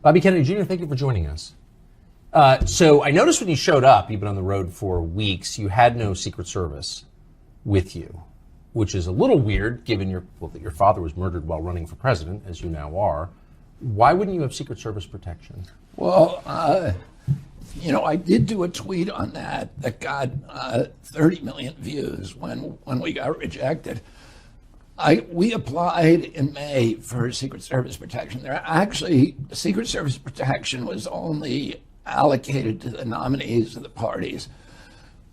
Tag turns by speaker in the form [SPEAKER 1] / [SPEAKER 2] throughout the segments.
[SPEAKER 1] Bobby Kennedy Jr., thank you for joining us. So I noticed when you showed up, you've been on the road for weeks, you had no Secret Service with you, which is a little weird given that your father was murdered while running for president, as you now are. Why wouldn't you have Secret Service protection?
[SPEAKER 2] Well, I did do a tweet on that got 30 million views when we got rejected. We applied in May for Secret Service protection. Secret Service protection was only allocated to the nominees of the parties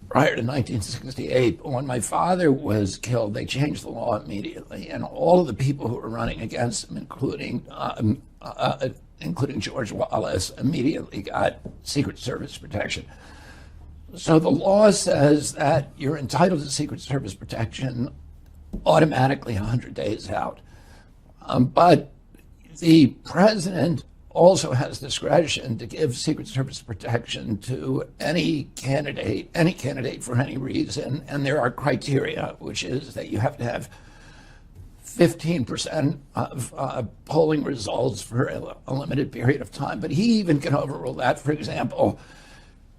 [SPEAKER 2] prior to 1968. But when my father was killed, they changed the law immediately, and all of the people who were running against him, including George Wallace, immediately got Secret Service protection. So the law says that you're entitled to Secret Service protection automatically 100 days out. But the president also has discretion to give Secret Service protection to any candidate for any reason. And there are criteria, which is that you have to have 15% of polling results for a limited period of time. But he even can overrule that. For example,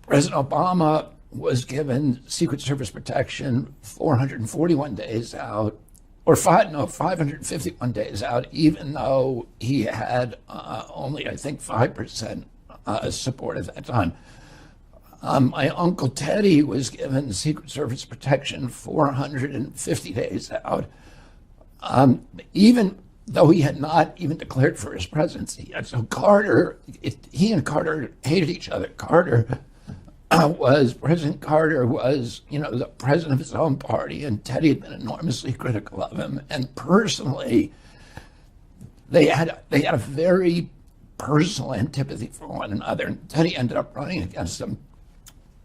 [SPEAKER 2] President Obama was given Secret Service protection 441 days out, or 551 days out, even though he had only, I think, 5% support at that time. My Uncle Teddy was given Secret Service protection 450 days out, even though he had not even declared for his presidency. So he and Carter hated each other. President Carter was, the president of his own party, and Teddy had been enormously critical of him. And personally, they had a very personal antipathy for one another. And Teddy ended up running against him.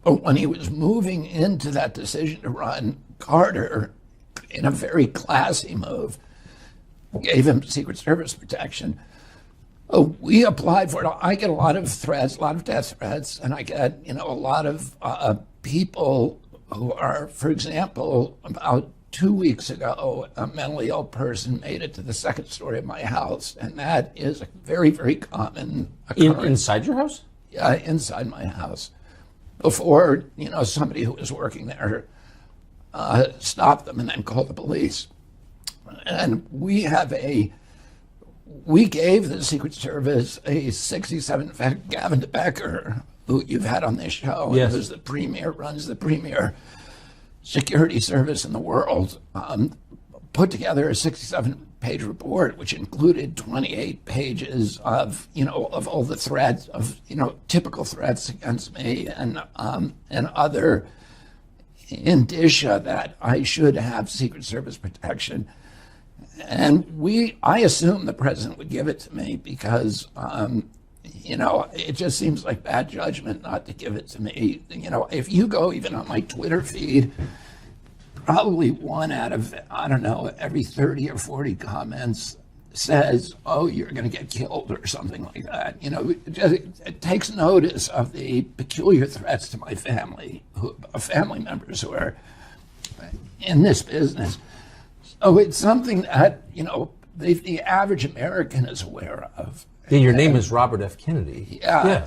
[SPEAKER 2] But when he was moving into that decision to run, Carter, in a very classy move, gave him Secret Service protection. Oh, we applied for it. I get a lot of threats, a lot of death threats, and I get, a lot of people who are, for example, about 2 weeks ago, a mentally ill person made it to the second story of my house, and that is a very, very common occurrence.
[SPEAKER 1] Inside your house?
[SPEAKER 2] Yeah, inside my house. Before, somebody who was working there stopped them and then called the police. And we gave the Secret Service a 67, in fact, Gavin DeBecker, who you've had on this show,
[SPEAKER 1] yes,
[SPEAKER 2] who's runs the premier security service in the world, put together a 67-page report, which included 28 pages of all the threats of, typical threats against me and other indicia that I should have Secret Service protection. And I assumed the president would give it to me because, it just seems like bad judgment not to give it to me. If you go even on my Twitter feed, probably one out of, every 30 or 40 comments says, oh, you're going to get killed or something like that. It takes notice of the peculiar threats to my family members who are in this business. So it's something that, the average American is aware of.
[SPEAKER 1] Yeah, your name is Robert F. Kennedy.
[SPEAKER 2] Yeah.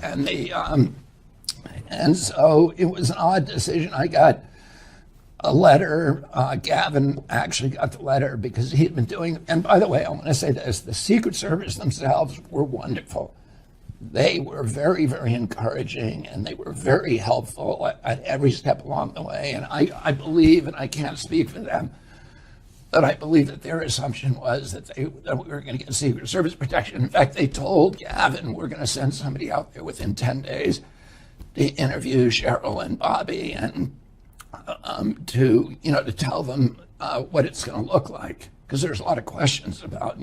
[SPEAKER 2] And so it was an odd decision. I got a letter. Gavin actually got the letter because he had been doing, and by the way, I want to say this, the Secret Service themselves were wonderful. They were very, very encouraging, and they were very helpful at every step along the way. And I believe, and I can't speak for them, but I believe that their assumption was that we were going to get Secret Service protection. In fact, they told Gavin, we're going to send somebody out there within 10 days to interview Cheryl and Bobby and to tell them what it's going to look like. Because there's a lot of questions about,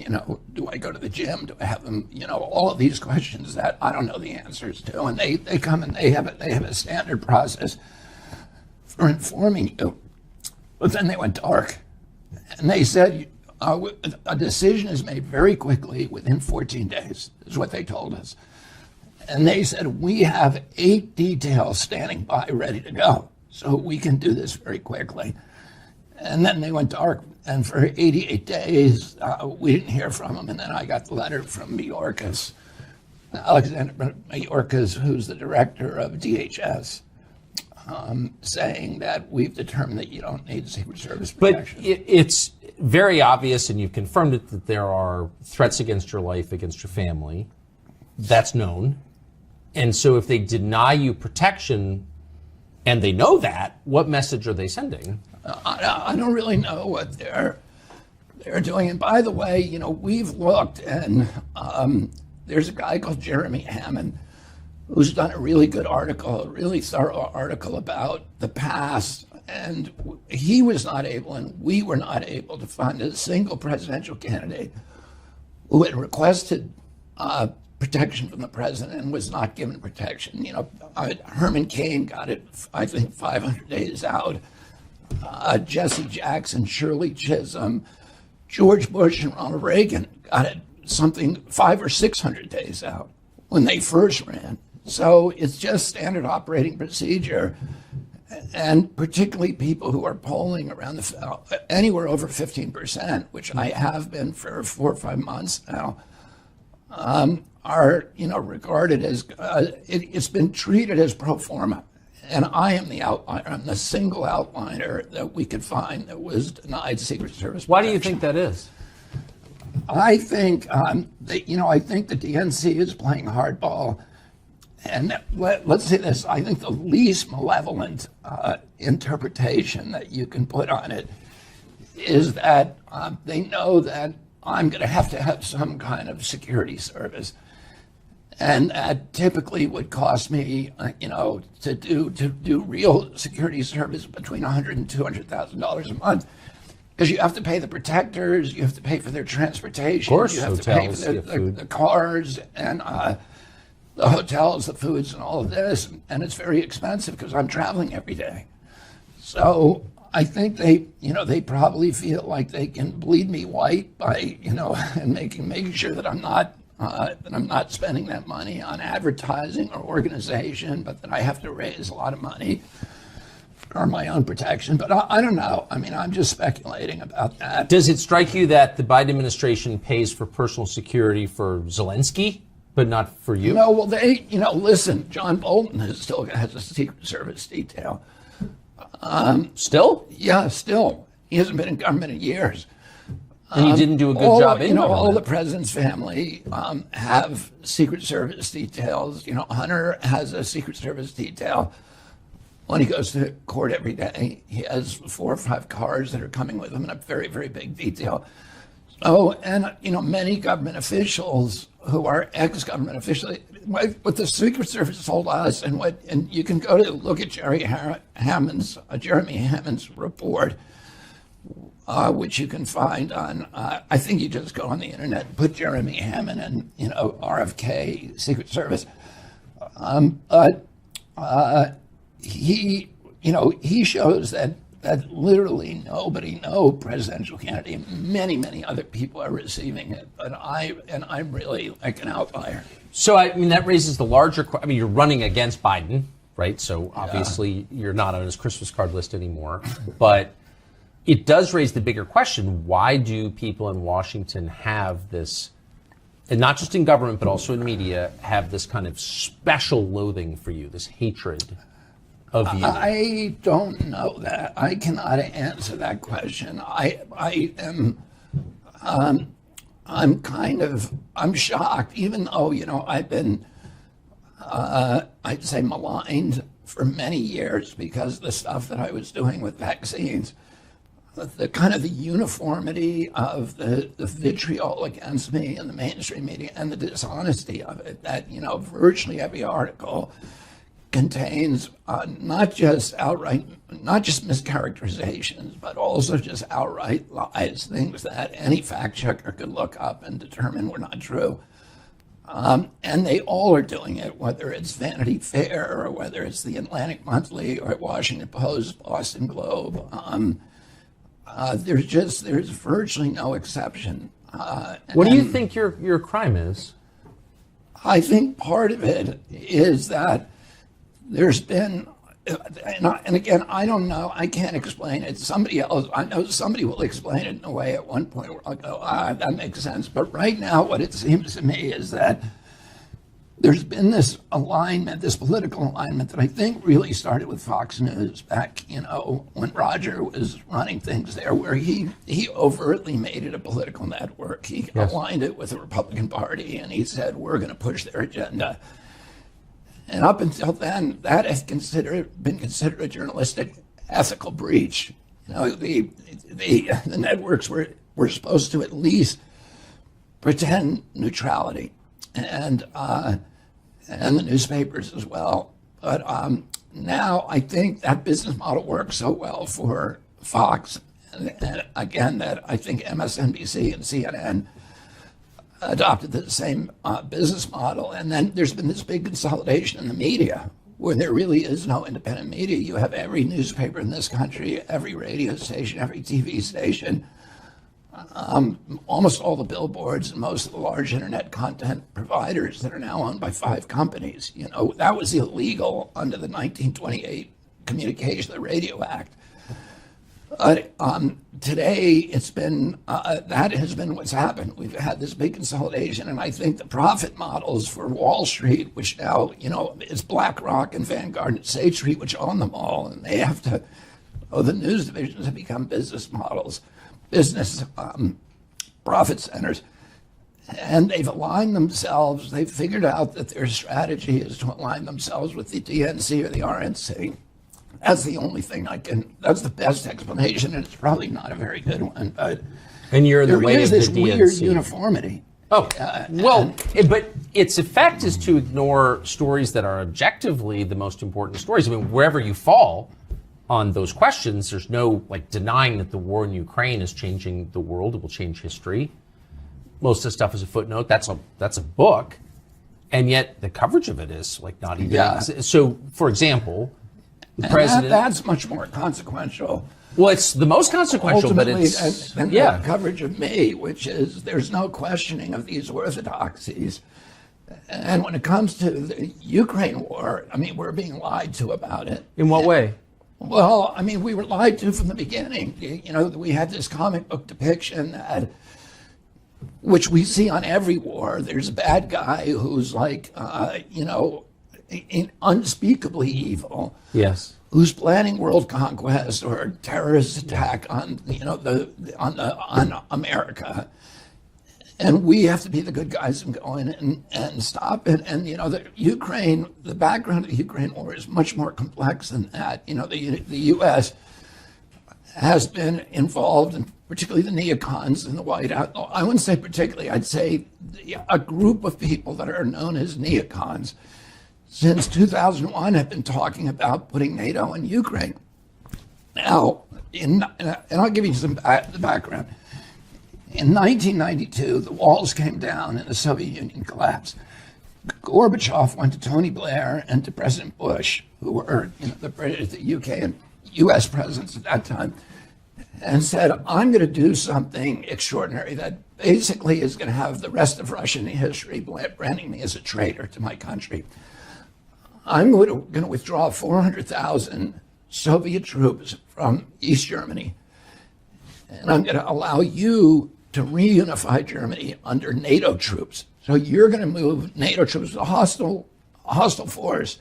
[SPEAKER 2] do I go to the gym? Do I have them, all of these questions that I don't know the answers to. And they come and they have a standard process for informing you. But then they went dark. And they said, a decision is made very quickly within 14 days, is what they told us. And they said, we have 8 details standing by ready to go, so we can do this very quickly. And then they went dark, and for 88 days, we didn't hear from them. And then I got the letter from Mayorkas Alexander Mayorkas, who's the director of DHS, saying that we've determined that you don't need Secret Service protection.
[SPEAKER 1] But it's very obvious, and you've confirmed it, that there are threats against your life, against your family. That's known. And so if they deny you protection, and they know that, what message are they sending?
[SPEAKER 2] I don't really know what they're doing. And by the way, you know, we've looked, and there's a guy called Jeremy Hammond who's done a really good article, a really thorough article about the past. And he was not able, and we were not able to find a single presidential candidate who had requested protection from the president and was not given protection. You know, Herman Cain got it, I think, 500 days out. Jesse Jackson, Shirley Chisholm, George Bush, and Ronald Reagan got it something 500 or 600 days out when they first ran. So it's just standard operating procedure. And particularly people who are polling around anywhere over 15%, which I have been for 4 or 5 months now, are, you know, regarded as, it's been treated as pro forma. And I am the outlier. I'm the single outliner that we could find that was denied Secret Service protection.
[SPEAKER 1] Why do you think that is?
[SPEAKER 2] I think, I think the DNC is playing hardball. And let's say this, I think the least malevolent interpretation that you can put on it is that they know that I'm going to have some kind of security service. And that typically would cost me, to do real security service between $100,000 and $200,000 a month. Because you have to pay the protectors, you have to pay for their transportation,
[SPEAKER 1] of course,
[SPEAKER 2] you have
[SPEAKER 1] hotels,
[SPEAKER 2] to pay for the cars, and the hotels, the foods, and all of this, and it's very expensive because I'm traveling every day. So I think they probably feel like they can bleed me white by, and making sure that I'm not spending that money on advertising or organization, but that I have to raise a lot of money for my own protection. But I don't know. I mean, I'm just speculating about that.
[SPEAKER 1] Does it strike you that the Biden administration pays for personal security for Zelensky, but not for you?
[SPEAKER 2] No, well, listen, John Bolton still has a Secret Service detail.
[SPEAKER 1] Still?
[SPEAKER 2] Yeah, still. He hasn't been in government in years.
[SPEAKER 1] And he didn't do a good job in government.
[SPEAKER 2] All the president's family have Secret Service details. Hunter has a Secret Service detail. When he goes to court every day, he has 4 or 5 cars that are coming with him in a very, very big detail. So, and, many government officials who are ex-government officials, what the Secret Service told us, and you can go to look at Jeremy Hammond's report, which you can find on, I think you just go on the internet and put Jeremy Hammond and, RFK, Secret Service. He shows that literally nobody, no presidential candidate, many other people are receiving it, but I'm really like an outlier.
[SPEAKER 1] So that raises the larger. You're running against Biden, right? So obviously you're not on his Christmas card list anymore, but it does raise the bigger question: why do people in Washington have this, and not just in government but also in media, have this kind of special loathing for you, this hatred of you?
[SPEAKER 2] I don't know that. I cannot answer that question. I'm shocked, even though, I've been, I'd say maligned for many years because of the stuff that I was doing with vaccines. The kind of the uniformity of the vitriol against me in the mainstream media and the dishonesty of it, that, virtually every article contains not just mischaracterizations, but also just outright lies, things that any fact checker could look up and determine were not true. And they all are doing it, whether it's Vanity Fair or whether it's the Atlantic Monthly or Washington Post, Boston Globe. There's virtually no exception.
[SPEAKER 1] What do you think your crime is?
[SPEAKER 2] I think part of it is that there's been, and again, I don't know, I can't explain it. Somebody else, I know somebody will explain it in a way at one point where I'll go, that makes sense. But right now, what it seems to me is that there's been this alignment, this political alignment that I think really started with Fox News back, when Roger was running things there, where he overtly made it a political network. He aligned it with the Republican Party, and he said, we're going to push their agenda. And up until then, that has been considered a journalistic ethical breach. The networks were supposed to at least pretend neutrality, and the newspapers as well. But now I think that business model works so well for Fox, and again, that I think MSNBC and CNN adopted the same business model. And then there's been this big consolidation in the media, where there really is no independent media. You have every newspaper in this country, every radio station, every TV station, almost all the billboards, and most of the large internet content providers that are now owned by 5 companies. That was illegal under the 1928 Communications of the Radio Act. Today, it's been that has been what's happened. We've had this big consolidation, and I think the profit models for Wall Street, which now it's BlackRock and Vanguard and State Street, which own them all, and they have to. The news divisions have become business models, business profit centers, and they've aligned themselves. They've figured out that their strategy is to align themselves with the DNC or the RNC. That's the only thing that's the best explanation, and it's probably not a very good one. But
[SPEAKER 1] and you're in the way
[SPEAKER 2] there is
[SPEAKER 1] of
[SPEAKER 2] this
[SPEAKER 1] the
[SPEAKER 2] weird
[SPEAKER 1] DNC.
[SPEAKER 2] uniformity.
[SPEAKER 1] But its effect is to ignore stories that are objectively the most important stories. I mean, wherever you fall on those questions, there's no denying that the war in Ukraine is changing the world. It will change history. Most of the stuff is a footnote. That's a book, and yet the coverage of it is not even.
[SPEAKER 2] Yeah.
[SPEAKER 1] So, for example, the president.
[SPEAKER 2] That's much more consequential.
[SPEAKER 1] Well, it's the most consequential,
[SPEAKER 2] Ultimately,
[SPEAKER 1] but it's
[SPEAKER 2] than the coverage of me, which is there's no questioning of these orthodoxies. And when it comes to the Ukraine war, I mean, we're being lied to about it.
[SPEAKER 1] In what way?
[SPEAKER 2] Well, I mean, we were lied to from the beginning. We had this comic book depiction which we see on every war. There's a bad guy who's unspeakably evil.
[SPEAKER 1] Yes.
[SPEAKER 2] Who's planning world conquest or terrorist attack on America, and we have to be the good guys and go in and stop it. And the background of the Ukraine war is much more complex than that. The U.S. has been involved, and particularly the neocons in the White House. I wouldn't say particularly. I'd say a group of people that are known as neocons since 2001 have been talking about putting NATO in Ukraine. Now, and I'll give you the background. In 1992, the walls came down and the Soviet Union collapsed. Gorbachev went to Tony Blair and to President Bush, who were the UK and US presidents at that time, and said, I'm going to do something extraordinary that basically is going to have the rest of Russian history branding me as a traitor to my country. I'm going to withdraw 400,000 Soviet troops from East Germany, and I'm going to allow you to reunify Germany under NATO troops. So you're going to move NATO troops, a hostile force,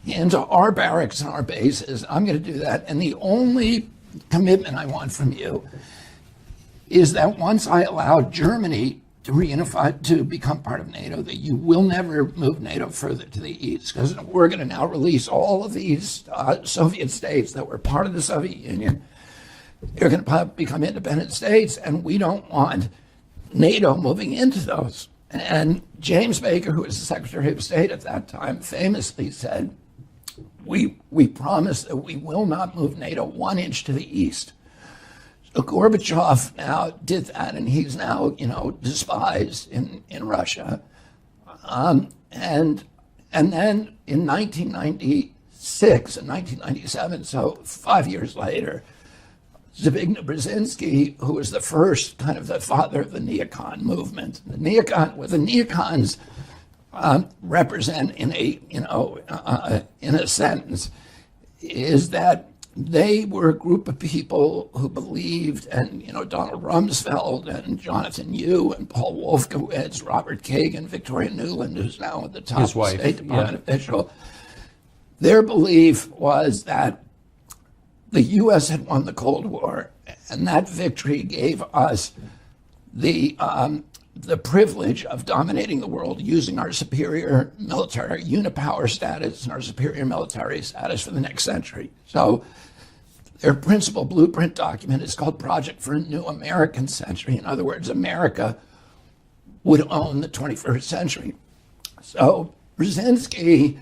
[SPEAKER 2] into our barracks and our bases. I'm going to do that, and the only commitment I want from you is that once I allow Germany to reunify, to become part of NATO, that you will never move NATO further to the east, because we're going to now release all of these Soviet states that were part of the Soviet Union. They're going to become independent states, and we don't want NATO moving into those. And James Baker, who was the Secretary of State at that time, famously said, we promise that we will not move NATO 1 inch to the east. So Gorbachev now did that, and he's now, despised in Russia. And then in 1996 and 1997, so 5 years later, Zbigniew Brzezinski, who was the first kind of the father of the neocon movement. What the neocons represent in a sentence is that they were a group of people who believed, and Donald Rumsfeld and Jonathan Yu and Paul Wolfowitz, Robert Kagan, Victoria Nuland, who's now at the top
[SPEAKER 1] His wife,
[SPEAKER 2] State Department official. Their belief was that the U.S. had won the Cold War, and that victory gave us the privilege of dominating the world using our superior military unipower status and our superior military status for the next century. So their principal blueprint document is called Project for a New American Century. In other words, America would own the 21st century. So Brzezinski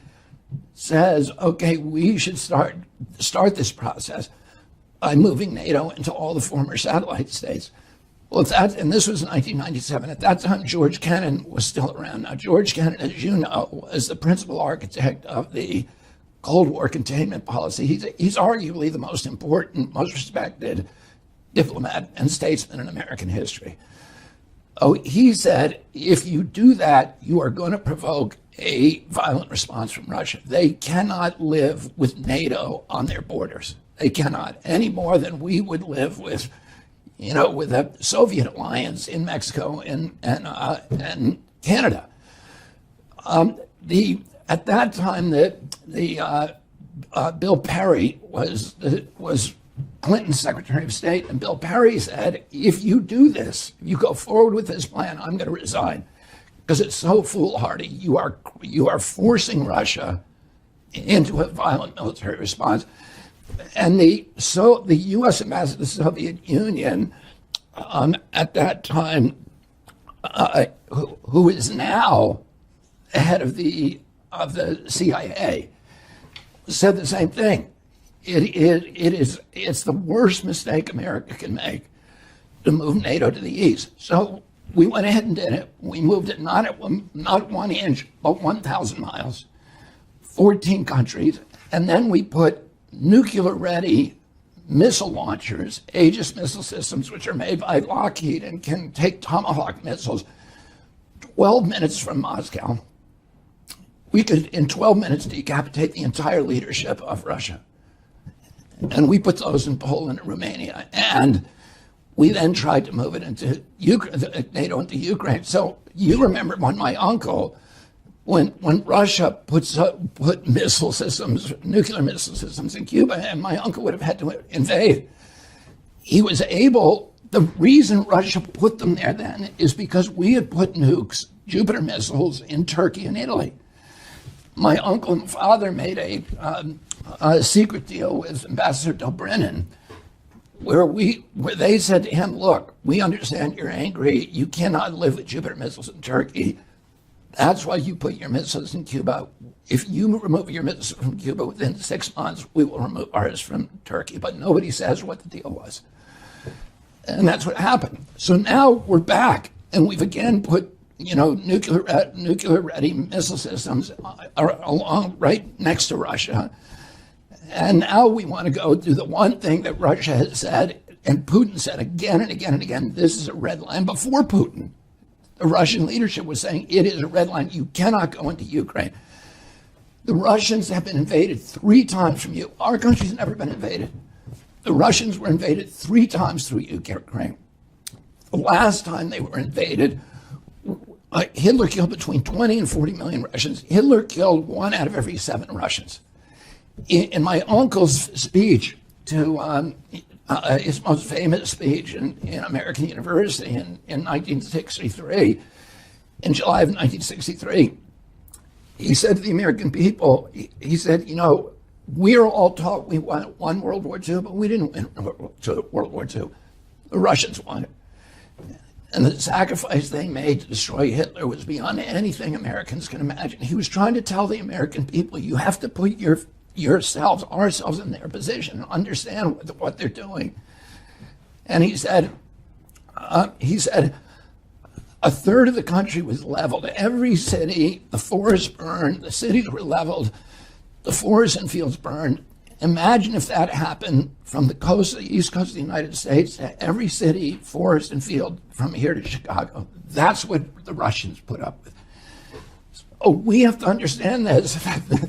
[SPEAKER 2] says, okay, we should start this process by moving NATO into all the former satellite states. Well, and this was 1997. At that time, George Kennan was still around. Now, George Kennan, as you know, was the principal architect of the Cold War containment policy. He's arguably the most important, most respected diplomat and statesman in American history. Oh, he said, if you do that, you are going to provoke a violent response from Russia. They cannot live with NATO on their borders. They cannot, any more than we would live with a Soviet alliance in Mexico and Canada. At that time, Bill Perry was Clinton's Secretary of State, and Bill Perry said, if you do this, if you go forward with this plan, I'm going to resign because it's so foolhardy. You are forcing Russia into a violent military response. And the U.S. ambassador to the Soviet Union at that time, who is now head of the CIA, said the same thing. It's the worst mistake America can make to move NATO to the east. So we went ahead and did it. We moved it not 1 inch, but 1,000 miles, 14 countries, and then we put nuclear-ready missile launchers, Aegis missile systems, which are made by Lockheed and can take Tomahawk missiles 12 minutes from Moscow. We could, in 12 minutes, decapitate the entire leadership of Russia. And we put those in Poland and Romania. And we then tried to move it into NATO into Ukraine. So you remember when my uncle, when Russia put missile systems, nuclear missile systems in Cuba, and my uncle would have had to invade, he was able, the reason Russia put them there then is because we had put nukes, Jupiter missiles, in Turkey and Italy. My uncle and father made a secret deal with Ambassador Dobrynin, where they said to him, look, we understand you're angry. You cannot live with Jupiter missiles in Turkey. That's why you put your missiles in Cuba. If you remove your missiles from Cuba within 6 months, we will remove ours from Turkey. But nobody says what the deal was. And that's what happened. So now we're back, and we've again put nuclear-ready missile systems along right next to Russia. And now we want to go do the one thing that Russia has said, and Putin said again and again and again, this is a red line. Before Putin, the Russian leadership was saying it is a red line. You cannot go into Ukraine. The Russians have been invaded 3 times from you. Our country's never been invaded. The Russians were invaded 3 times through Ukraine. The last time they were invaded, Hitler killed between 20 and 40 million Russians. Hitler killed 1 out of every 7 Russians. In my uncle's speech to his most famous speech in American University in 1963, in July of 1963, he said to the American people, he said, we're all taught we won World War II, but we didn't win World War II. The Russians won it. And the sacrifice they made to destroy Hitler was beyond anything Americans can imagine. He was trying to tell the American people, you have to put ourselves in their position and understand what they're doing. And he said, a third of the country was leveled. Every city, the forests burned, the cities were leveled, the forests and fields burned. Imagine if that happened from the coast, the east coast of the United States, to every city, forest, and field from here to Chicago. That's what the Russians put up with. we have to understand this,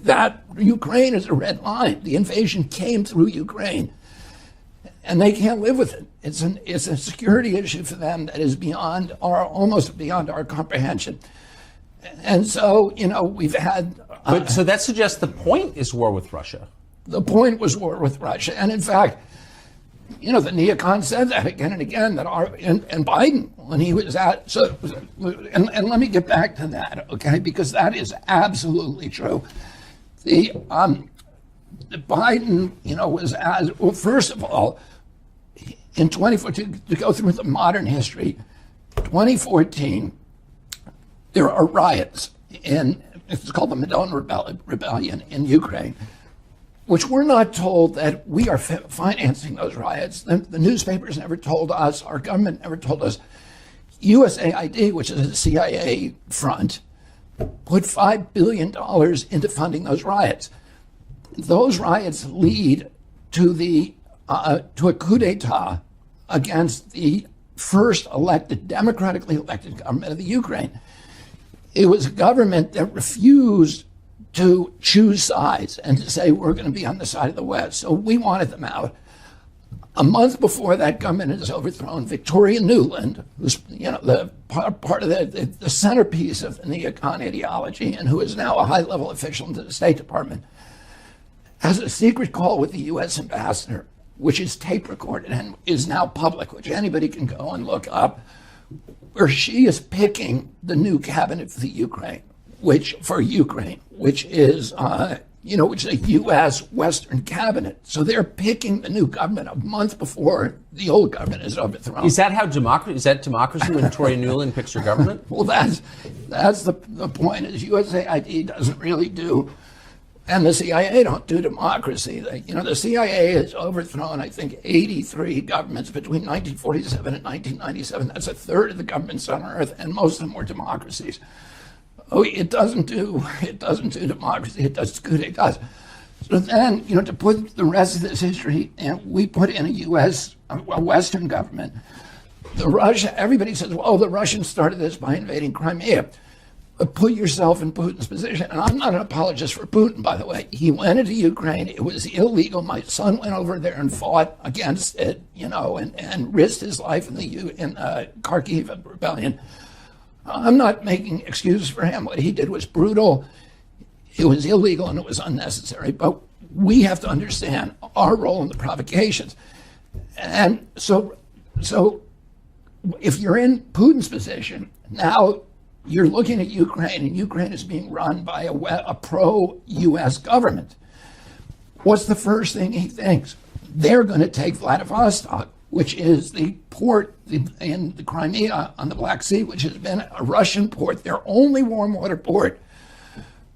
[SPEAKER 2] that Ukraine is a red line. The invasion came through Ukraine, and they can't live with it. It's a security issue for them that is almost beyond our comprehension. And so, we've had...
[SPEAKER 1] so that suggests the point is war with Russia.
[SPEAKER 2] The point was war with Russia. And in fact, the neocons said that again and again, and Biden, when he was and let me get back to that, okay, because that is absolutely true. The Biden, was first of all, in 2014, to go through the modern history, 2014, there are riots it's called the Maidan Rebellion in Ukraine, which we're not told that we are financing those riots. The newspapers never told us, our government never told us. USAID, which is a CIA front, put $5 billion into funding those riots. Those riots lead to a coup d'etat against the first democratically elected government of the Ukraine. It was a government that refused to choose sides and to say, we're going to be on the side of the West. So we wanted them out. A month before that government is overthrown, Victoria Nuland, who's the part of the centerpiece of the neocon ideology and who is now a high-level official in the State Department, has a secret call with the U.S. ambassador, which is tape recorded and is now public, which anybody can go and look up, where she is picking the new cabinet for the Ukraine, which is which is a U.S. Western cabinet. So they're picking the new government a month before the old government is overthrown.
[SPEAKER 1] Is that how democracy when Victoria Nuland picks her government?
[SPEAKER 2] Well, that's the point. Is USAID doesn't really do, and the CIA don't do democracy. The CIA has overthrown, I think, 83 governments between 1947 and 1997. That's a third of the governments on Earth, and most of them were democracies. Oh, it doesn't do democracy. It does coup d'etats. So then, to put the rest of this history, and we put in a Western government. Everybody says, well, the Russians started this by invading Crimea. But put yourself in Putin's position. And I'm not an apologist for Putin, by the way. He went into Ukraine. It was illegal. My son went over there and fought against it, and risked his life in the Kharkiv rebellion. I'm not making excuses for him. What he did was brutal. It was illegal and it was unnecessary. But we have to understand our role in the provocations. And so if you're in Putin's position, now you're looking at Ukraine, and Ukraine is being run by a pro-U.S. government. What's the first thing he thinks? They're going to take Vladivostok, which is the port in the Crimea on the Black Sea, which has been a Russian port, their only warm water port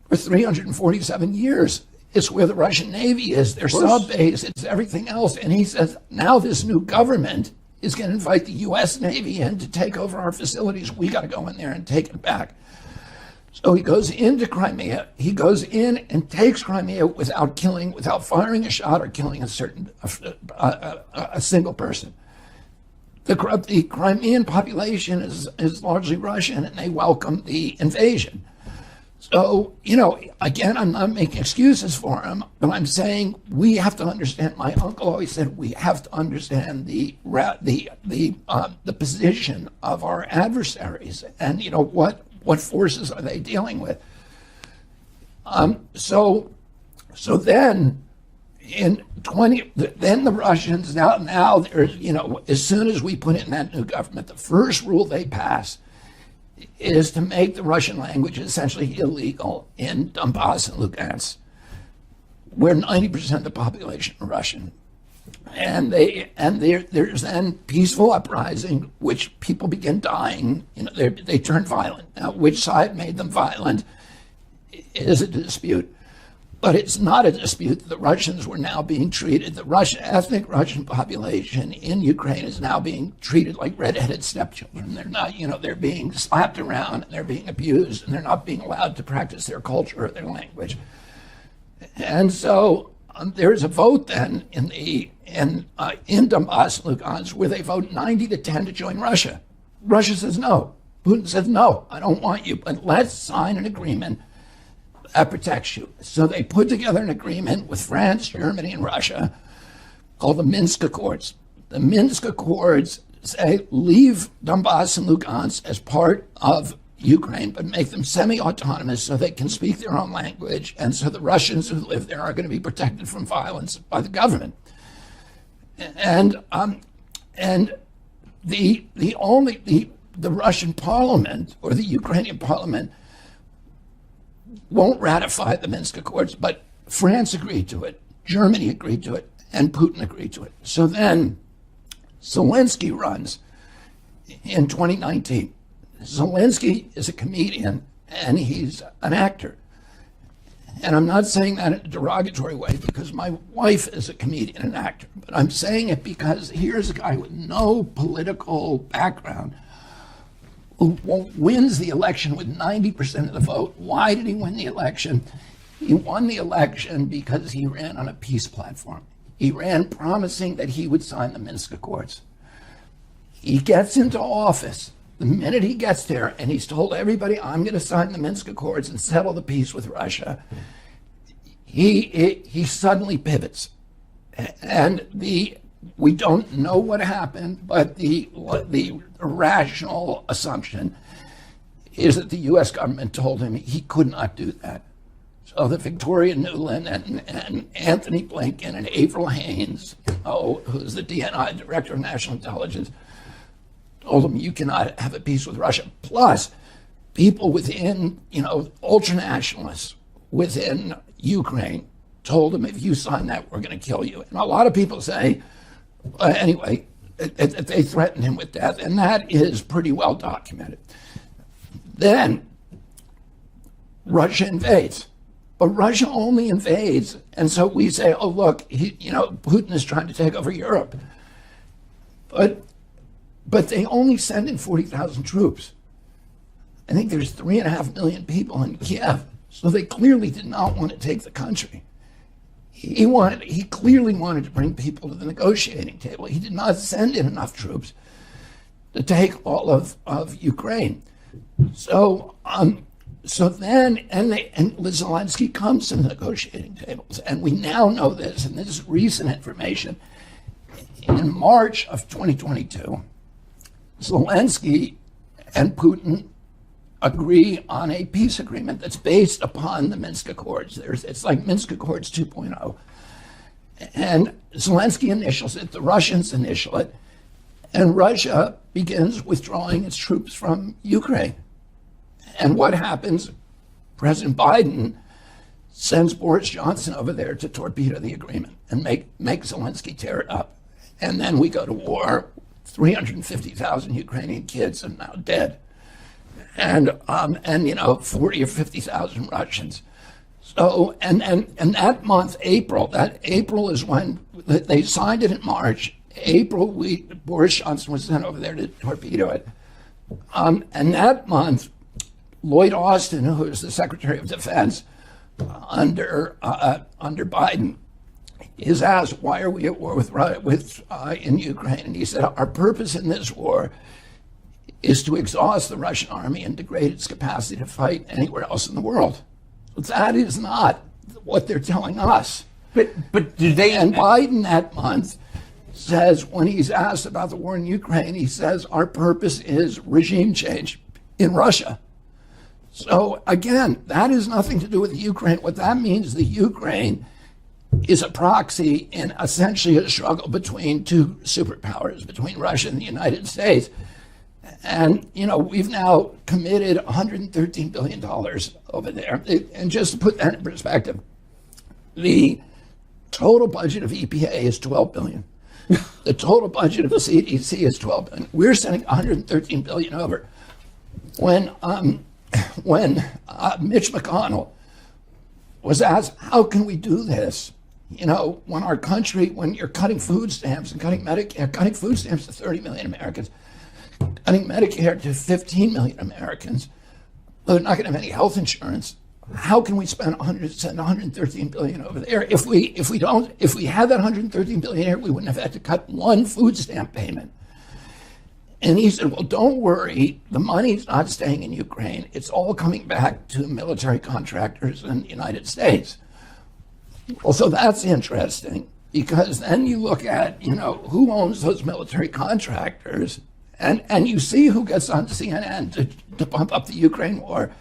[SPEAKER 2] for 347 years. It's where the Russian Navy is, their sub base, it's everything else. And he says, now this new government is going to invite the U.S. Navy in to take over our facilities. We got to go in there and take it back. So he goes into Crimea. He goes in and takes Crimea without firing a shot or killing a single person. The Crimean population is largely Russian, and they welcome the invasion. So, again, I'm not making excuses for him, but I'm saying we have to understand. My uncle always said we have to understand the position of our adversaries, and what forces are they dealing with. So then then the Russians now there's as soon as we put in that new government, the first rule they pass is to make the Russian language essentially illegal in Donbass and Lugansk, where 90% of the population are Russian. And there's then peaceful uprising, which people begin dying. They turn violent. Now, which side made them violent is a dispute. But it's not a dispute that the Russians were now being treated. The ethnic Russian population in Ukraine is now being treated like redheaded stepchildren. They're not, they're being slapped around and they're being abused and they're not being allowed to practice their culture or their language. And so there's a vote then in Donbass and Lugansk where they vote 90-10 to join Russia. Russia says no. Putin said, no, I don't want you, but let's sign an agreement that protects you. So they put together an agreement with France, Germany, and Russia called the Minsk Accords. The Minsk Accords say leave Donbass and Lugansk as part of Ukraine, but make them semi-autonomous so they can speak their own language, and so the Russians who live there are going to be protected from violence by the government. And the Russian parliament or the Ukrainian parliament won't ratify the Minsk Accords, but France agreed to it, Germany agreed to it, and Putin agreed to it. So then Zelensky runs in 2019. Zelensky is a comedian and he's an actor. And I'm not saying that in a derogatory way because my wife is a comedian and actor, but I'm saying it because here's a guy with no political background who wins the election with 90% of the vote. Why did he win the election? He won the election because he ran on a peace platform. He ran promising that he would sign the Minsk Accords. He gets into office. The minute he gets there and he's told everybody, I'm going to sign the Minsk Accords and settle the peace with Russia, he suddenly pivots. And we don't know what happened, but the rational assumption is that the U.S. government told him he could not do that. So that Victoria Nuland and Anthony Blinken and Avril Haines, who's the DNI, Director of National Intelligence, told him you cannot have a peace with Russia. Plus, people within, ultranationalists within Ukraine told him, if you sign that, we're going to kill you. And a lot of people say, anyway, they threatened him with death, and that is pretty well documented. Then Russia invades. But Russia only invades, and so we say, oh, look, Putin is trying to take over Europe. But they only send in 40,000 troops. I think there's 3.5 million people in Kiev, so they clearly did not want to take the country. He clearly wanted to bring people to the negotiating table. He did not send in enough troops to take all of Ukraine. So then Zelensky comes to the negotiating tables, and we now know this, and this is recent information. In March of 2022, Zelensky and Putin agree on a peace agreement that's based upon the Minsk Accords. It's like Minsk Accords 2.0. And Zelensky initials it, the Russians initial it, and Russia begins withdrawing its troops from Ukraine. And what happens? President Biden sends Boris Johnson over there to torpedo the agreement and make Zelensky tear it up. And then we go to war. 350,000 Ukrainian kids are now dead, and 40 or 50,000 Russians. So and that month, April is when they signed it in March. April, Boris Johnson was sent over there to torpedo it, and that month, Lloyd Austin, who is the Secretary of Defense under Biden, is asked, why are we at war in Ukraine? And he said, our purpose in this war is to exhaust the Russian army and degrade its capacity to fight anywhere else in the world. But that is not what they're telling us.
[SPEAKER 1] But do they?
[SPEAKER 2] And Biden that month says, when he's asked about the war in Ukraine, he says, our purpose is regime change in Russia. So again, that has nothing to do with Ukraine. What that means is the Ukraine is a proxy in essentially a struggle between two superpowers, between Russia and the United States. And, we've now committed $113 billion over there. And just to put that in perspective, the total budget of EPA is $12 billion. The total budget of the CDC is $12 billion. We're sending $113 billion over. When Mitch McConnell was asked, how can we do this? When you're cutting food stamps and cutting food stamps to 30 million Americans, cutting Medicare to 15 million Americans, they're not going to have any health insurance. How can we send 113 billion over there? If we had that 113 billion here, we wouldn't have had to cut one food stamp payment. And he said, well, don't worry. The money's not staying in Ukraine. It's all coming back to military contractors in the United States. Well, so that's interesting, because then you look at, who owns those military contractors, and you see who gets on CNN to pump up the Ukraine war.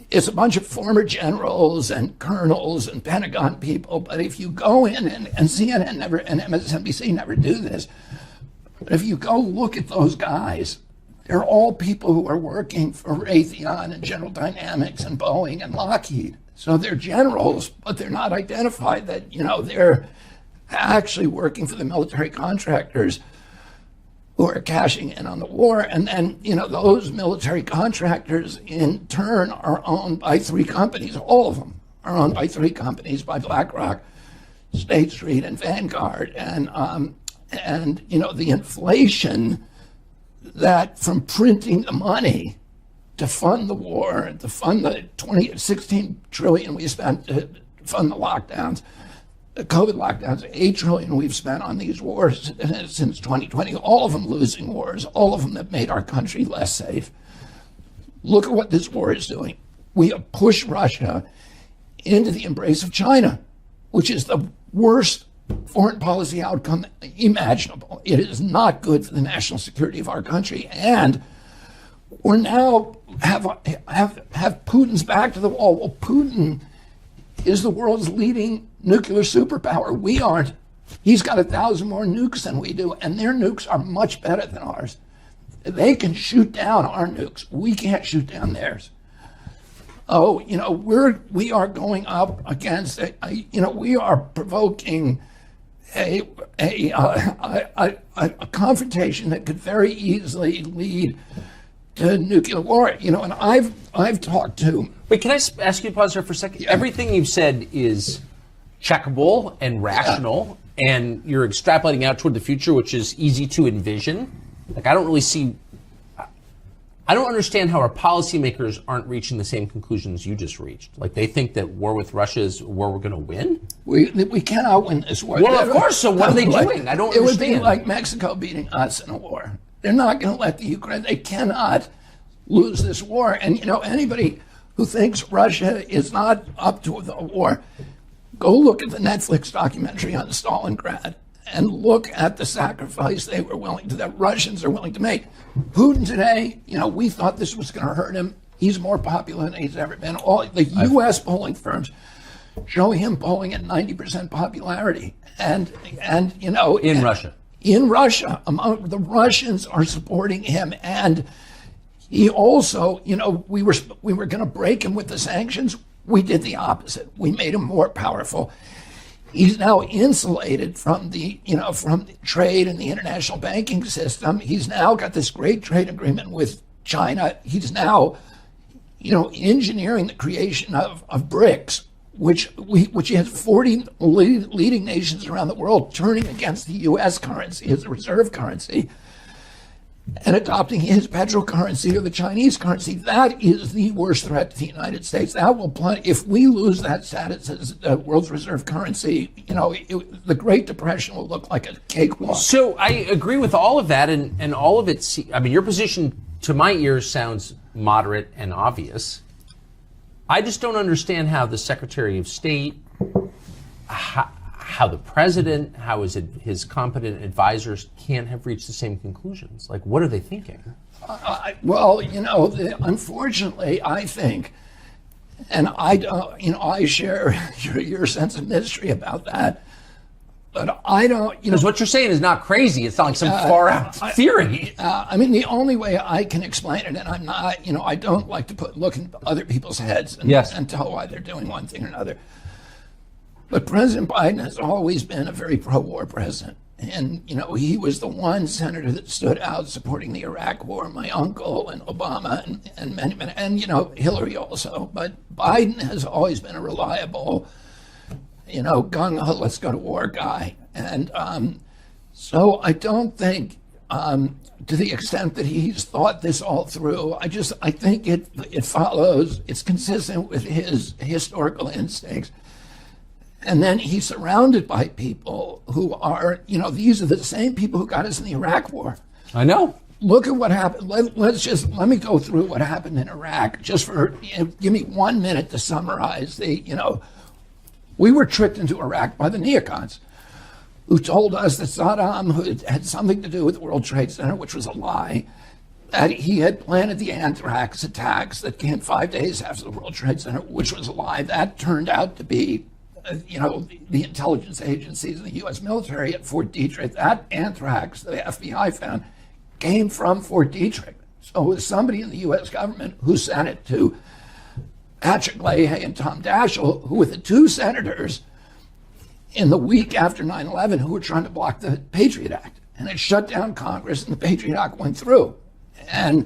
[SPEAKER 2] It's a bunch of former generals and colonels and Pentagon people. But if you go in, and CNN never, and MSNBC never do this, but if you go look at those guys, they're all people who are working for Raytheon and General Dynamics and Boeing and Lockheed. So they're generals, but they're not identified that, they're actually working for the military contractors who are cashing in on the war. And then, those military contractors in turn are owned by three companies. All of them are owned by three companies, by BlackRock, State Street, and Vanguard. And the inflation that from printing the money to fund the war, to fund the 16 trillion we spent to fund the lockdowns, the COVID lockdowns, 8 trillion we've spent on these wars since 2020, all of them losing wars, all of them that made our country less safe. Look at what this war is doing. We have pushed Russia into the embrace of China, which is the worst foreign policy outcome imaginable. It is not good for the national security of our country. And we're now have Putin's back to the wall. Well, Putin is the world's leading nuclear superpower. We aren't. He's got 1,000 more nukes than we do, and their nukes are much better than ours. They can shoot down our nukes. We can't shoot down theirs. Oh, we are going up against, we are provoking a confrontation that could very easily lead to nuclear war. And I've talked to.
[SPEAKER 1] Wait, can I ask you to pause there for a second? Yeah. Everything you've said is checkable and rational, and you're extrapolating out toward the future, which is easy to envision. Like, I don't understand how our policymakers aren't reaching the same conclusions you just reached. Like, they think that war with Russia is a war we're going to win?
[SPEAKER 2] We cannot win this war.
[SPEAKER 1] Well, of course, so what are they doing? I don't understand. It
[SPEAKER 2] would be like Mexico beating us in a war. They're not going to let the Ukraine, they cannot lose this war. And, anybody who thinks Russia is not up to the war, go look at the Netflix documentary on Stalingrad and look at the sacrifice that Russians are willing to make. Putin today, we thought this was going to hurt him. He's more popular than he's ever been. All the U.S. polling firms show him polling at 90% popularity. And
[SPEAKER 1] in Russia.
[SPEAKER 2] In Russia, among the Russians are supporting him, and he also, we were going to break him with the sanctions. We did the opposite. We made him more powerful. He's now insulated from the trade and the international banking system. He's now got this great trade agreement with China. He's now, engineering the creation of BRICS, which has 40 leading nations around the world turning against the U.S. currency as a reserve currency and adopting his petrocurrency or the Chinese currency. That is the worst threat to the United States. That will if we lose that status as the world's reserve currency, the Great Depression will look like a cakewalk.
[SPEAKER 1] So I agree with all of that, and all of it. Your position to my ears sounds moderate and obvious. I just don't understand how the Secretary of State, how the president, how his competent advisors can't have reached the same conclusions. Like, what are they thinking?
[SPEAKER 2] Unfortunately, I think, and I share your sense of mystery about that, but I don't,
[SPEAKER 1] because what you're saying is not crazy. It's not like some far out theory.
[SPEAKER 2] The only way I can explain it, and I'm not, I don't like to look into other people's heads and tell why they're doing one thing or another. But President Biden has always been a very pro-war president. And, he was the one senator that stood out supporting the Iraq war, my uncle and Obama and many, and Hillary also. But Biden has always been a reliable, gung-ho, let's go to war guy. And so I don't think, to the extent that he's thought this all through, I think it follows, it's consistent with his historical instincts. And then he's surrounded by people who are, these are the same people who got us in the Iraq war.
[SPEAKER 1] I know.
[SPEAKER 2] Look at what happened. Let me go through what happened in Iraq. Just for give me 1 minute to summarize we were tricked into Iraq by the neocons, who told us that Saddam, who had something to do with the World Trade Center, which was a lie, that he had planted the anthrax attacks that came 5 days after the World Trade Center, which was a lie. That turned out to be, the intelligence agencies and the U.S. military at Fort Detrick. That anthrax the FBI found came from Fort Detrick. So it was somebody in the U.S. government who sent it to Patrick Leahy and Tom Daschle, who were the two senators in the week after 9/11 who were trying to block the Patriot Act. And it shut down Congress, and the Patriot Act went through. And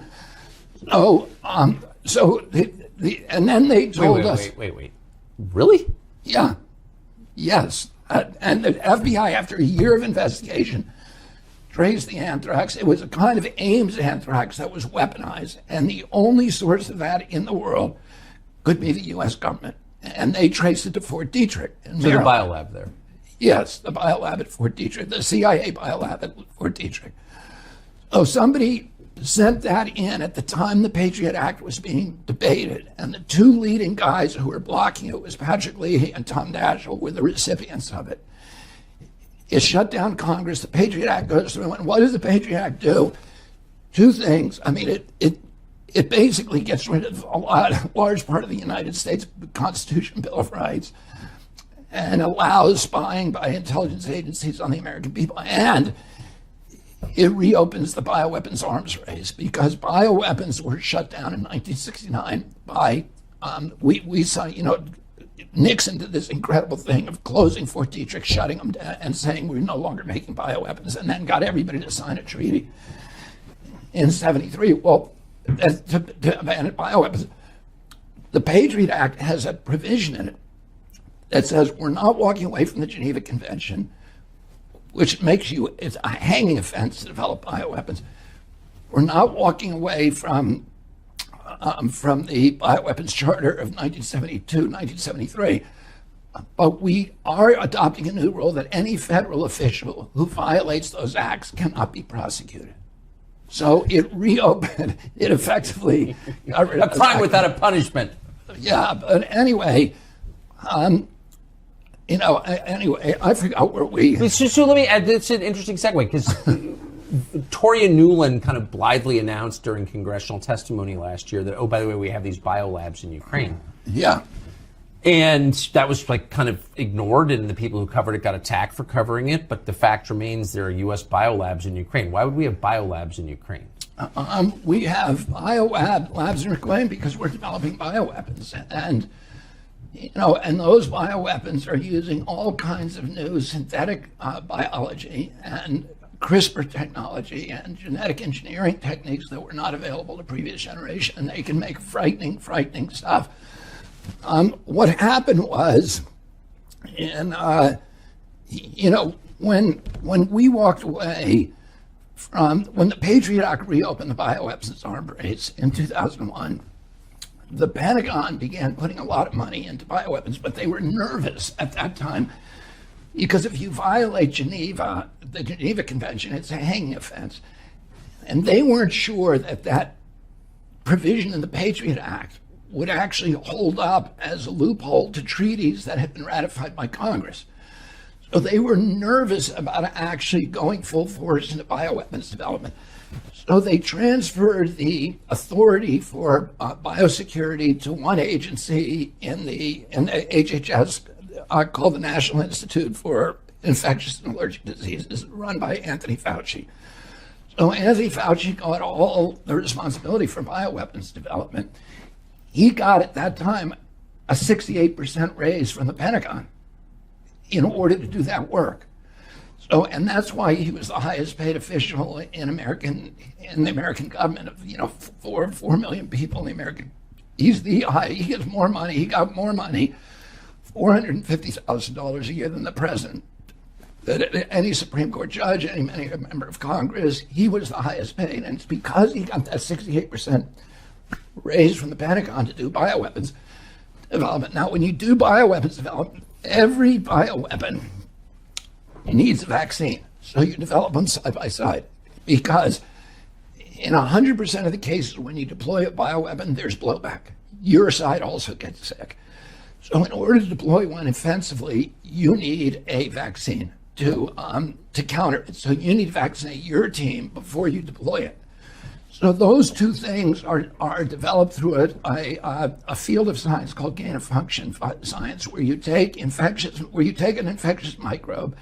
[SPEAKER 2] and then they told us.
[SPEAKER 1] Wait. Really?
[SPEAKER 2] Yeah. Yes. And the FBI, after a year of investigation, traced the anthrax. It was a kind of Ames anthrax that was weaponized, and the only source of that in the world could be the U.S. government. And they traced it to Fort Detrick in
[SPEAKER 1] So the
[SPEAKER 2] Maryland.
[SPEAKER 1] biolab there.
[SPEAKER 2] Yes, the biolab at Fort Detrick, the CIA biolab at Fort Detrick. So somebody sent that in at the time the Patriot Act was being debated, and the two leading guys who were blocking it was Patrick Leahy and Tom Daschle were the recipients of it. It shut down Congress. The Patriot Act goes through, and what does the Patriot Act do? Two things. I mean, it basically gets rid of a large part of the United States Constitution, Bill of Rights, and allows spying by intelligence agencies on the American people, and it reopens the bioweapons arms race, because bioweapons were shut down in 1969 by, we saw, Nixon did this incredible thing of closing Fort Detrick, shutting them down, and saying we're no longer making bioweapons, and then got everybody to sign a treaty in 73. Well, to ban bioweapons. The Patriot Act has a provision in it that says we're not walking away from the Geneva Convention, which makes it's a hanging offense to develop bioweapons. We're not walking away from the Bioweapons Charter of 1972, 1973, but we are adopting a new rule that any federal official who violates those acts cannot be prosecuted. So it reopened, it effectively got rid of
[SPEAKER 1] A crime without a punishment.
[SPEAKER 2] Yeah, but anyway, I forgot where we.
[SPEAKER 1] So let me add, it's an interesting segue, because Toria Nuland kind of blithely announced during congressional testimony last year that, oh, by the way, we have these biolabs in Ukraine.
[SPEAKER 2] Yeah.
[SPEAKER 1] And that was kind of ignored, and the people who covered it got attacked for covering it. But the fact remains there are U.S. biolabs in Ukraine. Why would we have biolabs in Ukraine?
[SPEAKER 2] We have labs in Ukraine because we're developing bioweapons, and those bioweapons are using all kinds of new synthetic biology and CRISPR technology and genetic engineering techniques that were not available to previous generation, and they can make frightening stuff. What happened was, when we walked away from, when the Patriot Act reopened the bioweapons arms race in 2001, the Pentagon began putting a lot of money into bioweapons, but they were nervous at that time because if you violate the Geneva Convention, it's a hanging offense. And they weren't sure that provision in the Patriot Act would actually hold up as a loophole to treaties that had been ratified by Congress. So they were nervous about actually going full force into bioweapons development. So they transferred the authority for biosecurity to one agency in the HHS called the National Institute for Infectious and Allergic Diseases, run by Anthony Fauci. So Anthony Fauci got all the responsibility for bioweapons development. He got at that time a 68% raise from the Pentagon in order to do that work. So, and that's why he was the highest paid official in the American government of 4 million people in the American. He gets more money. He got more money, $450,000 a year than the president. That any Supreme Court judge, any member of Congress, he was the highest paid, and it's because he got that 68% raised from the Pentagon to do bioweapons development. Now, when you do bioweapons development, every bioweapon needs a vaccine. So you develop them side by side because In 100% of the cases, when you deploy a bioweapon, there's blowback. Your side also gets sick. So in order to deploy one offensively, you need a vaccine to counter it. So you need to vaccinate your team before you deploy it. So those two things are developed through a field of science called gain-of-function science, where you take an infectious microbe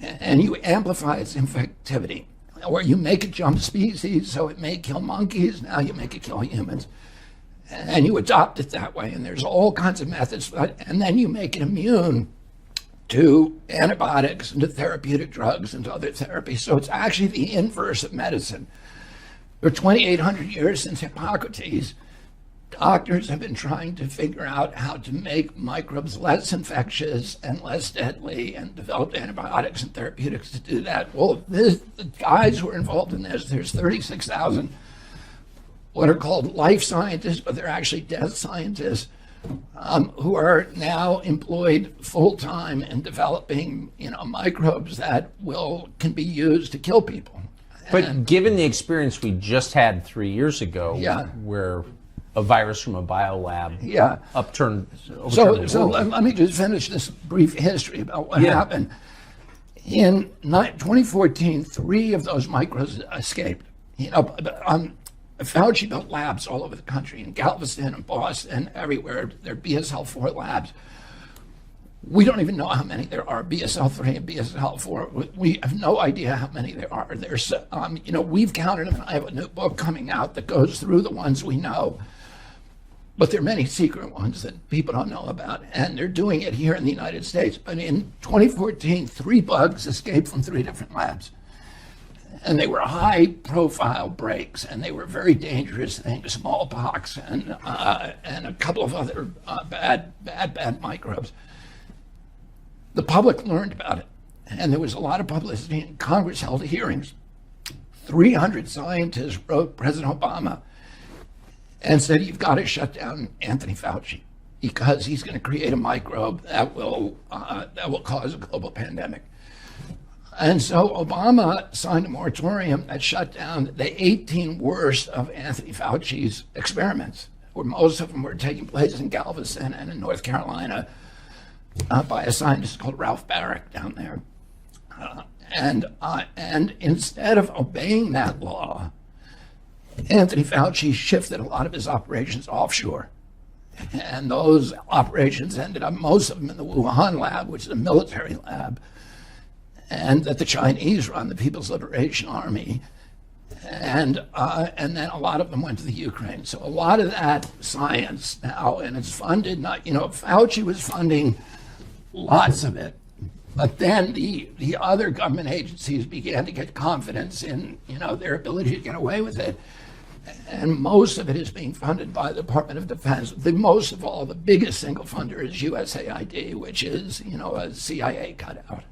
[SPEAKER 2] and you amplify its infectivity, or you make it jump species, so it may kill monkeys, now you make it kill humans. And you adopt it that way, and there's all kinds of methods, and then you make it immune to antibiotics and to therapeutic drugs and to other therapies. So it's actually the inverse of medicine. For 2,800 years since Hippocrates, doctors have been trying to figure out how to make microbes less infectious and less deadly, and developed antibiotics and therapeutics to do that. Well, the guys who are involved in this, there's 36,000 what are called life scientists, but they're actually death scientists, who are now employed full-time in developing, microbes that can be used to kill people.
[SPEAKER 1] But given the experience we just had 3 years ago, where a virus from a biolab overturned the world.
[SPEAKER 2] Let me just finish this brief history about what happened. In 2014, 3 of those microbes escaped. Fauci built labs all over the country, in Galveston and Boston, everywhere. They're BSL-4 labs. We don't even know how many there are, BSL-3 and BSL-4. We have no idea how many there are. There's, we've counted them. I have a new book coming out that goes through the ones we know. But there are many secret ones that people don't know about, and they're doing it here in the United States. But in 2014, 3 bugs escaped from 3 different labs. And they were high-profile breaks, and they were very dangerous things, smallpox and a couple of other bad microbes. The public learned about it, and there was a lot of publicity, and Congress held hearings. 300 scientists wrote President Obama and said, you've got to shut down Anthony Fauci, because he's going to create a microbe that will cause a global pandemic. And so Obama signed a moratorium that shut down the 18 worst of Anthony Fauci's experiments, where most of them were taking place in Galveston and in North Carolina by a scientist called Ralph Barrick down there. And instead of obeying that law, Anthony Fauci shifted a lot of his operations offshore. And those operations ended up, most of them in the Wuhan lab, which is a military lab, and that the Chinese run, the People's Liberation Army, and then a lot of them went to the Ukraine. So a lot of that science now, and it's funded, Fauci was funding lots of it, but then the other government agencies began to get confidence in, their ability to get away with it. And most of it is being funded by the Department of Defense. Most of all, the biggest single funder is USAID, which is, a CIA cutout.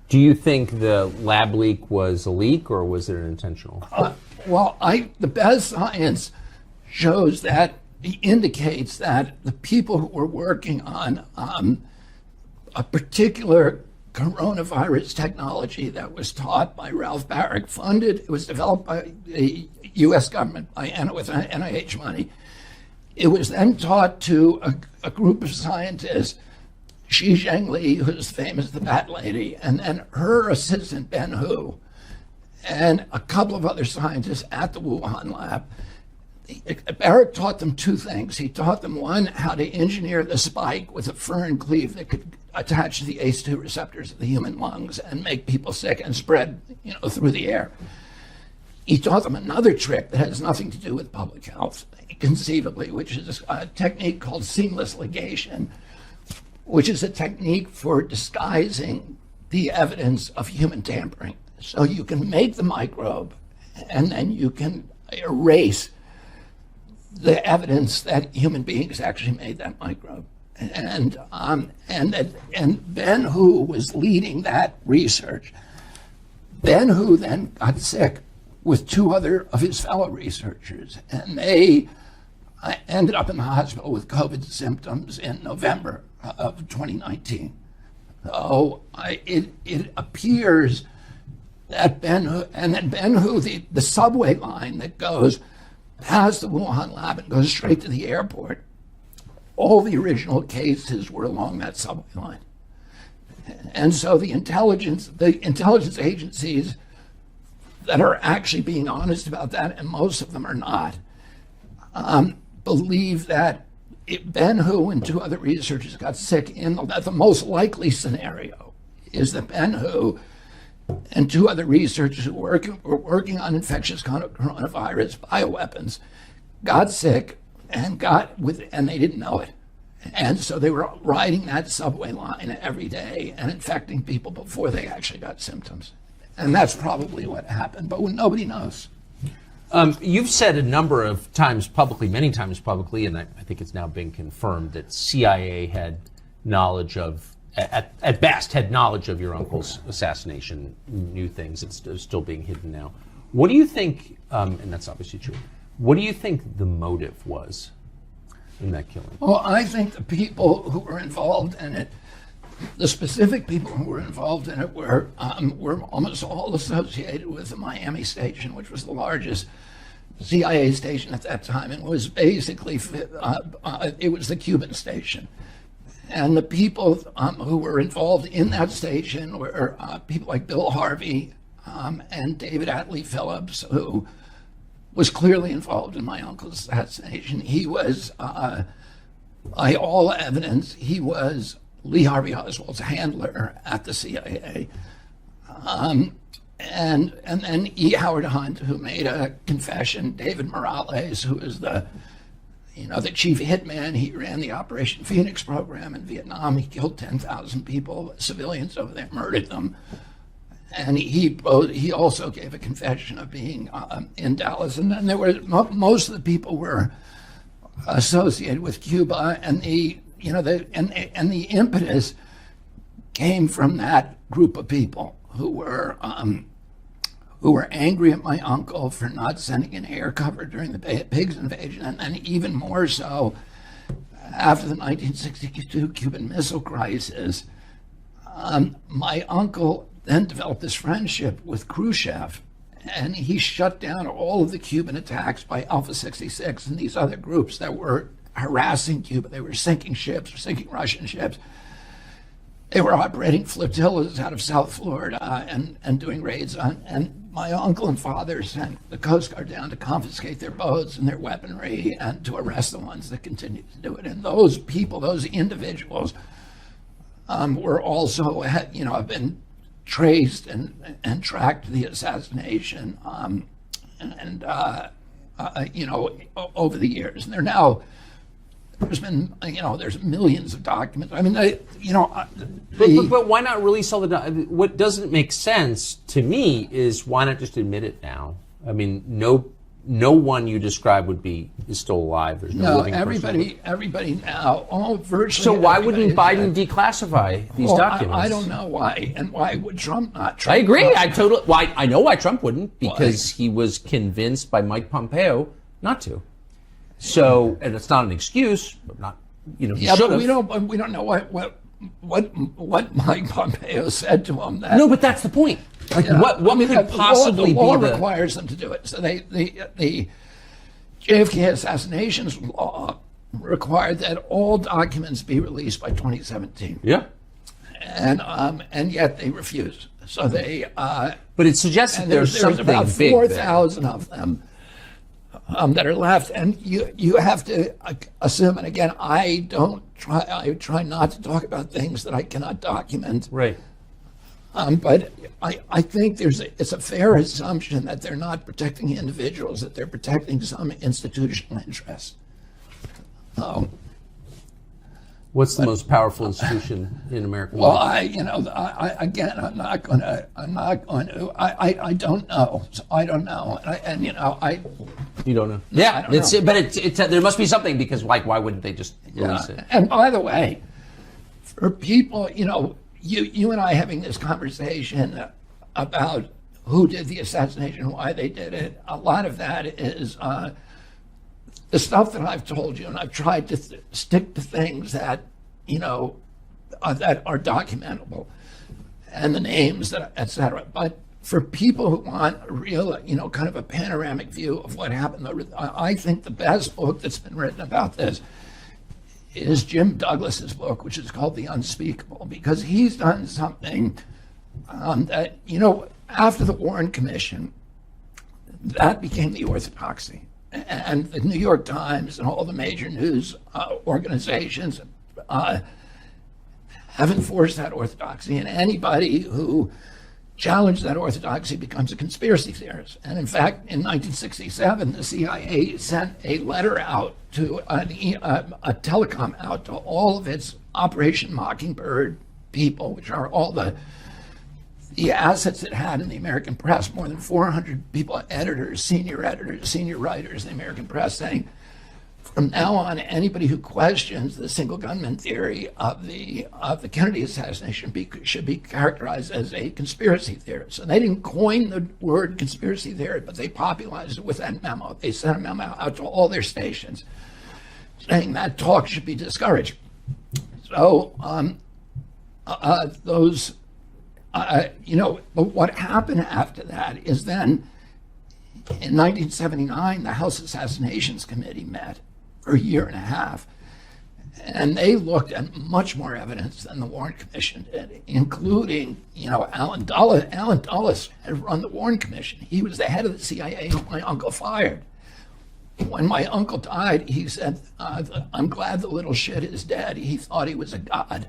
[SPEAKER 1] Do you think the lab leak was a leak, or was it intentional?
[SPEAKER 2] The best science shows that, indicates that the people who were working on a particular coronavirus technology that was taught by Ralph Barrick, it was developed by the U.S. government with NIH money. It was then taught to a group of scientists, Xi Zhengli, who's famous, the Bat Lady, and then her assistant, Ben Hu, and a couple of other scientists at the Wuhan lab. Barrick taught them 2 things. He taught them, one, how to engineer the spike with a furin cleave that could attach to the ACE2 receptors of the human lungs and make people sick and spread, through the air. He taught them another trick that has nothing to do with public health, conceivably, which is a technique called seamless ligation, which is a technique for disguising the evidence of human tampering. So you can make the microbe, and then you can erase the evidence that human beings actually made that microbe. And Ben Hu was leading that research. Ben Hu then got sick with 2 other of his fellow researchers, and they ended up in the hospital with COVID symptoms in November of 2019. So it appears that the subway line that goes past the Wuhan lab and goes straight to the airport, all the original cases were along that subway line. And so the intelligence agencies that are actually being honest about that, and most of them are not, believe that Ben Hu and two other researchers got sick that the most likely scenario is that Ben Hu and two other researchers who were working on infectious coronavirus bioweapons got sick and they didn't know it. And so they were riding that subway line every day and infecting people before they actually got symptoms. And that's probably what happened, but nobody knows.
[SPEAKER 1] You've said a number of times publicly, many times publicly, and I think it's now been confirmed that CIA had knowledge of, at best, had knowledge of your uncle's assassination, knew things. It's still being hidden now. What do you think, and that's obviously true, what do you think the motive was in that killing?
[SPEAKER 2] Well, I think the people who were involved in it, the specific people who were involved in it were almost all associated with the Miami station, which was the largest CIA station at that time, and was basically, it was the Cuban station. And the people who were involved in that station were people like Bill Harvey and David Atlee Phillips, who was clearly involved in my uncle's assassination. He was, by all evidence, he was Lee Harvey Oswald's handler at the CIA. And then E. Howard Hunt, who made a confession, David Morales, who is the chief hitman. He ran the Operation Phoenix program in Vietnam. He killed 10,000 people, civilians over there, murdered them. And he also gave a confession of being in Dallas. And then there were most of the people were associated with Cuba, and the impetus came from that group of people who were angry at my uncle for not sending in air cover during the Pigs invasion, and then even more so after the 1962 Cuban Missile Crisis. My uncle then developed this friendship with Khrushchev, and he shut down all of the Cuban attacks by Alpha 66 and these other groups that were harassing Cuba. They were sinking ships, sinking Russian ships. They were operating flotillas out of South Florida and doing raids on. And my uncle and father sent the Coast Guard down to confiscate their boats and their weaponry and to arrest the ones that continued to do it. And those people, those individuals, were also have been traced and tracked to the assassination over the years. And they're now. There's been, there's millions of documents. I mean,
[SPEAKER 1] but why not release all the? What doesn't make sense to me is why not just admit it now? I mean, no one you describe is still alive. There's no living person.
[SPEAKER 2] Everybody now, virtually.
[SPEAKER 1] So why wouldn't Biden declassify these documents?
[SPEAKER 2] I don't know why, and why would Trump not?
[SPEAKER 1] I agree. I know why Trump wouldn't, because he was convinced by Mike Pompeo not to. So, and it's not an excuse, but not, he should have.
[SPEAKER 2] We don't know what Mike Pompeo said to him.
[SPEAKER 1] No, but that's the point. Like, what could possibly
[SPEAKER 2] the law
[SPEAKER 1] be
[SPEAKER 2] requires them to do it. So the JFK assassinations law required that all documents be released by 2017.
[SPEAKER 1] Yeah.
[SPEAKER 2] And yet they refused. So they.
[SPEAKER 1] But it suggests that there's something
[SPEAKER 2] about
[SPEAKER 1] big
[SPEAKER 2] 4,000 of them. That are left, and you have to assume. And again, I try not to talk about things that I cannot document.
[SPEAKER 1] Right.
[SPEAKER 2] But I think it's a fair assumption that they're not protecting individuals; that they're protecting some institutional interest.
[SPEAKER 1] What's the most powerful institution in American
[SPEAKER 2] Well,
[SPEAKER 1] life?
[SPEAKER 2] I'm not going to. I don't know. So I don't know.
[SPEAKER 1] You don't know. Yeah, but there must be something, because why wouldn't they just release it?
[SPEAKER 2] And by the way, for people, you and I having this conversation about who did the assassination, why they did it, a lot of that is the stuff that I've told you, and I've tried to stick to things that, that are documentable, and the names, et cetera. But for people who want a real, kind of a panoramic view of what happened, I think the best book that's been written about this is Jim Douglas's book, which is called The Unspeakable, because he's done something that, after the Warren Commission, that became the orthodoxy. And the New York Times and all the major news organizations have enforced that orthodoxy, and anybody who challenged that orthodoxy becomes a conspiracy theorist. And in fact, in 1967, the CIA sent a letter out to a telecom out to all of its Operation Mockingbird people, which are all the assets it had in the American press, more than 400 people, editors, senior writers in the American press, saying, from now on, anybody who questions the single gunman theory of the Kennedy assassination should be characterized as a conspiracy theorist. And they didn't coin the word conspiracy theory, but they popularized it with that memo. They sent a memo out to all their stations saying that talk should be discouraged. So but what happened after that is then in 1979, the House Assassinations Committee met for a year and a half, and they looked at much more evidence than the Warren Commission did, including, Alan Dulles. Alan Dulles had run the Warren Commission. He was the head of the CIA who my uncle fired. When my uncle died, he said, I'm glad the little shit is dead. He thought he was a god.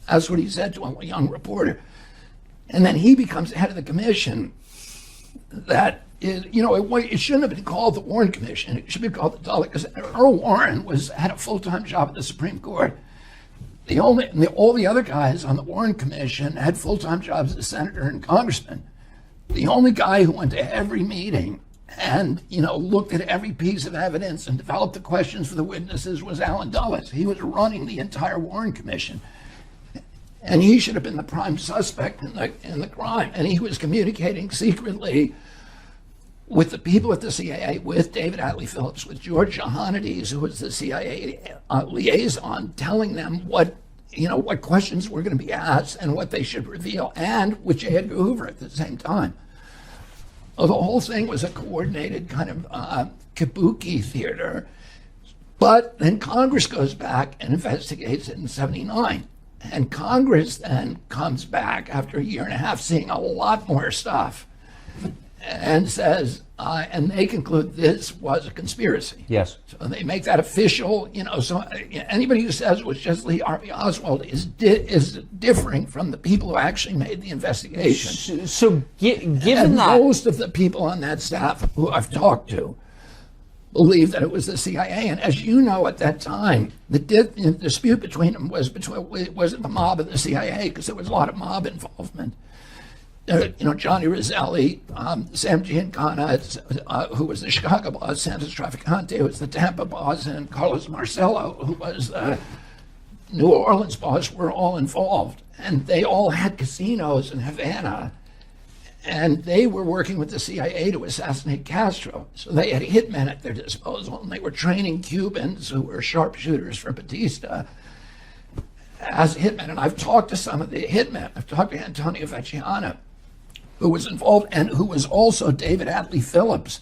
[SPEAKER 2] That's what he said to a young reporter. And then he becomes head of the commission that is, it shouldn't have been called the Warren Commission. It should be called the Dulles, because Earl Warren had a full-time job at the Supreme Court. All the other guys on the Warren Commission had full-time jobs as senator and congressman. The only guy who went to every meeting and, looked at every piece of evidence and developed the questions for the witnesses was Alan Dulles. He was running the entire Warren Commission. And he should have been the prime suspect in the crime. And he was communicating secretly with the people at the CIA, with David Atlee Phillips, with George Johannides, who was the CIA liaison, telling them what questions were going to be asked and what they should reveal, and with J. Edgar Hoover at the same time. Well, the whole thing was a coordinated kind of kabuki theater. But then Congress goes back and investigates it in '79. And Congress then comes back after a year and a half, seeing a lot more stuff, and says, and they conclude this was a conspiracy.
[SPEAKER 1] Yes.
[SPEAKER 2] So they make that official. So anybody who says it was just Lee Harvey Oswald is differing from the people who actually made the investigation.
[SPEAKER 1] So given
[SPEAKER 2] and
[SPEAKER 1] that,
[SPEAKER 2] most of the people on that staff who I've talked to believed that it was the CIA. And as you know, at that time, the dispute between them wasn't the mob and the CIA, because there was a lot of mob involvement. Johnny Roselli, Sam Giancana, who was the Chicago boss, Santos Traficante, who was the Tampa boss, and Carlos Marcello, who was the New Orleans boss, were all involved. And they all had casinos in Havana. And they were working with the CIA to assassinate Castro. So they had hitmen at their disposal, and they were training Cubans who were sharpshooters for Batista as hitmen. And I've talked to some of the hitmen. I've talked to Antonio Vecchiana, who was involved, and who was also David Atlee Phillips'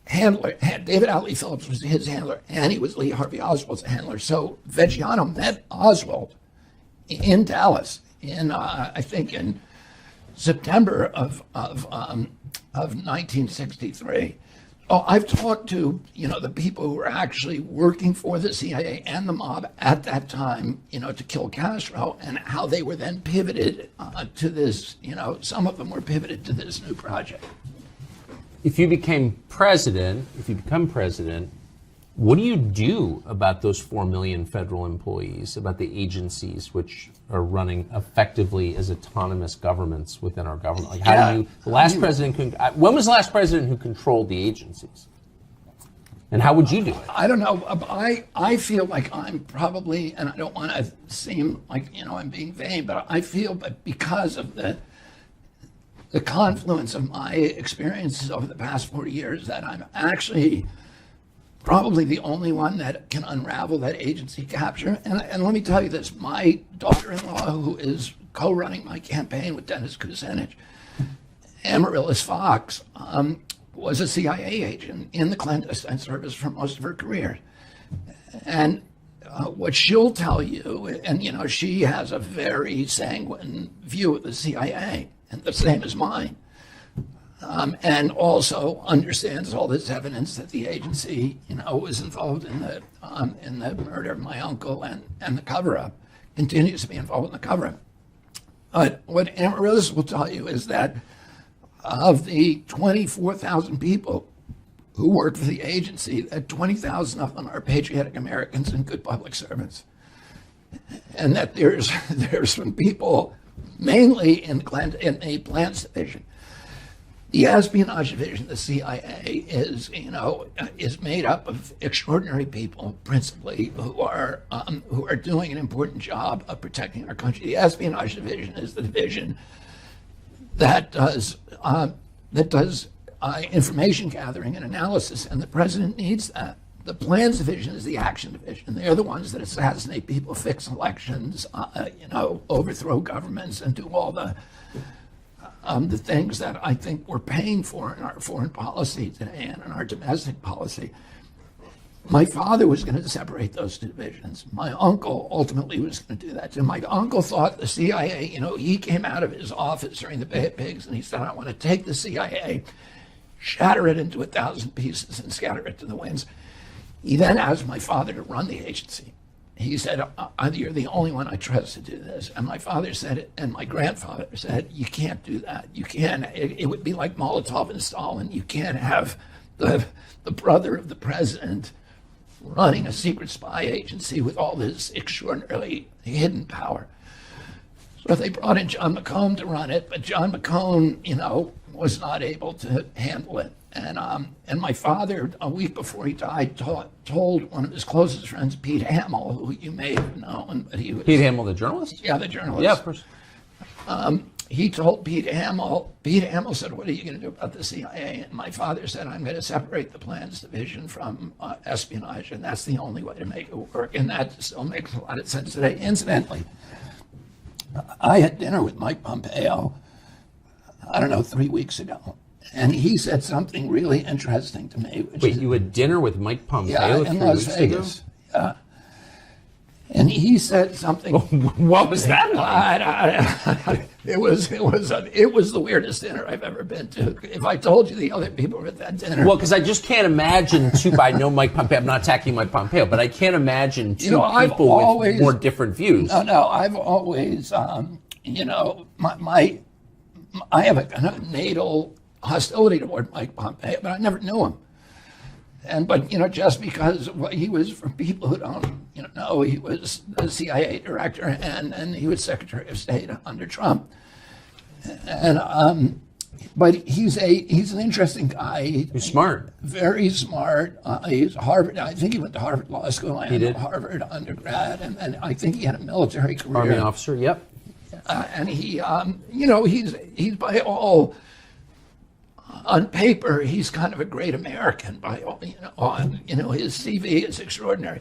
[SPEAKER 2] handler. David Atlee Phillips was his handler, and he was Lee Harvey Oswald's handler. So Vecchiano met Oswald in Dallas I think in September of 1963. Oh, I've talked to the people who were actually working for the CIA and the mob at that time, to kill Castro, and how they were then pivoted to this. Some of them were pivoted to this new project.
[SPEAKER 1] if you become president, what do you do about those 4 million federal employees, about the agencies which are running effectively as autonomous governments within our government? Like, how do you? The last president. When was the last president who controlled the agencies? And how would you do it?
[SPEAKER 2] I don't know. I feel like I'm probably, and I don't want to seem like I'm being vain, but I feel that because of the confluence of my experiences over the past 40 years, that I'm actually probably the only one that can unravel that agency capture. And let me tell you this, my daughter-in-law, who is co-running my campaign with Dennis Kucinich. Amaryllis Fox was a CIA agent in the clandestine service for most of her career. And what she'll tell you, and she has a very sanguine view of the CIA, and the same as mine, and also understands all this evidence that the agency, was involved in the murder of my uncle and the cover-up, continues to be involved in the cover-up. But what Amaryllis will tell you is that of the 24,000 people who work for the agency, that 20,000 of them are patriotic Americans and good public servants. And that there's some people, mainly in the plans division. The espionage division, the CIA, is made up of extraordinary people, principally, who are doing an important job of protecting our country. The espionage division is the division that does information gathering and analysis, and the president needs that. The plans division is the action division. They're the ones that assassinate people, fix elections, overthrow governments, and do all the things that I think we're paying for in our foreign policy today and in our domestic policy. My father was going to separate those two divisions. My uncle ultimately was going to do that too. My uncle thought the CIA, he came out of his office during the Bay of Pigs and he said, I want to take the CIA, shatter it into 1,000 pieces and scatter it to the winds. He then asked my father to run the agency. He said, you're the only one I trust to do this. And my father said it, and my grandfather said, you can't do that. You can't, it would be like Molotov and Stalin. You can't have the brother of the president running a secret spy agency with all this extraordinarily hidden power. So they brought in John McCone to run it, but John McCone, was not able to handle it. And my father, a week before he died, told one of his closest friends, Pete Hamill, who you may have known, but he was...
[SPEAKER 1] Pete Hamill, the journalist?
[SPEAKER 2] Yeah, the journalist.
[SPEAKER 1] Yeah, of course.
[SPEAKER 2] He told Pete Hamill said, what are you going to do about the CIA? And my father said, I'm going to separate the plans division from espionage, and that's the only way to make it work. And that still makes a lot of sense today. Incidentally, I had dinner with Mike Pompeo, 3 weeks ago. And he said something really interesting to me.
[SPEAKER 1] Wait, you had dinner with Mike Pompeo
[SPEAKER 2] in
[SPEAKER 1] 3
[SPEAKER 2] Las
[SPEAKER 1] weeks
[SPEAKER 2] Vegas.
[SPEAKER 1] ago?
[SPEAKER 2] Yeah. And he said something.
[SPEAKER 1] What was that like?
[SPEAKER 2] It was the weirdest dinner I've ever been to. If I told you the other people were at that dinner.
[SPEAKER 1] Well, because I just can't imagine I know Mike Pompeo. I'm not attacking Mike Pompeo, but I can't imagine two people with more different views.
[SPEAKER 2] No, I've always, I have a kind of natal hostility toward Mike Pompeo, but I never knew him. But just because he was, for people who don't know, he was the CIA director and he was Secretary of State under Trump. But he's an interesting guy.
[SPEAKER 1] He's smart.
[SPEAKER 2] Very smart. He's Harvard. I think he went to Harvard Law School and
[SPEAKER 1] He did.
[SPEAKER 2] Harvard undergrad, and I think he had a military career.
[SPEAKER 1] Army officer, yep.
[SPEAKER 2] And he, he's by all. On paper, he's kind of a great American. By all, his CV is extraordinary.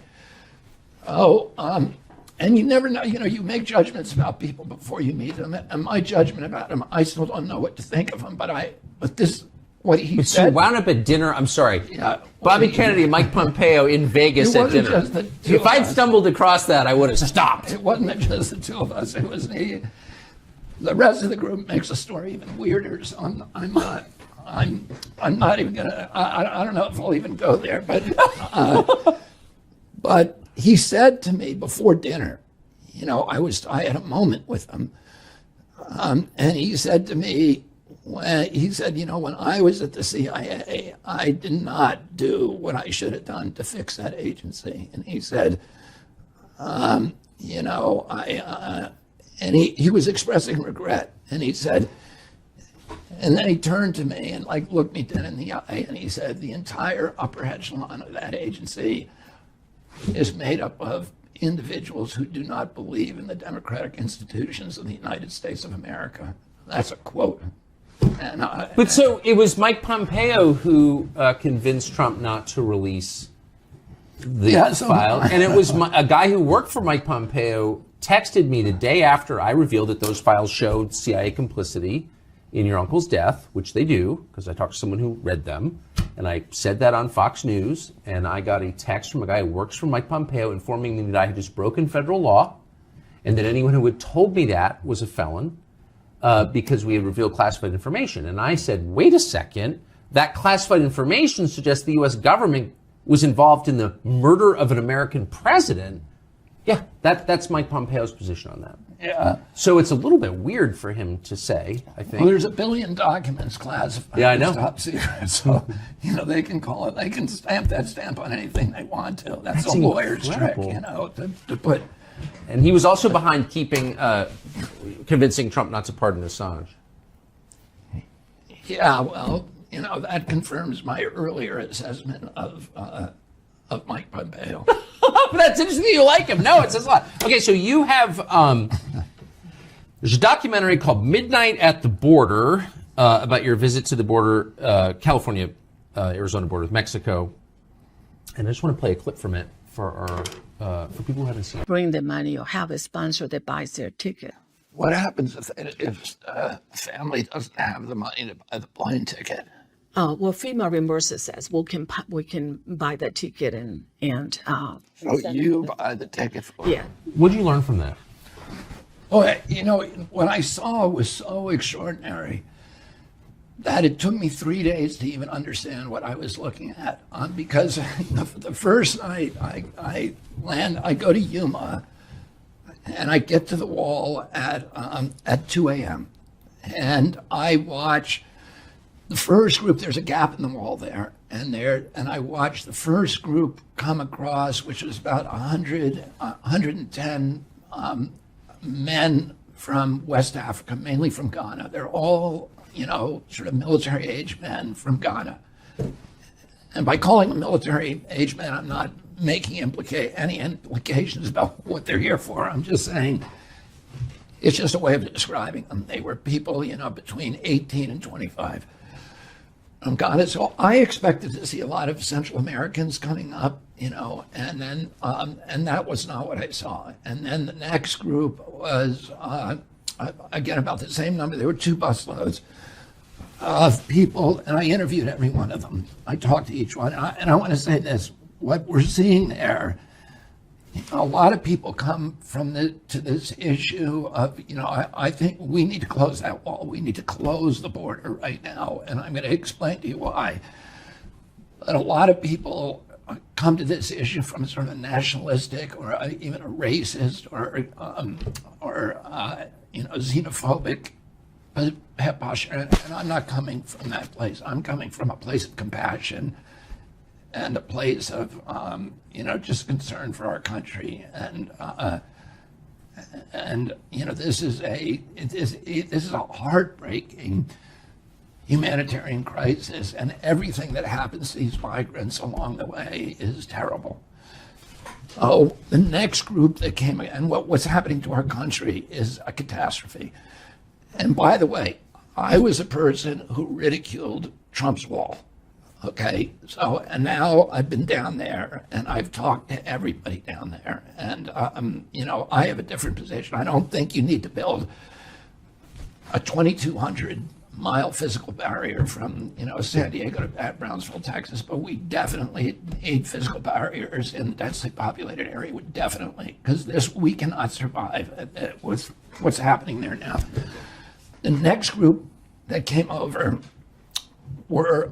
[SPEAKER 2] And you never know. You make judgments about people before you meet them. And my judgment about him, I still don't know what to think of him. But this, what he said.
[SPEAKER 1] So you wound up at dinner. I'm sorry.
[SPEAKER 2] Yeah,
[SPEAKER 1] Bobby Kennedy and Mike Pompeo in Vegas at dinner.
[SPEAKER 2] Just the two
[SPEAKER 1] If
[SPEAKER 2] of
[SPEAKER 1] I'd
[SPEAKER 2] us.
[SPEAKER 1] stumbled across that, I would have stopped.
[SPEAKER 2] It wasn't just the two of us. It was me. The rest of the group makes the story even weirder. So I'm not even gonna. I don't know if I'll even go there. But he said to me before dinner, I had a moment with him, and he said to me, when I was at the CIA, I did not do what I should have done to fix that agency. And he said, and he was expressing regret, and he said. And then he turned to me and looked me dead in the eye, and he said, the entire upper echelon of that agency is made up of individuals who do not believe in the democratic institutions of the United States of America. That's a quote.
[SPEAKER 1] But so it was Mike Pompeo who convinced Trump not to release the file, and it was a guy who worked for Mike Pompeo texted me the day after I revealed that those files showed CIA complicity in your uncle's death, which they do, because I talked to someone who read them, and I said that on Fox News, and I got a text from a guy who works for Mike Pompeo informing me that I had just broken federal law, and that anyone who had told me that was a felon, because we had revealed classified information. And I said, wait a second, that classified information suggests the U.S. government was involved in the murder of an American president. Yeah, that's Mike Pompeo's position on that.
[SPEAKER 2] Yeah.
[SPEAKER 1] So it's a little bit weird for him to say, I think.
[SPEAKER 2] Well, there's 1 billion documents classified.
[SPEAKER 1] Yeah, I know.
[SPEAKER 2] Top secret. So, they can call it, they can stamp that stamp on anything they want to. That's a lawyer's
[SPEAKER 1] incredible
[SPEAKER 2] trick, to put.
[SPEAKER 1] And he was also behind convincing Trump not to pardon Assange.
[SPEAKER 2] Yeah, well, that confirms my earlier assessment of Mike Pompeo.
[SPEAKER 1] That's interesting that you like him. No, it says a lot. Okay, so you have, there's a documentary called Midnight at the Border about your visit to the border, California, Arizona border with Mexico. And I just want to play a clip from it for for people who haven't seen it.
[SPEAKER 3] Bring the money or have a sponsor that buys their ticket.
[SPEAKER 2] What happens if a family doesn't have the money to buy the plane ticket?
[SPEAKER 3] Well, FEMA reimburses us. We can buy that ticket and
[SPEAKER 2] So you buy the ticket for
[SPEAKER 3] yeah.
[SPEAKER 1] What did you learn from that?
[SPEAKER 2] Well, what I saw was so extraordinary that it took me 3 days to even understand what I was looking at. Because the first night I go to Yuma, and I get to the wall at 2 a.m. and I watch the first group. There's a gap in the wall there, and I watch the first group come across, which was about 110 men from West Africa, mainly from Ghana. They're all, sort of military-age men from Ghana. And by calling them military-age men, I'm not making any implications about what they're here for. I'm just saying it's just a way of describing them. They were people, between 18 and 25 from Ghana. So I expected to see a lot of Central Americans coming up, and then and that was not what I saw. And then the next group was again about the same number. There were 2 busloads of people, and I interviewed every one of them. I talked to each one, and I want to say this: what we're seeing there, a lot of people come to this issue of, I think we need to close that wall. We need to close the border right now, and I'm going to explain to you why. But a lot of people come to this issue from sort of a nationalistic or even a racist or xenophobic posture, and I'm not coming from that place. I'm coming from a place of compassion and a place of, just concern for our country. And this is a heartbreaking humanitarian crisis, and everything that happens to these migrants along the way is terrible. Oh, the next group that came, and what's happening to our country is a catastrophe. And by the way, I was a person who ridiculed Trump's wall. Okay, and now I've been down there and I've talked to everybody down there, and I have a different position. I don't think you need to build a 2,200-mile physical barrier from San Diego to Brownsville, Texas, but we definitely need physical barriers in the densely populated area. Because we cannot survive with what's happening there now. The next group that came over were,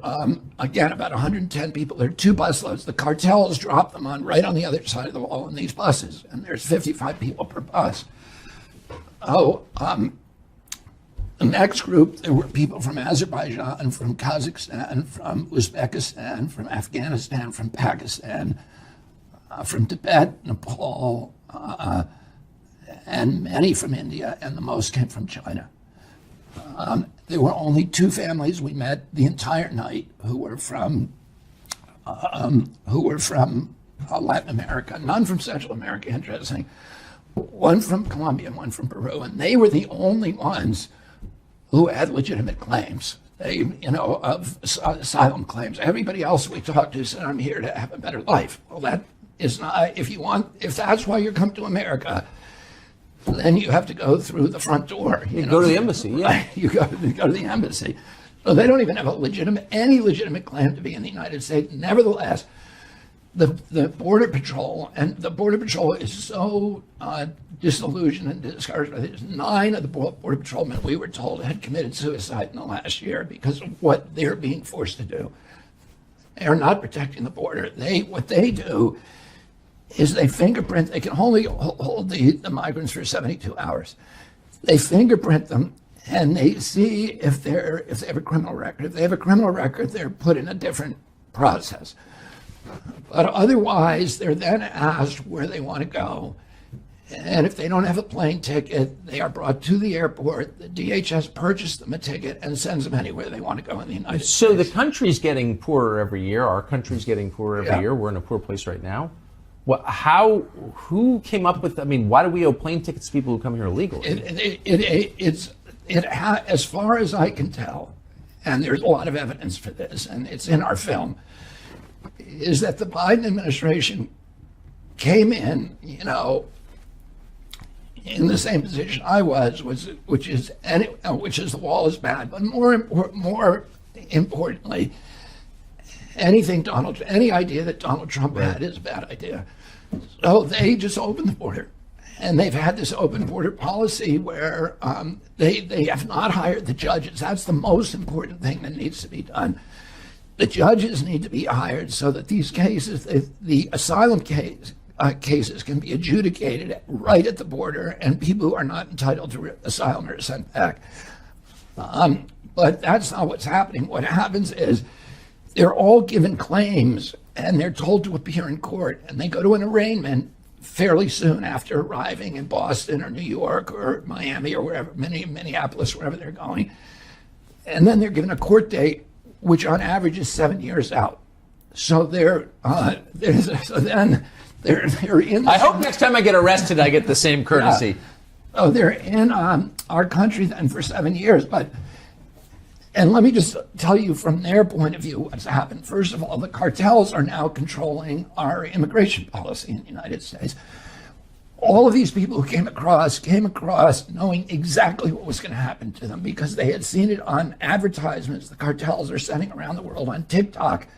[SPEAKER 2] again, about 110 people. There are 2 busloads. The cartels drop them right on the other side of the wall in these buses, and there's 55 people per bus. The next group, there were people from Azerbaijan, from Kazakhstan, from Uzbekistan, from Afghanistan, from Pakistan, from Tibet, Nepal, and many from India, and the most came from China. There were only 2 families we met the entire night who were from Latin America, none from Central America, interesting. One from Colombia and one from Peru, and they were the only ones who had legitimate claims. Of asylum claims. Everybody else we talked to said, "I'm here to have a better life." Well, that is not. If that's why you're coming to America, then you have to go through the front door. You
[SPEAKER 1] Go to the embassy, yeah.
[SPEAKER 2] You go to the embassy. So they don't even have any legitimate claim to be in the United States. Nevertheless, the Border Patrol, and the Border Patrol is so disillusioned and discouraged by this. 9 of the Border Patrolmen, we were told, had committed suicide in the last year because of what they're being forced to do. They are not protecting the border. What they do is they fingerprint. They can only hold the migrants for 72 hours. They fingerprint them, and they see if they have a criminal record. If they have a criminal record, they're put in a different process. But otherwise, they're then asked where they want to go. And if they don't have a plane ticket, they are brought to the airport. The DHS purchases them a ticket and sends them anywhere they want to go in the United States.
[SPEAKER 1] So the country's getting poorer every year. Our country's getting poorer every year. We're in a poor place right now. Well, who came up with, why do we owe plane tickets to people who come here illegally?
[SPEAKER 2] As far as I can tell, and there's a lot of evidence for this, and it's in our film, is that the Biden administration came in, in the same position I was, which is the wall is bad, but more importantly, any idea that Donald Trump had is a bad idea. So they just opened the border, and they've had this open border policy where they have not hired the judges. That's the most important thing that needs to be done. The judges need to be hired so that these cases, the asylum cases can be adjudicated right at the border, and people who are not entitled to asylum are sent back. But that's not what's happening. What happens is they're all given claims, and they're told to appear in court, and they go to an arraignment fairly soon after arriving in Boston or New York or Miami or wherever, Minneapolis, wherever they're going. And then they're given a court date, which on average is 7 years out. So they're in.
[SPEAKER 1] I hope next time I get arrested, I get the same courtesy.
[SPEAKER 2] Yeah. So they're in our country then for 7 years. And let me just tell you from their point of view what's happened. First of all, the cartels are now controlling our immigration policy in the United States. All of these people who came across knowing exactly what was going to happen to them because they had seen it on advertisements the cartels are sending around the world on TikTok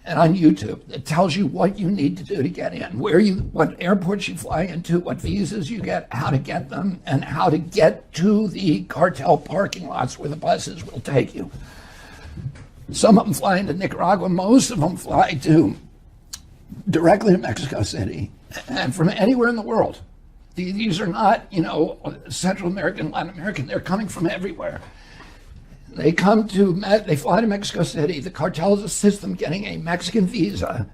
[SPEAKER 2] and on YouTube. That tells you what you need to do to get in, what airports you fly into, what visas you get, how to get them, and how to get to the cartel parking lots where the buses will take you. Some of them fly into Nicaragua. Most of them fly directly to Mexico City and from anywhere in the world. These are not, Central American, Latin American. They're coming from everywhere. They fly to Mexico City. The cartels assist them getting a Mexican visa.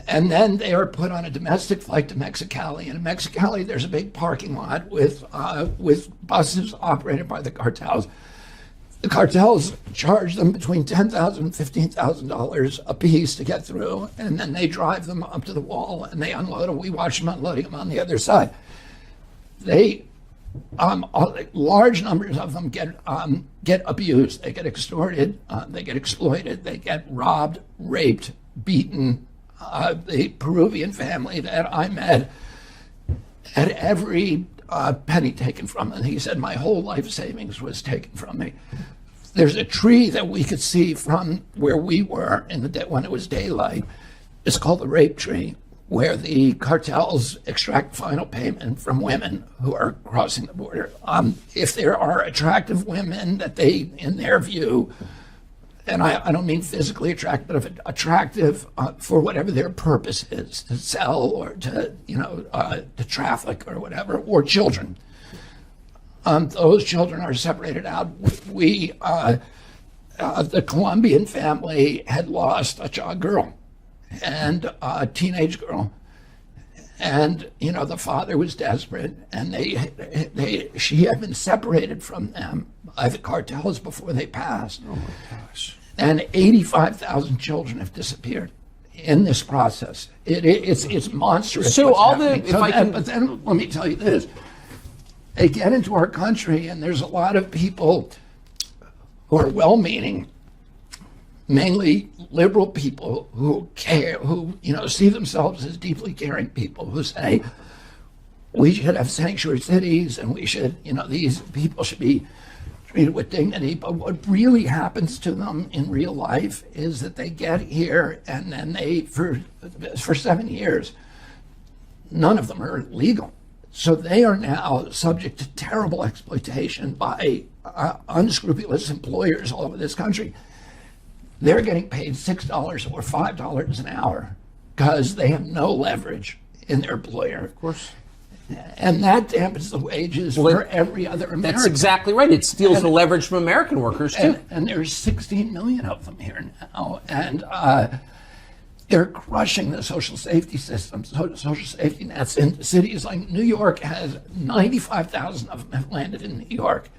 [SPEAKER 2] And then they are put on a domestic flight to Mexicali. And in Mexicali, there's a big parking lot with buses operated by the cartels. The cartels charge them between $10,000 and $15,000 a piece to get through, and then they drive them up to the wall and they unload them. We watch them unloading them on the other side. Large numbers of them get abused. They get extorted. They get exploited. They get robbed, raped, beaten. The Peruvian family that I met had every penny taken from them. He said, my whole life savings was taken from me. There's a tree that we could see from where we were when it was daylight. It's called the rape tree, where the cartels extract final payment from women who are crossing the border. If there are attractive women that they, in their view, and I don't mean physically attractive, but if attractive for whatever their purpose is, to sell or to traffic or whatever, or children. Those children are separated out. The Colombian family had lost a girl, and a teenage girl, and the father was desperate, and she had been separated from them by the cartels before they passed.
[SPEAKER 1] Oh my gosh!
[SPEAKER 2] And 85,000 children have disappeared in this process. It's monstrous.
[SPEAKER 1] So
[SPEAKER 2] but then let me tell you this: they get into our country, and there's a lot of people who are well-meaning, mainly liberal people who care, who see themselves as deeply caring people, who say, we should have sanctuary cities, and we should, these people should be treated with dignity. But what really happens to them in real life is that they get here, and then for 7 years, none of them are legal. So they are now subject to terrible exploitation by unscrupulous employers all over this country. They're getting paid $6 or $5 an hour because they have no leverage in their employer.
[SPEAKER 1] Of course.
[SPEAKER 2] And that dampens the wages for every other American.
[SPEAKER 1] That's exactly right. It steals the leverage from American workers, too.
[SPEAKER 2] And there's 16 million of them here now. And they're crushing the social safety system, social safety nets. In cities like New York has 95,000 of them have landed in New York.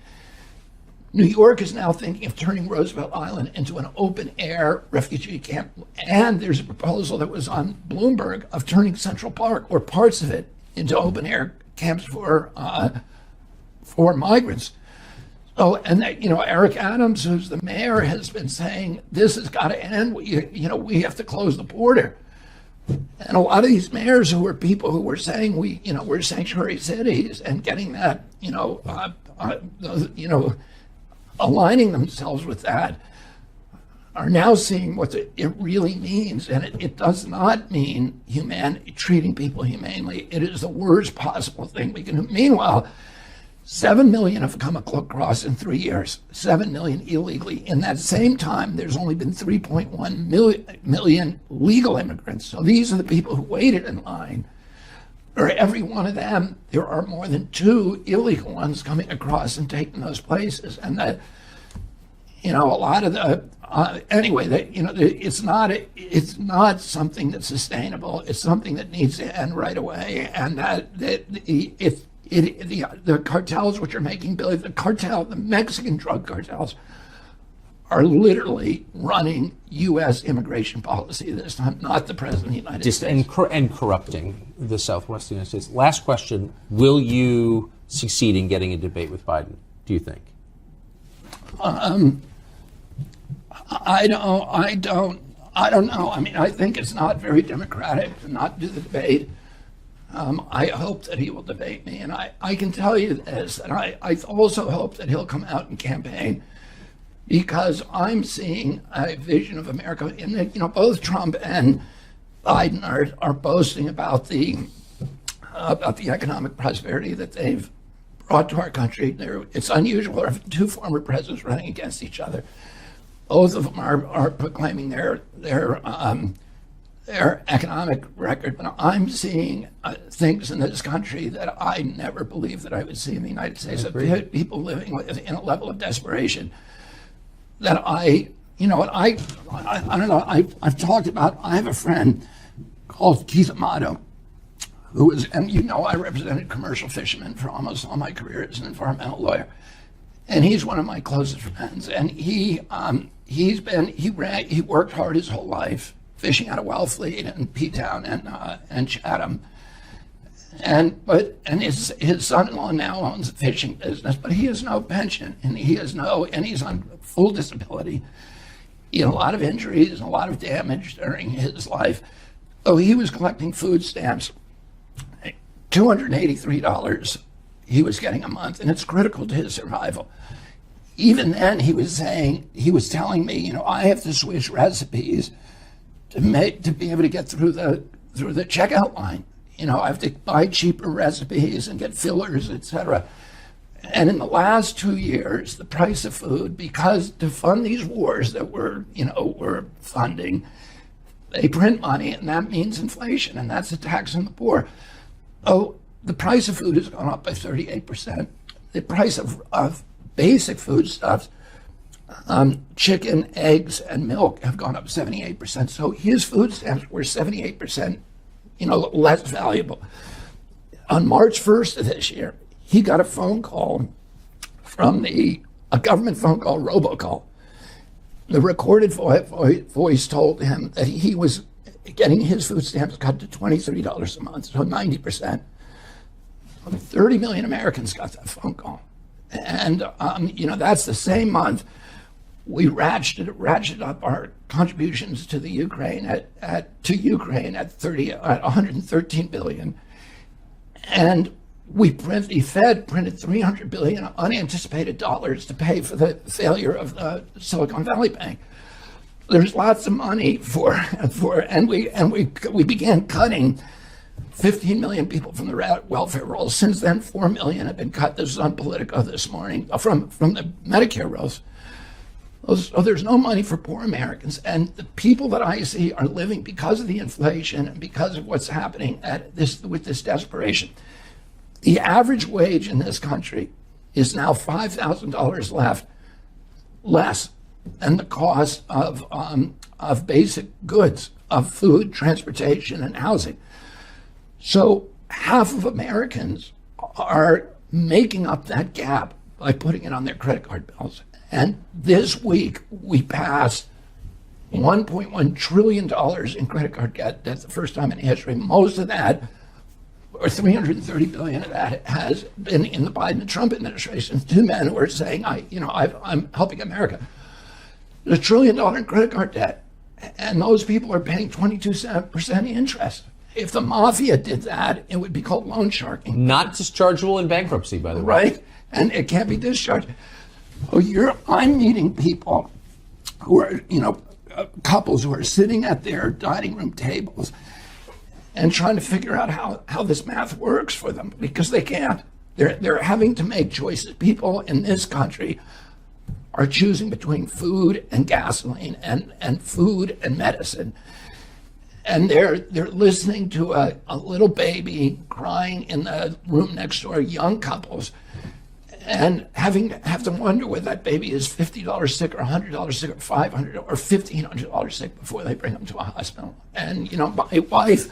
[SPEAKER 2] New York is now thinking of turning Roosevelt Island into an open-air refugee camp. And there's a proposal that was on Bloomberg of turning Central Park, or parts of it, into open-air camps for migrants. Oh, and Eric Adams, who's the mayor, has been saying this has got to end. We have to close the border. And a lot of these mayors who were people who were saying we're sanctuary cities and getting that, aligning themselves with that, are now seeing what it really means. And it does not mean treating people humanely. It is the worst possible thing we can do. Meanwhile, 7 million have come across in 3 years, 7 million illegally. In that same time, there's only been 3.1 million legal immigrants. So these are the people who waited in line. For every one of them, there are more than 2 illegal ones coming across and taking those places. And a lot of the, it's not something that's sustainable. It's something that needs to end right away. And the cartels which are making billions, the Mexican drug cartels are literally running U.S. immigration policy this time, not the President of the United States.
[SPEAKER 1] And corrupting the Southwest United States. Last question, will you succeed in getting a debate with Biden, do you think?
[SPEAKER 2] I don't know. I mean, I think it's not very democratic to not do the debate. I hope that he will debate me, and I can tell you this, and I also hope that he'll come out and campaign, because I'm seeing a vision of America in that, both Trump and Biden are boasting about the economic prosperity that they've brought to our country. It's unusual to have 2 former presidents running against each other. Both of them are proclaiming their economic record, but I'm seeing things in this country that I never believed that I would see in the United States. People living in a level of desperation that I don't know. I've talked about. I have a friend called Keith Amato, who is, and I represented commercial fishermen for almost all my career as an environmental lawyer, and he's one of my closest friends. And he worked hard his whole life, fishing out of Wellfleet and P-Town and Chatham. And his son-in-law now owns a fishing business, but he has no pension, and he's on full disability. He had a lot of injuries and a lot of damage during his life. Oh, he was collecting food stamps, $283 he was getting a month, and it's critical to his survival. Even then, he was telling me, I have to switch recipes to be able to get through the checkout line. I have to buy cheaper recipes and get fillers, etc. And in the last 2 years, the price of food, because to fund these wars that we're funding, they print money, and that means inflation, and that's a tax on the poor. Oh, the price of food has gone up by 38%. The price of basic foodstuffs, chicken, eggs, and milk have gone up 78%. So his food stamps were 78%, less valuable. On March 1st of this year, he got a phone call from a government phone call, robocall. The recorded voice told him that he was getting his food stamps cut to $23 a month, so 90%. 30 million Americans got that phone call. And, that's the same month we ratcheted up our contributions to the Ukraine at 113 billion. And The Fed printed $300 billion unanticipated dollars to pay for the failure of the Silicon Valley Bank. There's lots of money and we began cutting 15 million people from the welfare rolls. Since then, 4 million have been cut. This is on Politico this morning from the Medicare rolls. So there's no money for poor Americans, and the people that I see are living because of the inflation and because of what's happening with this desperation. The average wage in this country is now $5,000 less than the cost of basic goods, of food, transportation, and housing. So half of Americans are making up that gap by putting it on their credit card bills. And this week we passed $1.1 trillion in credit card debt. That's the first time in history. Most of that, or $330 billion of that, has been in the Biden and Trump administration. Two men who are saying, I'm helping America. There's $1 trillion in credit card debt, and those people are paying 22% interest. If the mafia did that, it would be called loan sharking.
[SPEAKER 1] Not dischargeable in bankruptcy, by the way.
[SPEAKER 2] Right? And it can't be discharged. I'm meeting people who are, couples who are sitting at their dining room tables and trying to figure out how this math works for them, because they can't. They're having to make choices. People in this country are choosing between food and gasoline and food and medicine. And they're listening to a little baby crying in the room next door, young couples, and have to wonder whether that baby is $50 sick or $100 sick or $500 or $1,500 sick before they bring them to a hospital. And, my wife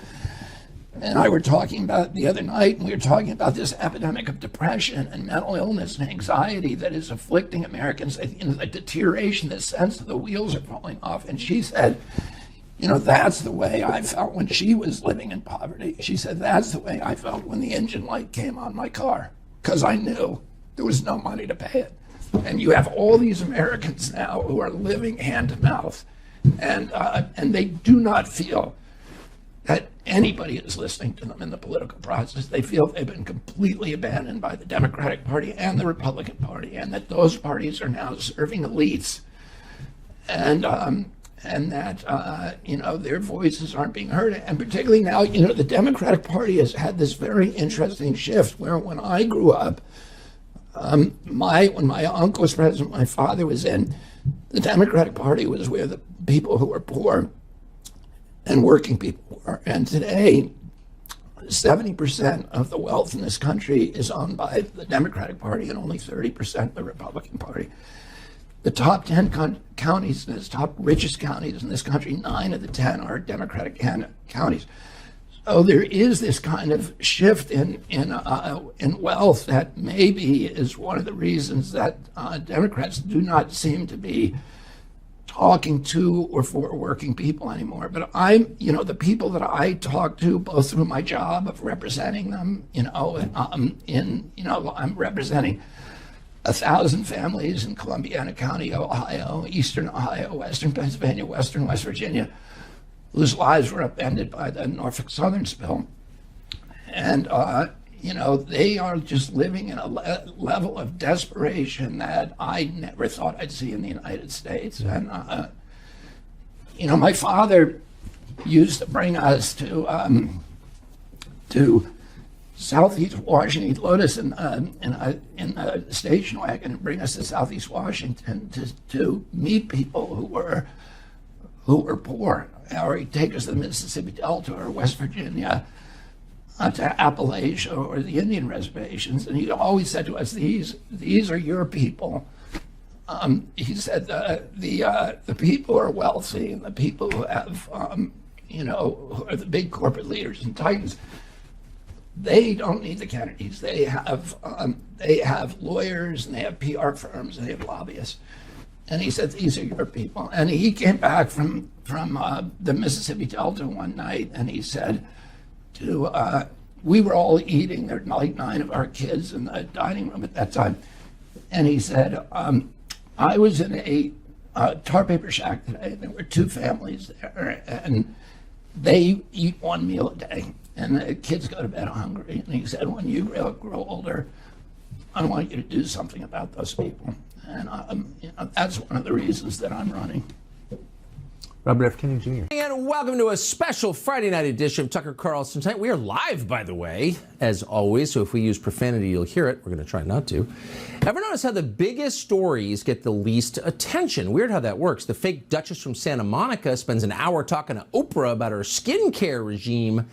[SPEAKER 2] and I were talking about it the other night, and we were talking about this epidemic of depression and mental illness and anxiety that is afflicting Americans, the deterioration, the sense that the wheels are falling off. And she said, that's the way I felt when she was living in poverty. She said, that's the way I felt when the engine light came on my car, because I knew there was no money to pay it. And you have all these Americans now who are living hand to mouth, and they do not feel that anybody is listening to them in the political process. They feel they've been completely abandoned by the Democratic Party and the Republican Party, and that those parties are now serving elites, and that their voices aren't being heard. And particularly now, the Democratic Party has had this very interesting shift where when I grew up, when my uncle was president, my father was in, the Democratic Party was where the people who were poor and working people were. And today, 70% of the wealth in this country is owned by the Democratic Party and only 30% the Republican Party. The top 10 counties, the top richest counties in this country, 9 of the 10 are Democratic counties. So there is this kind of shift in wealth that maybe is one of the reasons that Democrats do not seem to be talking to or for working people anymore. But the people that I talk to, both through my job of representing them, I'm representing 1,000 families in Columbiana County, Ohio, Eastern Ohio, Western Pennsylvania, Western West Virginia, whose lives were upended by the Norfolk Southern spill. And, they are just living in a level of desperation that I never thought I'd see in the United States. And, my father used to bring us to Southeast Washington. He'd load us in a station wagon and bring us to Southeast Washington to meet people who were poor. Or he'd take us to the Mississippi Delta or West Virginia, to Appalachia or the Indian reservations, and he always said to us, "These are your people." He said the people who are wealthy and the people who have, who are the big corporate leaders and titans, they don't need the Kennedys. They have lawyers and they have PR firms and they have lobbyists. And he said, "These are your people." And he came back from the Mississippi Delta one night, and he said, we were all eating, there were like 9 of our kids in the dining room at that time. And he said, I was in a tar paper shack today, and there were 2 families there, and they eat 1 meal a day. And the kids go to bed hungry. And he said, when you grow older, I want you to do something about those people. And that's one of the reasons that I'm running.
[SPEAKER 1] Robert F. Kennedy Jr. And welcome to a special Friday night edition of Tucker Carlson Tonight. We are live, by the way, as always, so if we use profanity, you'll hear it. We're going to try not to. Ever notice how the biggest stories get the least attention? Weird how that works. The fake Duchess from Santa Monica spends an hour talking to Oprah about her skincare regime,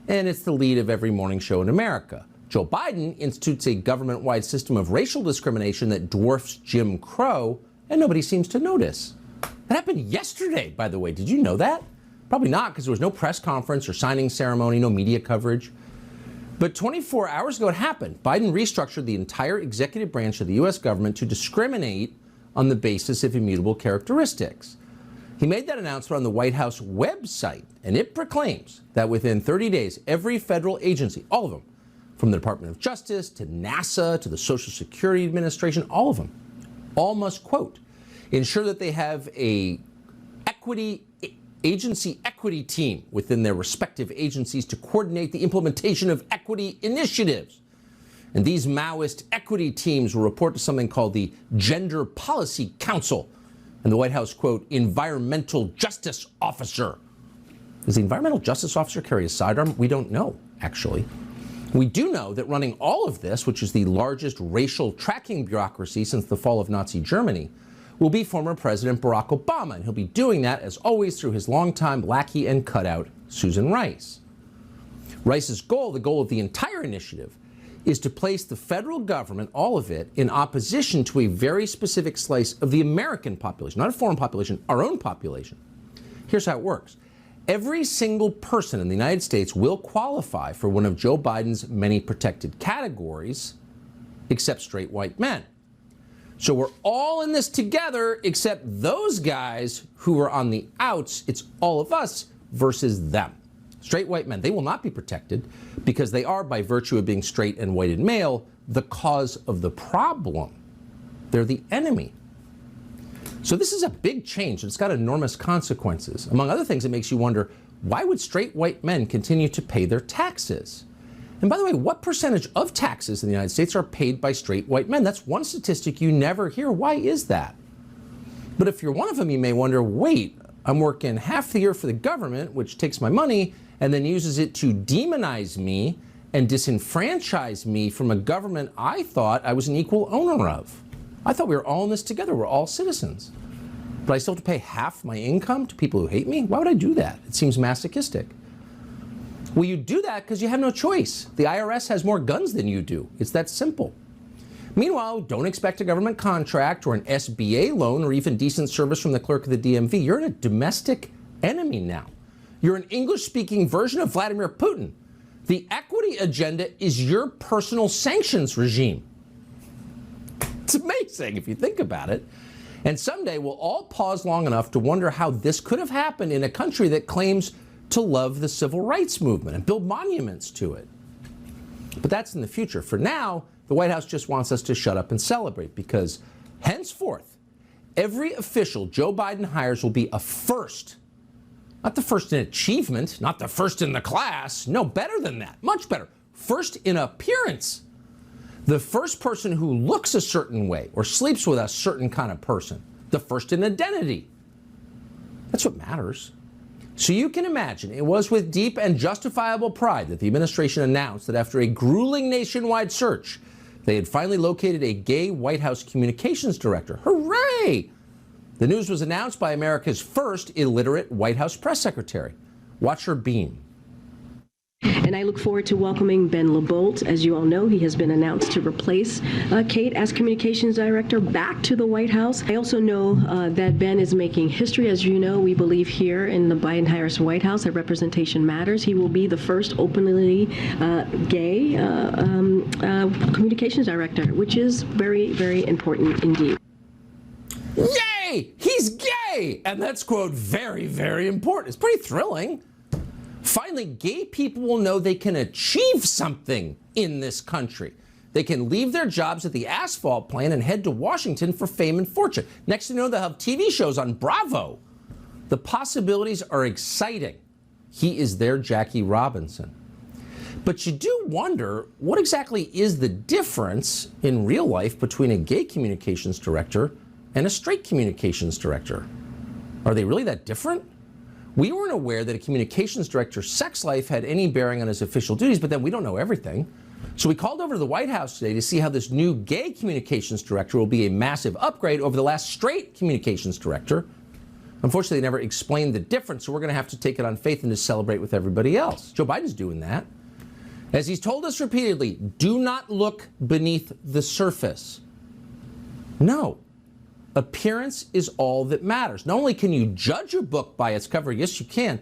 [SPEAKER 1] and it's the lead of every morning show in America. Joe Biden institutes a government-wide system of racial discrimination that dwarfs Jim Crow, and nobody seems to notice. That happened yesterday, by the way. Did you know that? Probably not, because there was no press conference or signing ceremony, no media coverage. But 24 hours ago it happened. Biden restructured the entire executive branch of the U.S. government to discriminate on the basis of immutable characteristics. He made that announcement on the White House website, and it proclaims that within 30 days, every federal agency, all of them, from the Department of Justice to NASA to the Social Security Administration, all of them, all must, quote, ensure that they have a agency equity team within their respective agencies to coordinate the implementation of equity initiatives. And these Maoist equity teams will report to something called the Gender Policy Council and the White House, quote, environmental justice officer. Does the environmental justice officer carry a sidearm? We don't know, actually. We do know that running all of this, which is the largest racial tracking bureaucracy since the fall of Nazi Germany, will be former President Barack Obama, and he'll be doing that, as always, through his longtime lackey and cutout, Susan Rice. Rice's goal, the goal of the entire initiative, is to place the federal government, all of it, in opposition to a very specific slice of the American population, not a foreign population, our own population. Here's how it works. Every single person in the United States will qualify for one of Joe Biden's many protected categories, except straight white men. So we're all in this together, except those guys who are on the outs. It's all of us versus them. Straight white men, they will not be protected because they are, by virtue of being straight and white and male, the cause of the problem. They're the enemy. So this is a big change. It's got enormous consequences. Among other things, it makes you wonder, why would straight white men continue to pay their taxes? And by the way, what percentage of taxes in the United States are paid by straight white men? That's one statistic you never hear. Why is that? But if you're one of them, you may wonder, wait, I'm working half the year for the government, which takes my money and then uses it to demonize me and disenfranchise me from a government I thought I was an equal owner of. I thought we were all in this together. We're all citizens. But I still have to pay half my income to people who hate me? Why would I do that? It seems masochistic. Well, you do that because you have no choice. The IRS has more guns than you do. It's that simple. Meanwhile, don't expect a government contract or an SBA loan or even decent service from the clerk of the DMV. You're a domestic enemy now. You're an English-speaking version of Vladimir Putin. The equity agenda is your personal sanctions regime. It's amazing if you think about it. And someday we'll all pause long enough to wonder how this could have happened in a country that claims to love the civil rights movement and build monuments to it. But that's in the future. For now, the White House just wants us to shut up and celebrate because henceforth, every official Joe Biden hires will be a first. Not the first in achievement, not the first in the class. No, better than that, much better. First in appearance. The first person who looks a certain way or sleeps with a certain kind of person. The first in identity. That's what matters. So you can imagine it was with deep and justifiable pride that the administration announced that after a grueling nationwide search, they had finally located a gay White House communications director. Hooray! The news was announced by America's first illiterate White House press secretary. Watch her beam.
[SPEAKER 4] And I look forward to welcoming Ben LeBolt. As you all know, he has been announced to replace Kate as communications director back to the White House. I also know that Ben is making history. As you know, we believe here in the Biden-Harris White House that representation matters. He will be the first openly gay communications director, which is very, very important indeed.
[SPEAKER 1] Yay! He's gay! And that's, quote, very, very important. It's pretty thrilling. Finally, gay people will know they can achieve something in this country. They can leave their jobs at the asphalt plant and head to Washington for fame and fortune. Next thing you know, they'll have TV shows on Bravo. The possibilities are exciting. He is their Jackie Robinson. But you do wonder, what exactly is the difference in real life between a gay communications director and a straight communications director? Are they really that different? We weren't aware that a communications director's sex life had any bearing on his official duties, but then we don't know everything. So we called over to the White House today to see how this new gay communications director will be a massive upgrade over the last straight communications director. Unfortunately, they never explained the difference, so we're going to have to take it on faith and just celebrate with everybody else. Joe Biden's doing that. As he's told us repeatedly, do not look beneath the surface. No. Appearance is all that matters. Not only can you judge a book by its cover, yes, you can.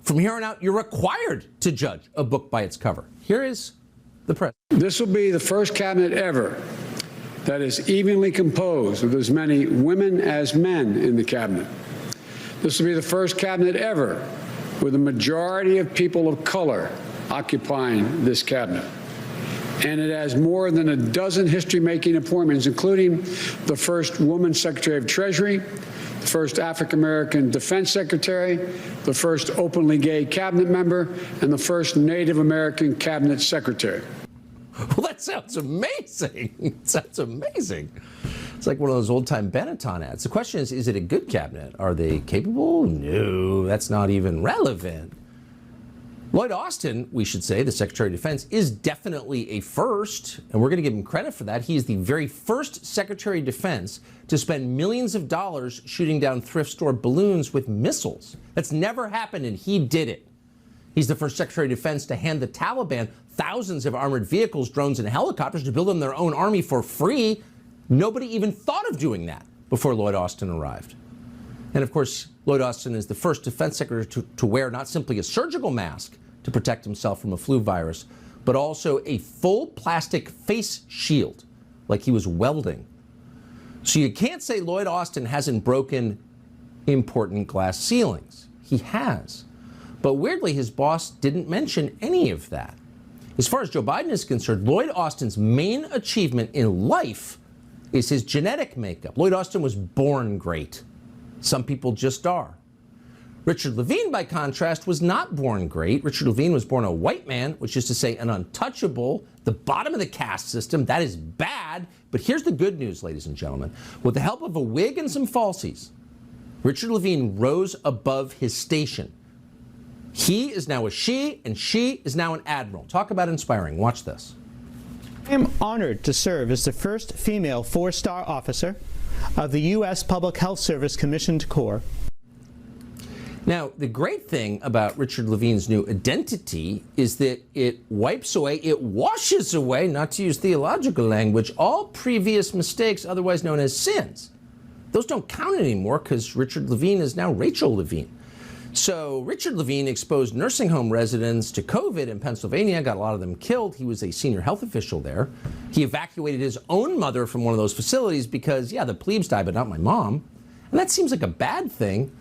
[SPEAKER 1] From here on out, you're required to judge a book by its cover. Here is the president.
[SPEAKER 5] This will be the first cabinet ever that is evenly composed with as many women as men in the cabinet. This will be the first cabinet ever with a majority of people of color occupying this cabinet. And it has more than a dozen history-making appointments, including the first woman Secretary of Treasury, the first African-American Defense Secretary, the first openly gay cabinet member, and the first Native American cabinet secretary.
[SPEAKER 1] Well, that sounds amazing. It sounds amazing. It's like one of those old-time Benetton ads. The question is it a good cabinet? Are they capable? No, that's not even relevant. Lloyd Austin, we should say, the Secretary of Defense, is definitely a first, and we're going to give him credit for that. He is the very first Secretary of Defense to spend millions of dollars shooting down thrift store balloons with missiles. That's never happened, and he did it. He's the first Secretary of Defense to hand the Taliban thousands of armored vehicles, drones, and helicopters to build them their own army for free. Nobody even thought of doing that before Lloyd Austin arrived. And of course, Lloyd Austin is the first defense secretary to wear not simply a surgical mask to protect himself from a flu virus, but also a full plastic face shield, like he was welding. So you can't say Lloyd Austin hasn't broken important glass ceilings. He has. But weirdly, his boss didn't mention any of that. As far as Joe Biden is concerned, Lloyd Austin's main achievement in life is his genetic makeup. Lloyd Austin was born great. Some people just are. Richard Levine, by contrast, was not born great. Richard Levine was born a white man, which is to say an untouchable, the bottom of the caste system. That is bad. But here's the good news, ladies and gentlemen. With the help of a wig and some falsies, Richard Levine rose above his station. He is now a she, and she is now an admiral. Talk about inspiring. Watch this.
[SPEAKER 6] I am honored to serve as the first female 4-star officer of the U.S. Public Health Service Commissioned Corps.
[SPEAKER 1] Now, the great thing about Richard Levine's new identity is that it wipes away, it washes away, not to use theological language, all previous mistakes, otherwise known as sins. Those don't count anymore because Richard Levine is now Rachel Levine. So Richard Levine exposed nursing home residents to COVID in Pennsylvania, got a lot of them killed. He was a senior health official there. He evacuated his own mother from one of those facilities because, yeah, the plebes died, but not my mom. And that seems like a bad thing.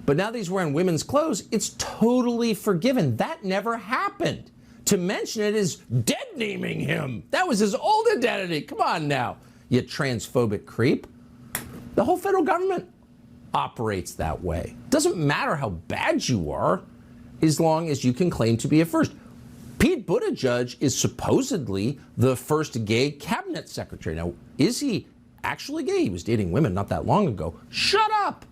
[SPEAKER 1] But now that he's wearing women's clothes, it's totally forgiven. That never happened. To mention it is dead naming him. That was his old identity. Come on now, you transphobic creep. The whole federal government operates that way. Doesn't matter how bad you are, as long as you can claim to be a first. Pete Buttigieg is supposedly the first gay cabinet secretary. Now, is he actually gay? He was dating women not that long ago. Shut up!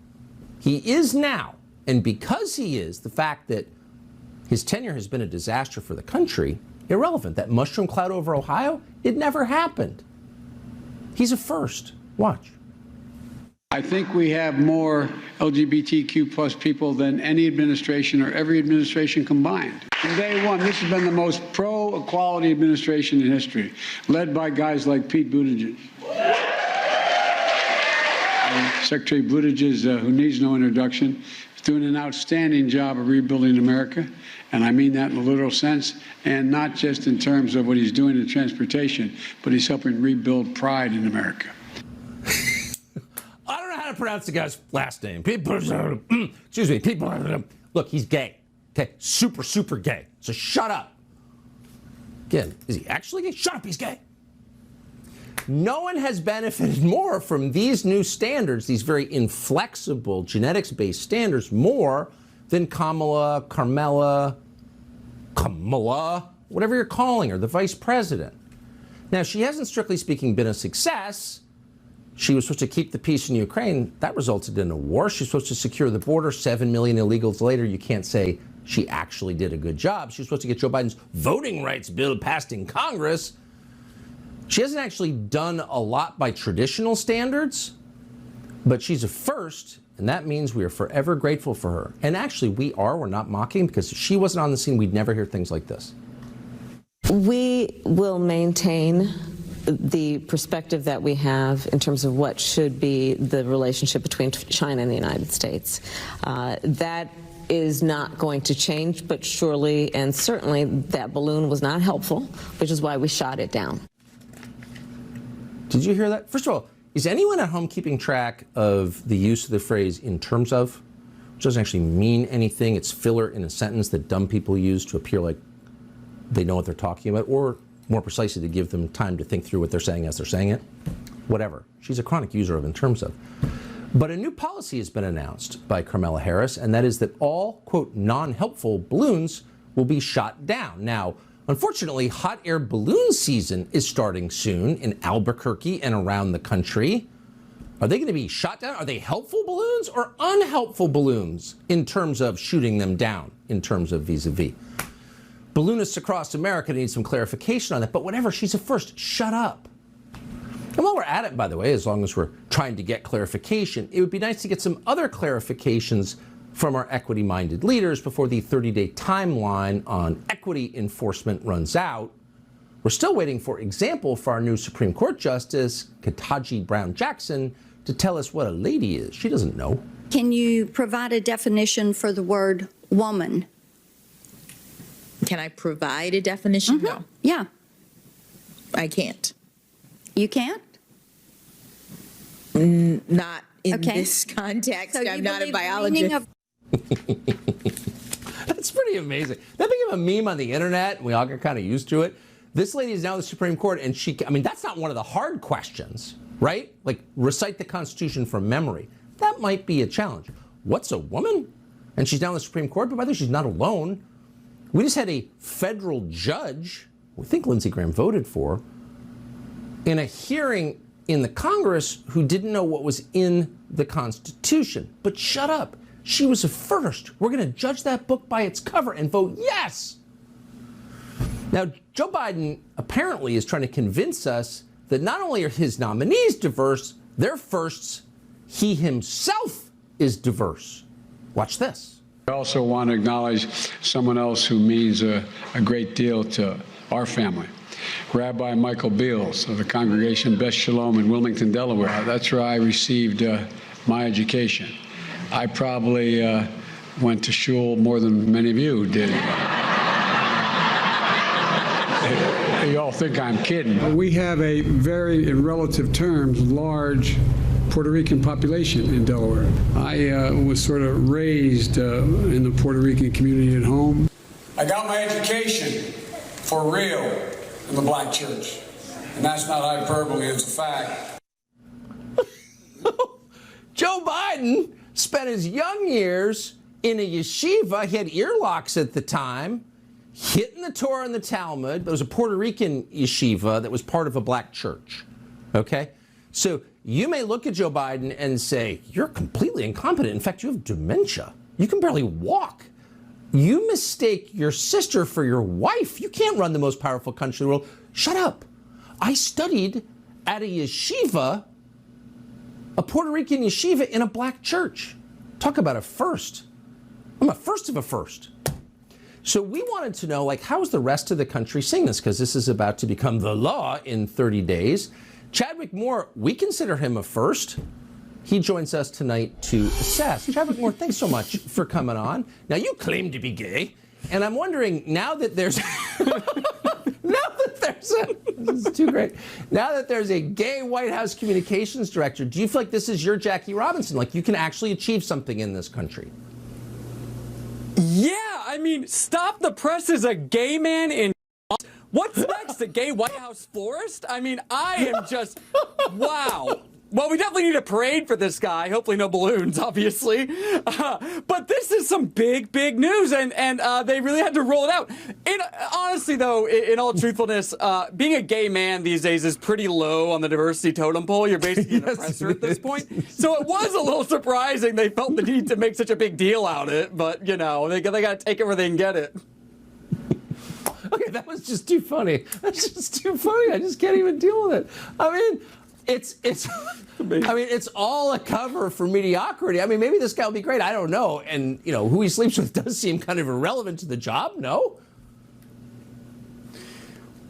[SPEAKER 1] He is now. And because he is, the fact that his tenure has been a disaster for the country, irrelevant. That mushroom cloud over Ohio, it never happened. He's a first. Watch.
[SPEAKER 5] I think we have more LGBTQ plus people than any administration or every administration combined. From day one, this has been the most pro-equality administration in history, led by guys like Pete Buttigieg. Secretary Buttigieg, who needs no introduction, is doing an outstanding job of rebuilding America, and I mean that in a literal sense, and not just in terms of what he's doing in transportation, but he's helping rebuild pride in America.
[SPEAKER 1] I don't know how to pronounce the guy's last name. Excuse me. Look, he's gay. Okay, super gay. So shut up. Again, is he actually gay? Shut up, he's gay. No one has benefited more from these new standards, these very inflexible genetics-based standards, more than Kamala, Carmela, Kamala, whatever you're calling her, the vice president. Now, she hasn't, strictly speaking, been a success. She was supposed to keep the peace in Ukraine. That resulted in a war. She's supposed to secure the border. 7 million illegals later, you can't say she actually did a good job. She was supposed to get Joe Biden's voting rights bill passed in Congress. She hasn't actually done a lot by traditional standards, but she's a first, and that means we are forever grateful for her. And actually, we're not mocking, because if she wasn't on the scene, we'd never hear things like this.
[SPEAKER 7] We will maintain the perspective that we have in terms of what should be the relationship between China and the United States. That is not going to change, but surely and certainly that balloon was not helpful, which is why we shot it down.
[SPEAKER 1] Did you hear that? First of all, is anyone at home keeping track of the use of the phrase "in terms of"? Which doesn't actually mean anything. It's filler in a sentence that dumb people use to appear like they know what they're talking about, or more precisely, to give them time to think through what they're saying as they're saying it. Whatever. She's a chronic user of "in terms of." But a new policy has been announced by Kamala Harris, and that is that all, quote, non-helpful balloons will be shot down. Now, unfortunately, hot air balloon season is starting soon in Albuquerque and around the country. Are they going to be shot down? Are they helpful balloons or unhelpful balloons in terms of shooting them down, in terms of vis-a-vis? Balloonists across America need some clarification on that, but whatever, she's a first. Shut up. And while we're at it, by the way, as long as we're trying to get clarification, it would be nice to get some other clarifications from our equity-minded leaders before the 30-day timeline on equity enforcement runs out. We're still waiting, for example, for our new Supreme Court Justice, Ketanji Brown Jackson, to tell us what a lady is. She doesn't know.
[SPEAKER 8] Can you provide a definition for the word woman?
[SPEAKER 9] Can I provide a definition?
[SPEAKER 8] Mm-hmm.
[SPEAKER 9] No.
[SPEAKER 8] Yeah.
[SPEAKER 9] I can't.
[SPEAKER 8] You can't?
[SPEAKER 9] Not in
[SPEAKER 8] Okay.
[SPEAKER 9] this context.
[SPEAKER 8] So
[SPEAKER 9] I'm
[SPEAKER 8] you
[SPEAKER 9] not a
[SPEAKER 8] believe the meaning
[SPEAKER 9] biologist.
[SPEAKER 8] of
[SPEAKER 1] That's pretty amazing. That became a meme on the internet, and we all got kind of used to it. This lady is now the Supreme Court, and that's not one of the hard questions, right? Like, recite the Constitution from memory. That might be a challenge. What's a woman? And she's now in the Supreme Court, but by the way, she's not alone. We just had a federal judge, we think Lindsey Graham voted for, in a hearing in the Congress who didn't know what was in the Constitution. But shut up. She was a first. We're going to judge that book by its cover and vote yes. Now, Joe Biden apparently is trying to convince us that not only are his nominees diverse, they're firsts. He himself is diverse. Watch this.
[SPEAKER 5] I also want to acknowledge someone else who means a great deal to our family. Rabbi Michael Beals of the Congregation Beth Shalom in Wilmington, Delaware. That's where I received my education. I probably went to shul more than many of you did. You all think I'm kidding. We have a very, in relative terms, large Puerto Rican population in Delaware. I was sort of raised in the Puerto Rican community at home. I got my education for real in the black church. And that's not hyperbole, it's a fact.
[SPEAKER 1] Joe Biden spent his young years in a yeshiva. He had earlocks at the time, hitting the Torah and the Talmud. But it was a Puerto Rican yeshiva that was part of a black church. Okay? So you may look at Joe Biden and say, you're completely incompetent. In fact, you have dementia. You can barely walk. You mistake your sister for your wife. You can't run the most powerful country in the world. Shut up. I studied at a yeshiva, a Puerto Rican yeshiva in a black church. Talk about a first. I'm a first of a first. So we wanted to know, like, how is the rest of the country seeing this? Because this is about to become the law in 30 days. Chadwick Moore, we consider him a first. He joins us tonight to assess. Chadwick Moore, thanks so much for coming on. Now, you claim to be gay, and I'm wondering, now that there's this is too great. Now that there's a gay White House communications director, do you feel like this is your Jackie Robinson? Like, you can actually achieve something in this country?
[SPEAKER 10] Yeah, I mean, Stop the Press is a gay man in... What's next? A gay White House florist? I mean, I am just... Wow. Well, we definitely need a parade for this guy. Hopefully no balloons, obviously. But this is some big, big news, and they really had to roll it out. Honestly, though, in all truthfulness, being a gay man these days is pretty low on the diversity totem pole. You're basically an oppressor at this point. So it was a little surprising they felt the need to make such a big deal out of it. But, you know, they got to take it where they can get it.
[SPEAKER 1] Okay, that was just too funny. That's just too funny. I just can't even deal with it. I mean, it's all a cover for mediocrity. I mean, maybe this guy will be great. I don't know. And, you know, who he sleeps with does seem kind of irrelevant to the job, no?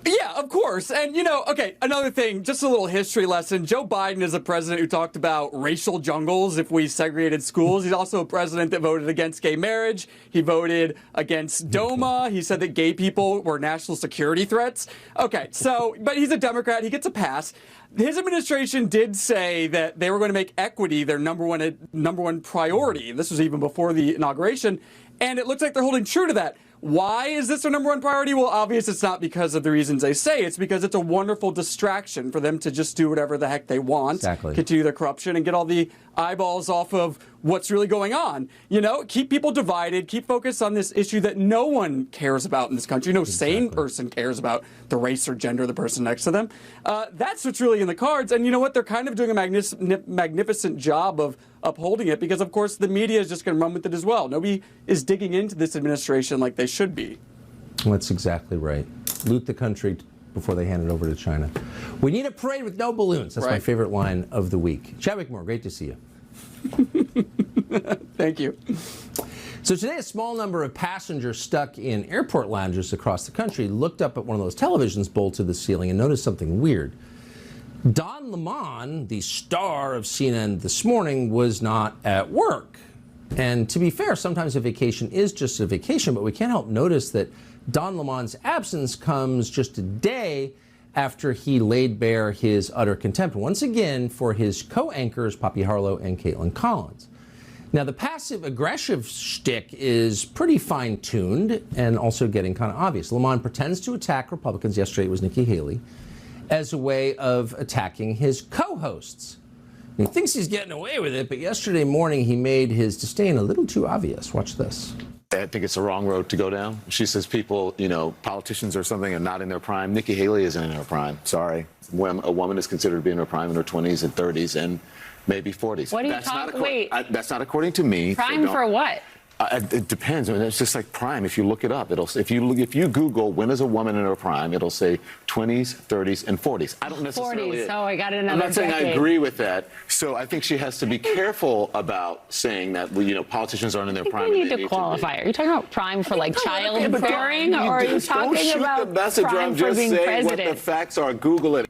[SPEAKER 10] Yeah, of course. And, you know, okay, another thing, just a little history lesson. Joe Biden is a president who talked about racial jungles if we segregated schools. He's also a president that voted against gay marriage. He voted against DOMA. He said that gay people were national security threats. Okay, so, but he's a Democrat. He gets a pass. His administration did say that they were going to make equity their number one priority. This was even before the inauguration. And it looks like they're holding true to that. Why is this their number one priority? Well, obviously it's not because of the reasons they say. It's because it's a wonderful distraction for them to just do whatever the heck they want,
[SPEAKER 1] exactly.
[SPEAKER 10] Continue their corruption, and get all the eyeballs off of what's really going on. You know, keep people divided, keep focused on this issue that no one cares about in this country. No sane person cares about the race or gender of the person next to them. That's what's really in the cards. And you know what? They're kind of doing a magnificent job of upholding it because, of course, the media is just going to run with it as well. Nobody is digging into this administration like they should be.
[SPEAKER 1] Well, that's exactly right. Loot the country before they hand it over to China. We need a parade with no balloons. That's
[SPEAKER 10] right.
[SPEAKER 1] My favorite line of the week. Chadwick Moore, great to see you.
[SPEAKER 10] Thank you.
[SPEAKER 1] So today, a small number of passengers stuck in airport lounges across the country looked up at one of those televisions bolted to the ceiling and noticed something weird. Don Lemon, the star of CNN This Morning, was not at work. And to be fair, sometimes a vacation is just a vacation, but we can't help notice that Don Lemon's absence comes just a day after he laid bare his utter contempt, once again, for his co-anchors, Poppy Harlow and Caitlin Collins. Now, the passive-aggressive shtick is pretty fine-tuned and also getting kind of obvious. Lemon pretends to attack Republicans, yesterday it was Nikki Haley, as a way of attacking his co-hosts. He thinks he's getting away with it, but yesterday morning he made his disdain a little too obvious. Watch this.
[SPEAKER 11] I think it's the wrong road to go down. She says people, you know, politicians or something are not in their prime. Nikki Haley isn't in her prime. Sorry. When a woman is considered to be in her prime in her 20s and 30s and maybe 40s.
[SPEAKER 12] What are you talking? Wait.
[SPEAKER 11] That's not according to me.
[SPEAKER 12] Prime for what?
[SPEAKER 11] It depends. I mean, it's just like prime. If you look it up, if you Google when is a woman in her prime, it'll say 20s, 30s, and 40s. I don't necessarily.
[SPEAKER 12] 40s. So I got another.
[SPEAKER 11] I'm not saying
[SPEAKER 12] decade.
[SPEAKER 11] I agree with that. So I think she has to be careful about saying that politicians aren't in their prime.
[SPEAKER 12] We need to qualify. Are you talking about prime for like childbearing, or are you talking
[SPEAKER 11] don't shoot
[SPEAKER 12] about
[SPEAKER 11] the messenger.
[SPEAKER 12] prime
[SPEAKER 11] I'm
[SPEAKER 12] for
[SPEAKER 11] just
[SPEAKER 12] being
[SPEAKER 11] saying
[SPEAKER 12] president?
[SPEAKER 11] what the facts are. Google it.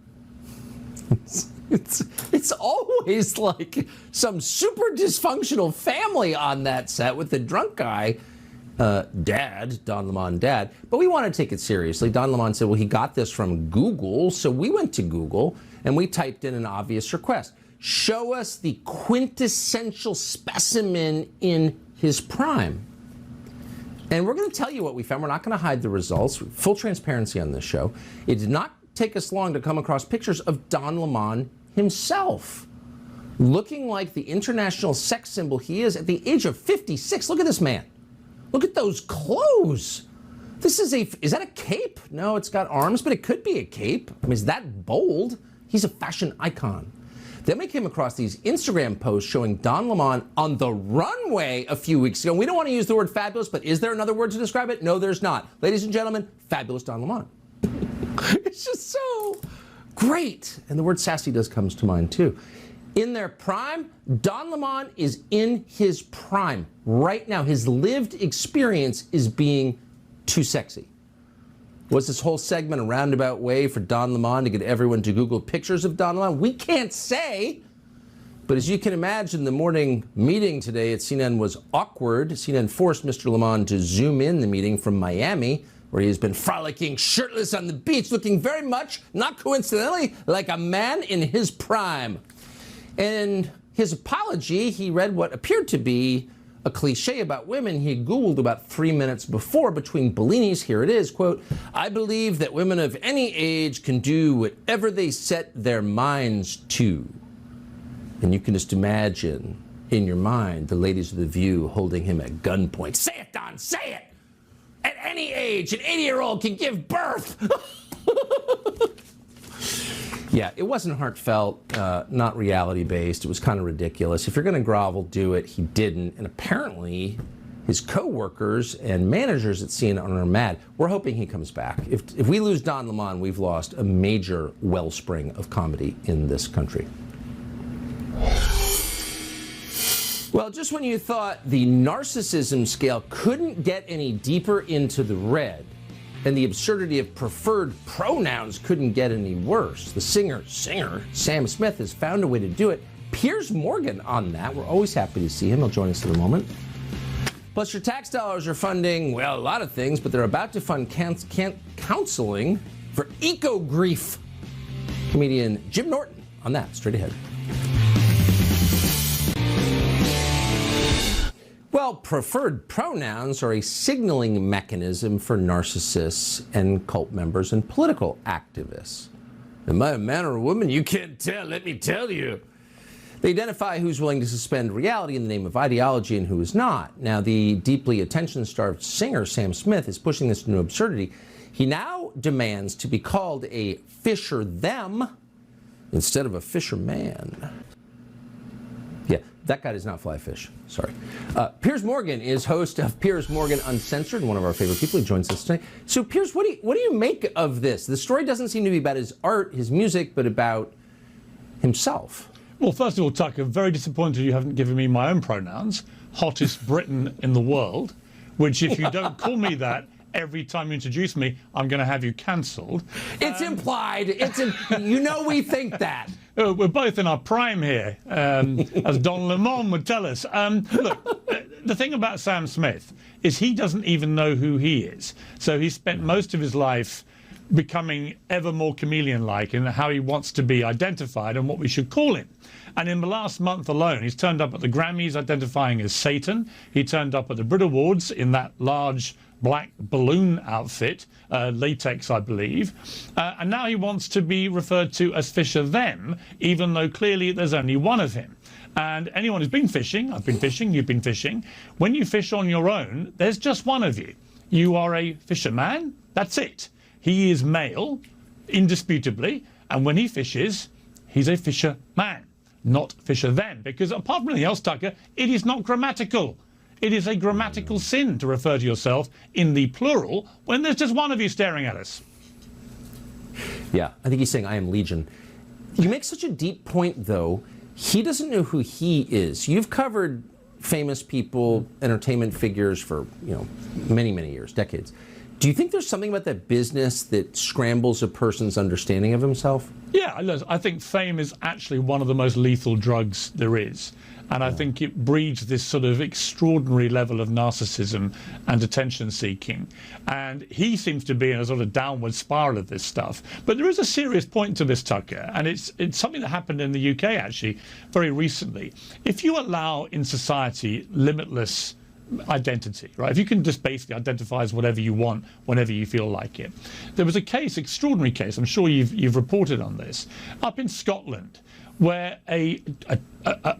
[SPEAKER 1] It's always like some super dysfunctional family on that set with the drunk guy, dad, Don Lemon dad. But we want to take it seriously. Don Lemon said, well, he got this from Google. So we went to Google and we typed in an obvious request. Show us the quintessential specimen in his prime. And we're going to tell you what we found. We're not going to hide the results. Full transparency on this show. It did not take us long to come across pictures of Don Lemon himself, looking like the international sex symbol he is at the age of 56. Look at this man. Look at those clothes. Is that a cape? No, it's got arms, but it could be a cape. I mean, is that bold? He's a fashion icon. Then we came across these Instagram posts showing Don Lemon on the runway a few weeks ago. We don't want to use the word fabulous, but is there another word to describe it? No, there's not. Ladies and gentlemen, fabulous Don Lemon. It's just so great. And the word sassy comes to mind too. In their prime, Don Lemon is in his prime right now. His lived experience is being too sexy. Was this whole segment a roundabout way for Don Lemon to get everyone to Google pictures of Don Lemon? We can't say. But as you can imagine, the morning meeting today at CNN was awkward. CNN forced Mr. Lemon to zoom in the meeting from Miami, where he has been frolicking shirtless on the beach, looking very much, not coincidentally, like a man in his prime. In his apology, he read what appeared to be a cliche about women he had Googled about 3 minutes before between Bellinis. Here it is, quote, I believe that women of any age can do whatever they set their minds to. And you can just imagine in your mind the ladies of The View holding him at gunpoint. Say it, Don, say it! At any age, an 80-year-old can give birth! Yeah, it wasn't heartfelt, not reality-based. It was kind of ridiculous. If you're going to grovel, do it. He didn't. And apparently, his co-workers and managers at CNN are mad. We're hoping he comes back. If we lose Don Lemon, we've lost a major wellspring of comedy in this country. Well, just when you thought the narcissism scale couldn't get any deeper into the red, and the absurdity of preferred pronouns couldn't get any worse, the singer Sam Smith has found a way to do it. Piers Morgan on that. We're always happy to see him. He'll join us in a moment. Plus, your tax dollars are funding, well, a lot of things, but they're about to fund counseling for eco-grief. Comedian Jim Norton on that, straight ahead. Well, preferred pronouns are a signaling mechanism for narcissists and cult members and political activists. Am I a man or a woman? You can't tell, let me tell you. They identify who's willing to suspend reality in the name of ideology and who is not. Now, the deeply attention-starved singer, Sam Smith, is pushing this to absurdity. He now demands to be called a fisher-them instead of a fisherman. Yeah, that guy does not fly fish. Sorry. Piers Morgan is host of Piers Morgan Uncensored, one of our favorite people. He joins us today. So, Piers, what do you make of this? The story doesn't seem to be about his art, his music, but about himself.
[SPEAKER 13] Well, first of all, Tucker, very disappointed you haven't given me my own pronouns. Hottest Briton in the world, which if you don't call me that every time you introduce me, I'm going to have you cancelled.
[SPEAKER 1] It's implied. We think that.
[SPEAKER 13] We're both in our prime here, as Don Lemon would tell us. Look, the thing about Sam Smith is he doesn't even know who he is. So he spent most of his life becoming ever more chameleon-like in how he wants to be identified and what we should call him. And in the last month alone, he's turned up at the Grammys identifying as Satan. He turned up at the Brit Awards in that large black balloon outfit, latex, I believe. And now he wants to be referred to as Fisher-them, even though clearly there's only one of him. And anyone who's been fishing, I've been fishing, you've been fishing, when you fish on your own, there's just one of you. You are a fisherman, that's it. He is male, indisputably, and when he fishes, he's a fisherman, not fisher-them. Because apart from anything else, Tucker, it is not grammatical. It is a grammatical sin to refer to yourself in the plural when there's just one of you staring at us.
[SPEAKER 1] Yeah, I think he's saying I am Legion. You make such a deep point, though. He doesn't know who he is. You've covered famous people, entertainment figures for, many, many years, decades. Do you think there's something about that business that scrambles a person's understanding of himself?
[SPEAKER 13] Yeah, I think fame is actually one of the most lethal drugs there is. And I think it breeds this sort of extraordinary level of narcissism and attention seeking. And he seems to be in a sort of downward spiral of this stuff. But there is a serious point to this, Tucker, and it's something that happened in the UK, actually, very recently. If you allow in society limitless identity, right? If you can just basically identify as whatever you want whenever you feel like it. There was a case, extraordinary case, I'm sure you've reported on this, up in Scotland, where a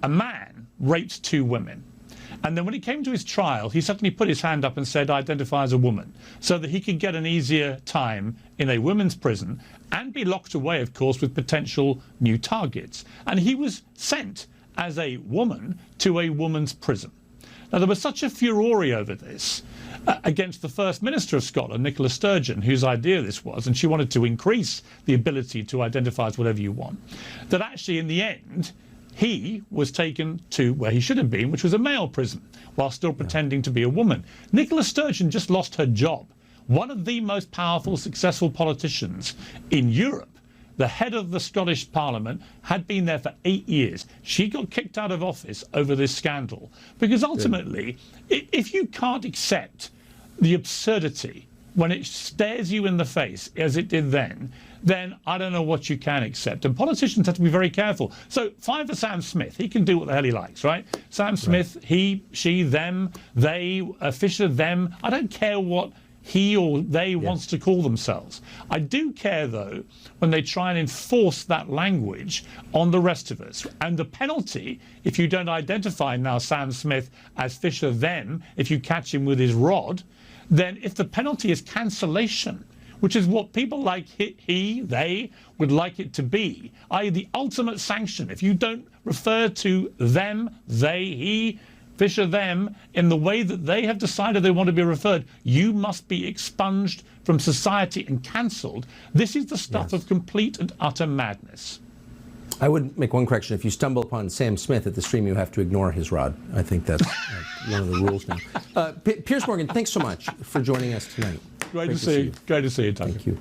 [SPEAKER 13] man raped 2 women. And then when it came to his trial, he suddenly put his hand up and said, identify as a woman, so that he could get an easier time in a women's prison and be locked away, of course, with potential new targets. And he was sent as a woman to a woman's prison. Now, there was such a furore over this against the First Minister of Scotland, Nicola Sturgeon, whose idea this was, and she wanted to increase the ability to identify as whatever you want, that actually in the end, he was taken to where he should have been, which was a male prison, while still pretending to be a woman. Nicola Sturgeon just lost her job. One of the most powerful, successful politicians in Europe, the head of the Scottish Parliament, had been there for 8 years. She got kicked out of office over this scandal. Because ultimately, if you can't accept the absurdity when it stares you in the face, as it did then I don't know what you can accept. And politicians have to be very careful. So fine for Sam Smith. He can do what the hell he likes, right? Sam Smith, he, she, them, they, Fisher, them. I don't care what he or they wants to call themselves. I do care, though, when they try and enforce that language on the rest of us. And the penalty, if you don't identify now Sam Smith as Fisher them, if you catch him with his rod, then if the penalty is cancellation, which is what people like they would like it to be, i.e. the ultimate sanction. If you don't refer to them, they, he, Fisher, them, in the way that they have decided they want to be referred, you must be expunged from society and cancelled. This is the stuff of complete and utter madness.
[SPEAKER 1] I would make one correction. If you stumble upon Sam Smith at the stream, you have to ignore his rod. I think that's one of the rules now. Piers Morgan, thanks so much for joining us tonight.
[SPEAKER 13] Great to see you. Great to see you, Tucker.
[SPEAKER 1] Thank you.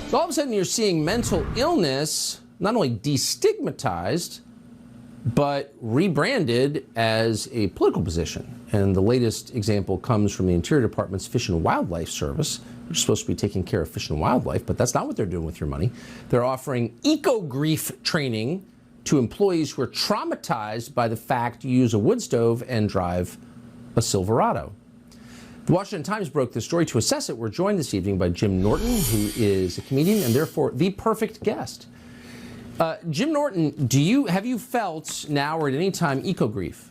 [SPEAKER 1] So all of a sudden you're seeing mental illness not only destigmatized, but rebranded as a political position. And the latest example comes from the Interior Department's Fish and Wildlife Service, which is supposed to be taking care of fish and wildlife, but that's not what they're doing with your money. They're offering eco-grief training to employees who are traumatized by the fact you use a wood stove and drive a Silverado. The Washington Times broke this story. To assess it, we're joined this evening by Jim Norton, who is a comedian and therefore the perfect guest. Jim Norton, have you felt now or at any time eco-grief?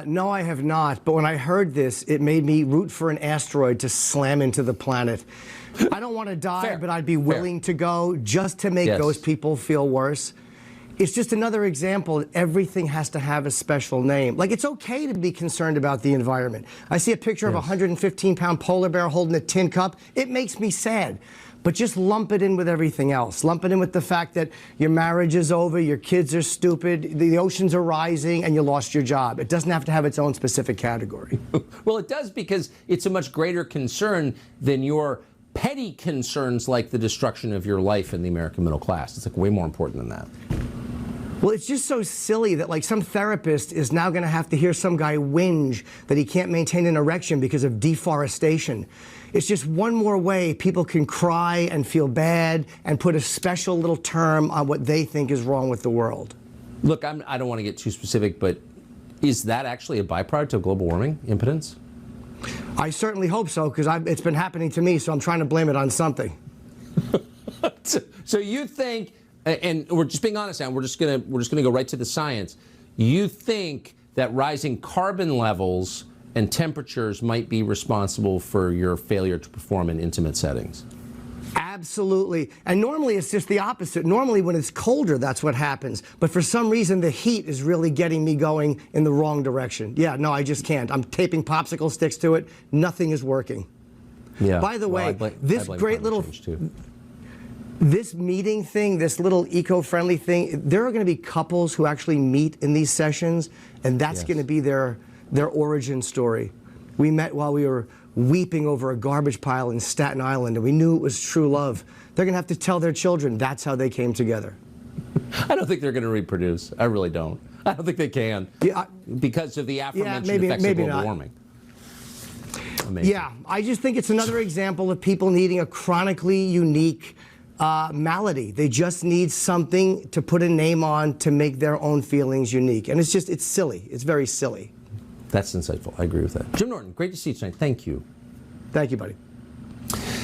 [SPEAKER 14] No, I have not. But when I heard this, it made me root for an asteroid to slam into the planet. I don't want to die, but I'd be willing to go just to make those people feel worse. It's just another example that everything has to have a special name. Like, it's okay to be concerned about the environment. I see a picture of a 115-pound polar bear holding a tin cup. It makes me sad. But just lump it in with everything else. Lump it in with the fact that your marriage is over, your kids are stupid, the oceans are rising, and you lost your job. It doesn't have to have its own specific category.
[SPEAKER 1] Well, it does, because it's a much greater concern than your petty concerns like the destruction of your life in the American middle class. It's like way more important than that.
[SPEAKER 14] Well, it's just so silly that, like, some therapist is now going to have to hear some guy whinge that he can't maintain an erection because of deforestation. It's just one more way people can cry and feel bad and put a special little term on what they think is wrong with the world.
[SPEAKER 1] Look, I don't want to get too specific, but is that actually a byproduct of global warming, impotence?
[SPEAKER 14] I certainly hope so, because it's been happening to me, so I'm trying to blame it on something.
[SPEAKER 1] So you think, and we're just being honest now, we're just gonna go right to the science. You think that rising carbon levels and temperatures might be responsible for your failure to perform in intimate settings?
[SPEAKER 14] Absolutely. And normally it's just the opposite. Normally when it's colder, that's what happens. But for some reason, the heat is really getting me going in the wrong direction. Yeah, no, I just can't. I'm taping popsicle sticks to it. Nothing is working.
[SPEAKER 1] Yeah.
[SPEAKER 14] By the way, this great little... This meeting thing, this little eco-friendly thing, there are going to be couples who actually meet in these sessions, and that's going to be their origin story. We met while we were weeping over a garbage pile in Staten Island, and we knew it was true love. They're going to have to tell their children that's how they came together.
[SPEAKER 1] I don't think they're going to reproduce. I really don't. I don't think they can.
[SPEAKER 14] Yeah,
[SPEAKER 1] because of the aforementioned effects of global warming. Amazing.
[SPEAKER 14] Yeah, I just think it's another example of people needing a chronically unique malady. They just need something to put a name on to make their own feelings unique. And it's silly. It's very silly.
[SPEAKER 1] That's insightful. I agree with that. Jim Norton, great to see you tonight. Thank you.
[SPEAKER 14] Thank you, buddy.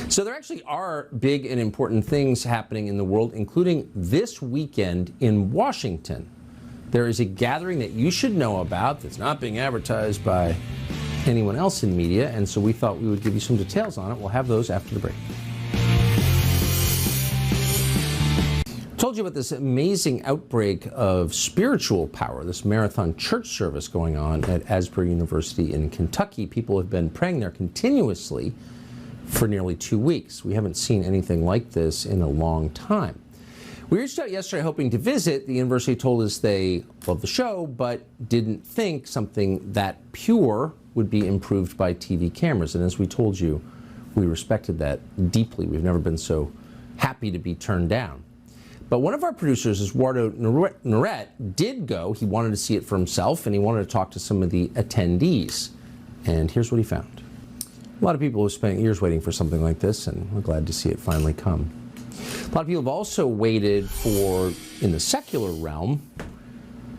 [SPEAKER 1] So there actually are big and important things happening in the world, including this weekend in Washington. There is a gathering that you should know about that's not being advertised by anyone else in media, and so we thought we would give you some details on it. We'll have those after the break. Told you about this amazing outbreak of spiritual power, this marathon church service going on at Asbury University in Kentucky. People have been praying there continuously for nearly 2 weeks. We haven't seen anything like this in a long time. We reached out yesterday hoping to visit. The university told us they loved the show, but didn't think something that pure would be improved by TV cameras. And as we told you, we respected that deeply. We've never been so happy to be turned down. But one of our producers, Eduardo Noret, did go. He wanted to see it for himself, and he wanted to talk to some of the attendees. And here's what he found. A lot of people have spent years waiting for something like this, and we're glad to see it finally come. A lot of people have also waited for, in the secular realm,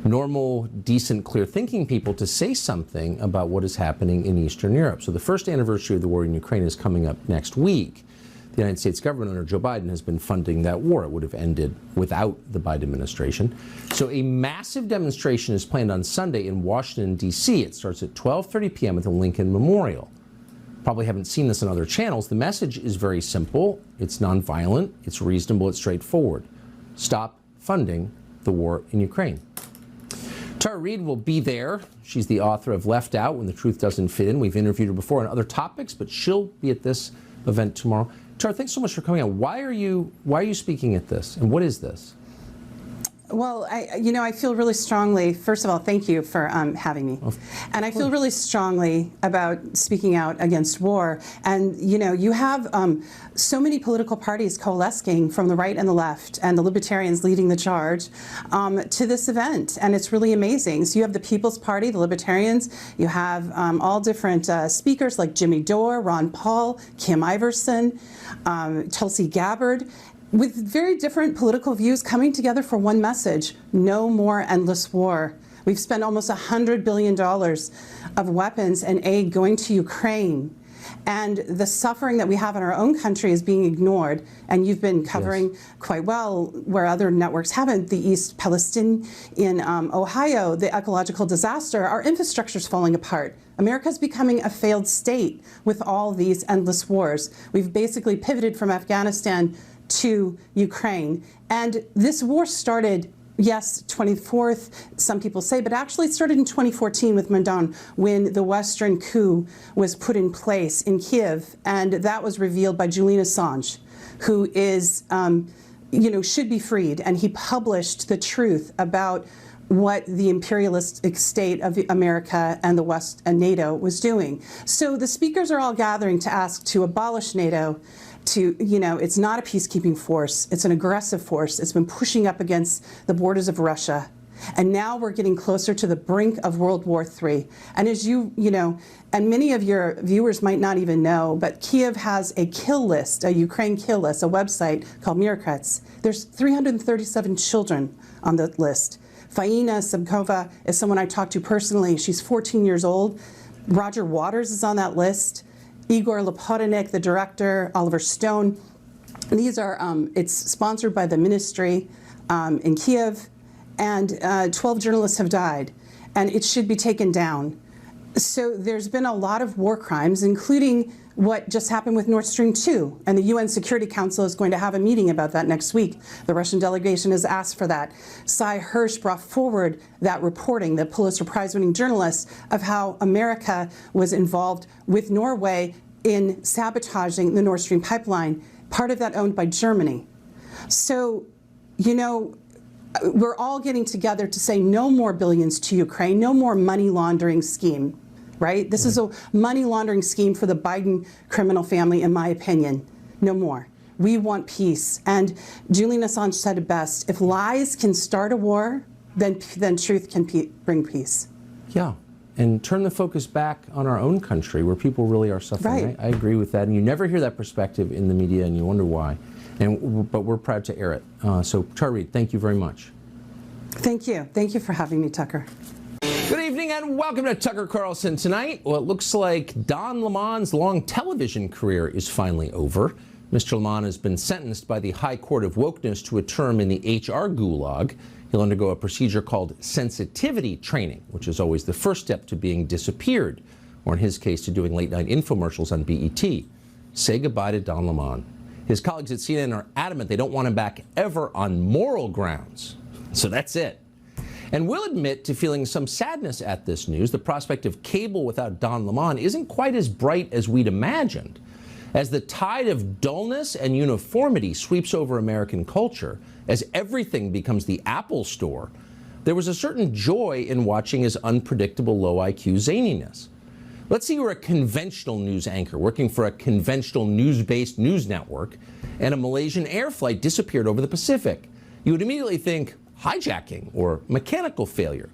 [SPEAKER 1] normal, decent, clear-thinking people to say something about what is happening in Eastern Europe. So the first anniversary of the war in Ukraine is coming up next week. The United States government under Joe Biden has been funding that war. It would have ended without the Biden administration. So a massive demonstration is planned on Sunday in Washington, D.C. It starts at 12:30 p.m. at the Lincoln Memorial. Probably haven't seen this on other channels. The message is very simple. It's nonviolent. It's reasonable. It's straightforward. Stop funding the war in Ukraine. Tara Reid will be there. She's the author of Left Out When the Truth Doesn't Fit In. We've interviewed her before on other topics, but she'll be at this event tomorrow. Tara, thanks so much for coming on. Why are you speaking at this, and what is this?
[SPEAKER 15] Well, I feel really strongly, first of all, thank you for having me. And I feel really strongly about speaking out against war. And, you have so many political parties coalescing from the right and the left, and the libertarians leading the charge to this event. And it's really amazing. So you have the People's Party, the libertarians, you have all different speakers like Jimmy Dore, Ron Paul, Kim Iverson, Tulsi Gabbard, with very different political views coming together for one message: no more endless war. We've spent almost $100 billion of weapons and aid going to Ukraine. And the suffering that we have in our own country is being ignored. And you've been covering quite well, where other networks haven't, the East Palestine in Ohio, the ecological disaster. Our infrastructure is falling apart. America's becoming a failed state with all these endless wars. We've basically pivoted from Afghanistan to Ukraine. And this war started, yes, 24th, some people say, but actually it started in 2014 with Maidan, when the Western coup was put in place in Kiev. And that was revealed by Julian Assange, who is, should be freed. And he published the truth about what the imperialistic state of America and the West and NATO was doing. So the speakers are all gathering to ask to abolish NATO. It's not a peacekeeping force. It's an aggressive force. It's been pushing up against the borders of Russia. And now we're getting closer to the brink of World War III. And as and many of your viewers might not even know, but Kiev has a kill list, a Ukraine kill list, a website called Miracrets. There's 337 children on the list. Faina Subkova is someone I talked to personally. She's 14 years old. Roger Waters is on that list. Igor Lopotonik, the director, Oliver Stone. These are, it's sponsored by the ministry in Kiev, and 12 journalists have died, and it should be taken down. So there's been a lot of war crimes, including what just happened with Nord Stream 2, and the UN Security Council is going to have a meeting about that next week. The Russian delegation has asked for that. Cy Hirsch brought forward that reporting, the Pulitzer Prize-winning journalist, of how America was involved with Norway in sabotaging the Nord Stream pipeline, part of that owned by Germany. So, we're all getting together to say no more billions to Ukraine, no more money laundering scheme. Right? This is a money laundering scheme for the Biden criminal family, in my opinion. No more. We want peace. And Julian Assange said it best: if lies can start a war, then truth can bring peace.
[SPEAKER 1] Yeah. And turn the focus back on our own country, where people really are suffering.
[SPEAKER 15] Right.
[SPEAKER 1] I agree with that. And you never hear that perspective in the media, and you wonder why. But we're proud to air it. So, Tara Reid, thank you very much.
[SPEAKER 15] Thank you. Thank you for having me, Tucker.
[SPEAKER 1] Good evening and welcome to Tucker Carlson Tonight. Well, it looks like Don Lemon's long television career is finally over. Mr. Lemon has been sentenced by the High Court of Wokeness to a term in the HR gulag. He'll undergo a procedure called sensitivity training, which is always the first step to being disappeared, or in his case, to doing late-night infomercials on BET. Say goodbye to Don Lemon. His colleagues at CNN are adamant they don't want him back ever on moral grounds. So that's it. And we'll admit to feeling some sadness at this news. The prospect of cable without Don Lemon isn't quite as bright as we'd imagined. As the tide of dullness and uniformity sweeps over American culture, as everything becomes the Apple Store, there was a certain joy in watching his unpredictable low-IQ zaniness. Let's say you were a conventional news anchor working for a conventional news-based news network, and a Malaysian air flight disappeared over the Pacific. You would immediately think, hijacking or mechanical failure.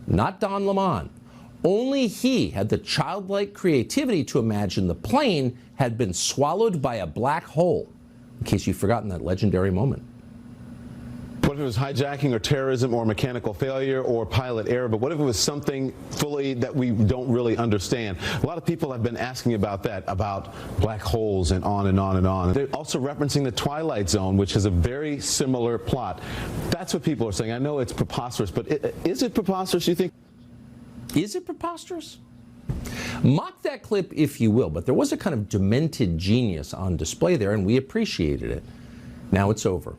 [SPEAKER 1] Not Don Lemon. Only he had the childlike creativity to imagine the plane had been swallowed by a black hole, in case you've forgotten that legendary moment.
[SPEAKER 11] What if it was hijacking or terrorism or mechanical failure or pilot error? But what if it was something fully that we don't really understand? A lot of people have been asking about that, about black holes and on and on and on. They're also referencing the Twilight Zone, which has a very similar plot. That's what people are saying. I know it's preposterous, but is it preposterous, you think?
[SPEAKER 1] Is it preposterous? Mock that clip if you will, but there was a kind of demented genius on display there, and we appreciated it. Now it's over.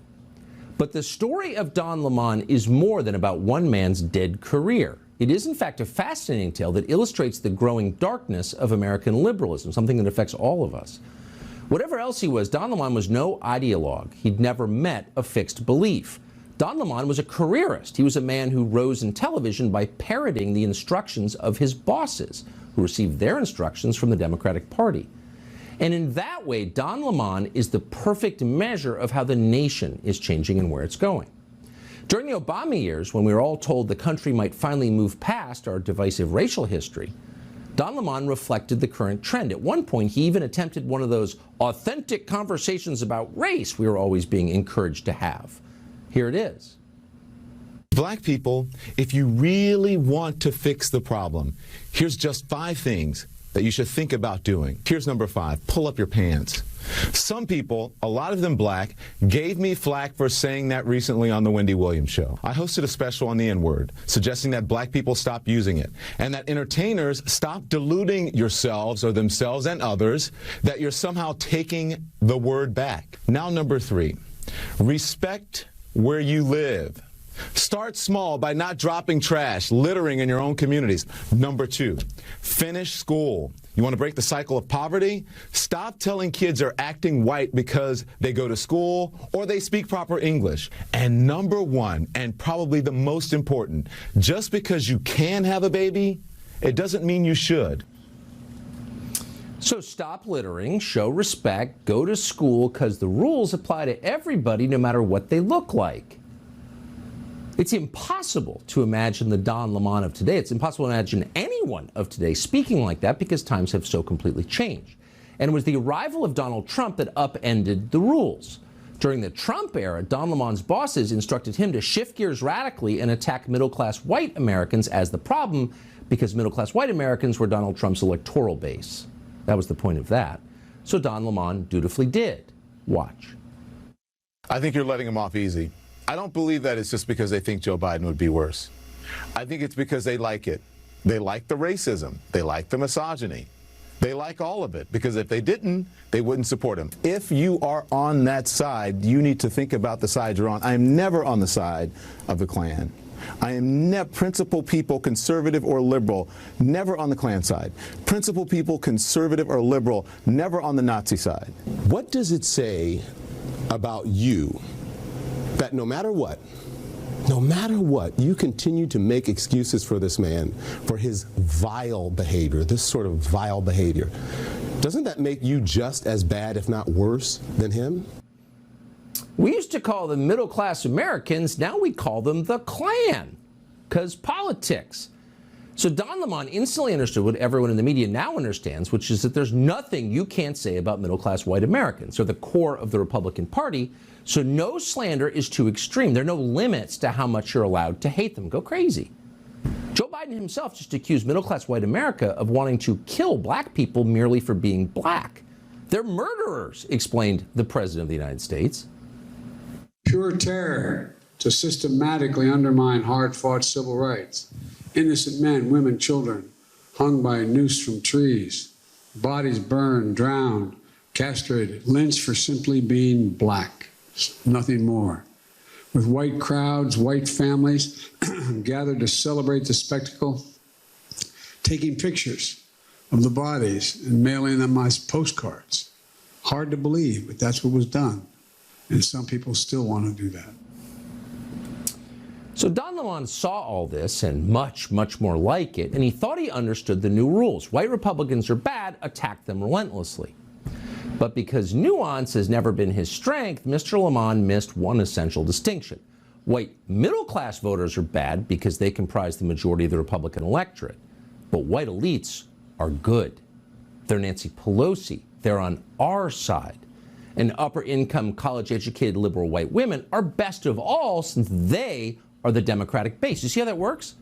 [SPEAKER 1] But the story of Don Lemon is more than about one man's dead career. It is, in fact, a fascinating tale that illustrates the growing darkness of American liberalism, something that affects all of us. Whatever else he was, Don Lemon was no ideologue. He'd never met a fixed belief. Don Lemon was a careerist. He was a man who rose in television by parroting the instructions of his bosses, who received their instructions from the Democratic Party. And in that way, Don Lemon is the perfect measure of how the nation is changing and where it's going. During the Obama years, when we were all told the country might finally move past our divisive racial history, Don Lemon reflected the current trend. At one point, he even attempted one of those authentic conversations about race we were always being encouraged to have. Here it is.
[SPEAKER 11] Black people, if you really want to fix the problem, here's just 5 things that you should think about doing. Here's number 5, pull up your pants. Some people, a lot of them black, gave me flack for saying that recently on the Wendy Williams show. I hosted a special on the N-word, suggesting that black people stop using it, and that entertainers stop deluding yourselves or themselves and others that you're somehow taking the word back. Now number 3, respect where you live. Start small by not dropping trash, littering in your own communities. Number 2, finish school. You want to break the cycle of poverty? Stop telling kids they're acting white because they go to school or they speak proper English. And number 1, and probably the most important, just because you can have a baby, it doesn't mean you should.
[SPEAKER 1] So stop littering, show respect, go to school, because the rules apply to everybody no matter what they look like. It's impossible to imagine the Don Lemon of today. It's impossible to imagine anyone of today speaking like that because times have so completely changed. And it was the arrival of Donald Trump that upended the rules. During the Trump era, Don Lemon's bosses instructed him to shift gears radically and attack middle-class white Americans as the problem because middle-class white Americans were Donald Trump's electoral base. That was the point of that. So Don Lemon dutifully did. Watch.
[SPEAKER 11] I think you're letting him off easy. I don't believe that it's just because they think Joe Biden would be worse. I think it's because they like it. They like the racism. They like the misogyny. They like all of it, because if they didn't, they wouldn't support him. If you are on that side, you need to think about the side you're on. I am never on the side of the Klan. I am principled people, conservative or liberal, never on the Klan side. Principled people, conservative or liberal, never on the Nazi side. What does it say about you that no matter what, you continue to make excuses for this man, for his vile behavior, this sort of vile behavior? Doesn't that make you just as bad, if not worse, than him?
[SPEAKER 1] We used to call them middle-class Americans. Now we call them the Klan, because politics. So Don Lemon instantly understood what everyone in the media now understands, which is that there's nothing you can't say about middle-class white Americans. They're the core of the Republican Party, so no slander is too extreme. There are no limits to how much you're allowed to hate them. Go crazy. Joe Biden himself just accused middle-class white America of wanting to kill black people merely for being black. They're murderers, explained the President of the United States.
[SPEAKER 5] Pure terror to systematically undermine hard-fought civil rights. Innocent men, women, children hung by a noose from trees, bodies burned, drowned, castrated, lynched for simply being black. Nothing more. With white crowds, white families gathered to celebrate the spectacle, taking pictures of the bodies and mailing them as postcards. Hard to believe, but that's what was done. And some people still want to do that.
[SPEAKER 1] So Don Lemon saw all this and much, much more like it, and he thought he understood the new rules. White Republicans are bad, attack them relentlessly. But because nuance has never been his strength, Mr. Lemon missed one essential distinction. White middle-class voters are bad because they comprise the majority of the Republican electorate. But white elites are good. They're Nancy Pelosi. They're on our side. and upper-income, college-educated liberal white women are best of all since they are the Democratic base. You see how that works?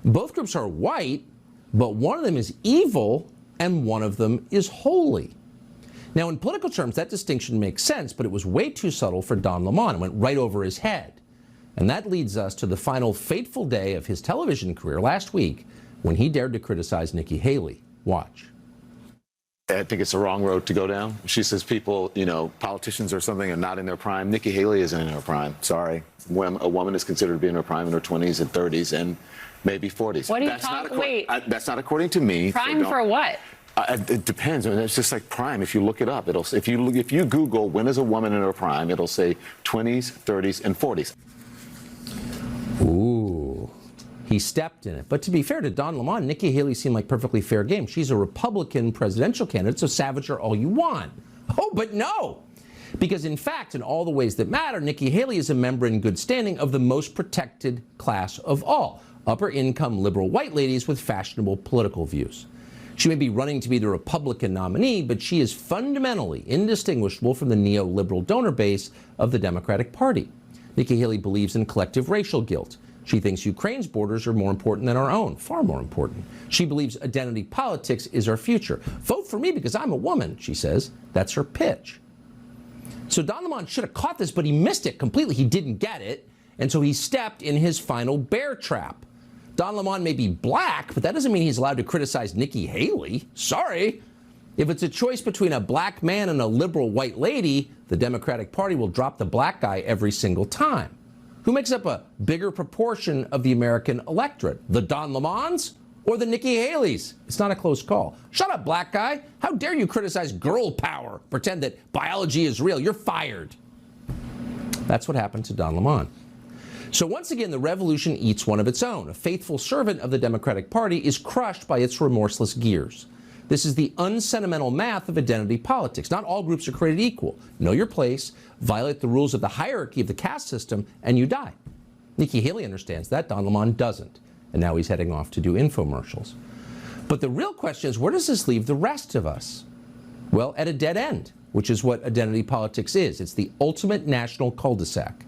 [SPEAKER 1] Both groups are white, but one of them is evil and one of them is holy. Now, in political terms, that distinction makes sense, but it was way too subtle for Don Lemon. It went right over his head. And that leads us to the final fateful day of his television career last week when he dared to criticize Nikki Haley. Watch.
[SPEAKER 11] I think it's the wrong road to go down. She says people, politicians or something are not in their prime. Nikki Haley isn't in her prime. Sorry. When a woman is considered to be in her prime in her 20s and 30s and maybe 40s.
[SPEAKER 12] What are you talking? Wait.
[SPEAKER 11] That's not according to me.
[SPEAKER 12] Prime for what?
[SPEAKER 11] It depends. I mean, it's just like prime. If you look it up, if you Google when is a woman in her prime, it'll say 20s, 30s, and 40s.
[SPEAKER 1] Ooh, he stepped in it. But to be fair to Don Lemon, Nikki Haley seemed like perfectly fair game. She's a Republican presidential candidate, so savage her all you want. Oh, but no. Because in fact, in all the ways that matter, Nikki Haley is a member in good standing of the most protected class of all, upper-income liberal white ladies with fashionable political views. She may be running to be the Republican nominee, but she is fundamentally indistinguishable from the neoliberal donor base of the Democratic Party. Nikki Haley believes in collective racial guilt. She thinks Ukraine's borders are more important than our own, far more important. She believes identity politics is our future. Vote for me because I'm a woman, she says. That's her pitch. So Don Lemon should have caught this, but he missed it completely. He didn't get it, and so he stepped in his final bear trap. Don Lemon may be black, but that doesn't mean he's allowed to criticize Nikki Haley. Sorry. If it's a choice between a black man and a liberal white lady, the Democratic Party will drop the black guy every single time. Who makes up a bigger proportion of the American electorate? The Don Lemons or the Nikki Haleys? It's not a close call. Shut up, black guy. How dare you criticize girl power? Pretend that biology is real. You're fired. That's what happened to Don Lemon. So once again, the revolution eats one of its own. A faithful servant of the Democratic Party is crushed by its remorseless gears. This is the unsentimental math of identity politics. Not all groups are created equal. Know your place, violate the rules of the hierarchy of the caste system, and you die. Nikki Haley understands that. Don Lemon doesn't. And now he's heading off to do infomercials. But the real question is, where does this leave the rest of us? Well, at a dead end, which is what identity politics is. It's the ultimate national cul-de-sac.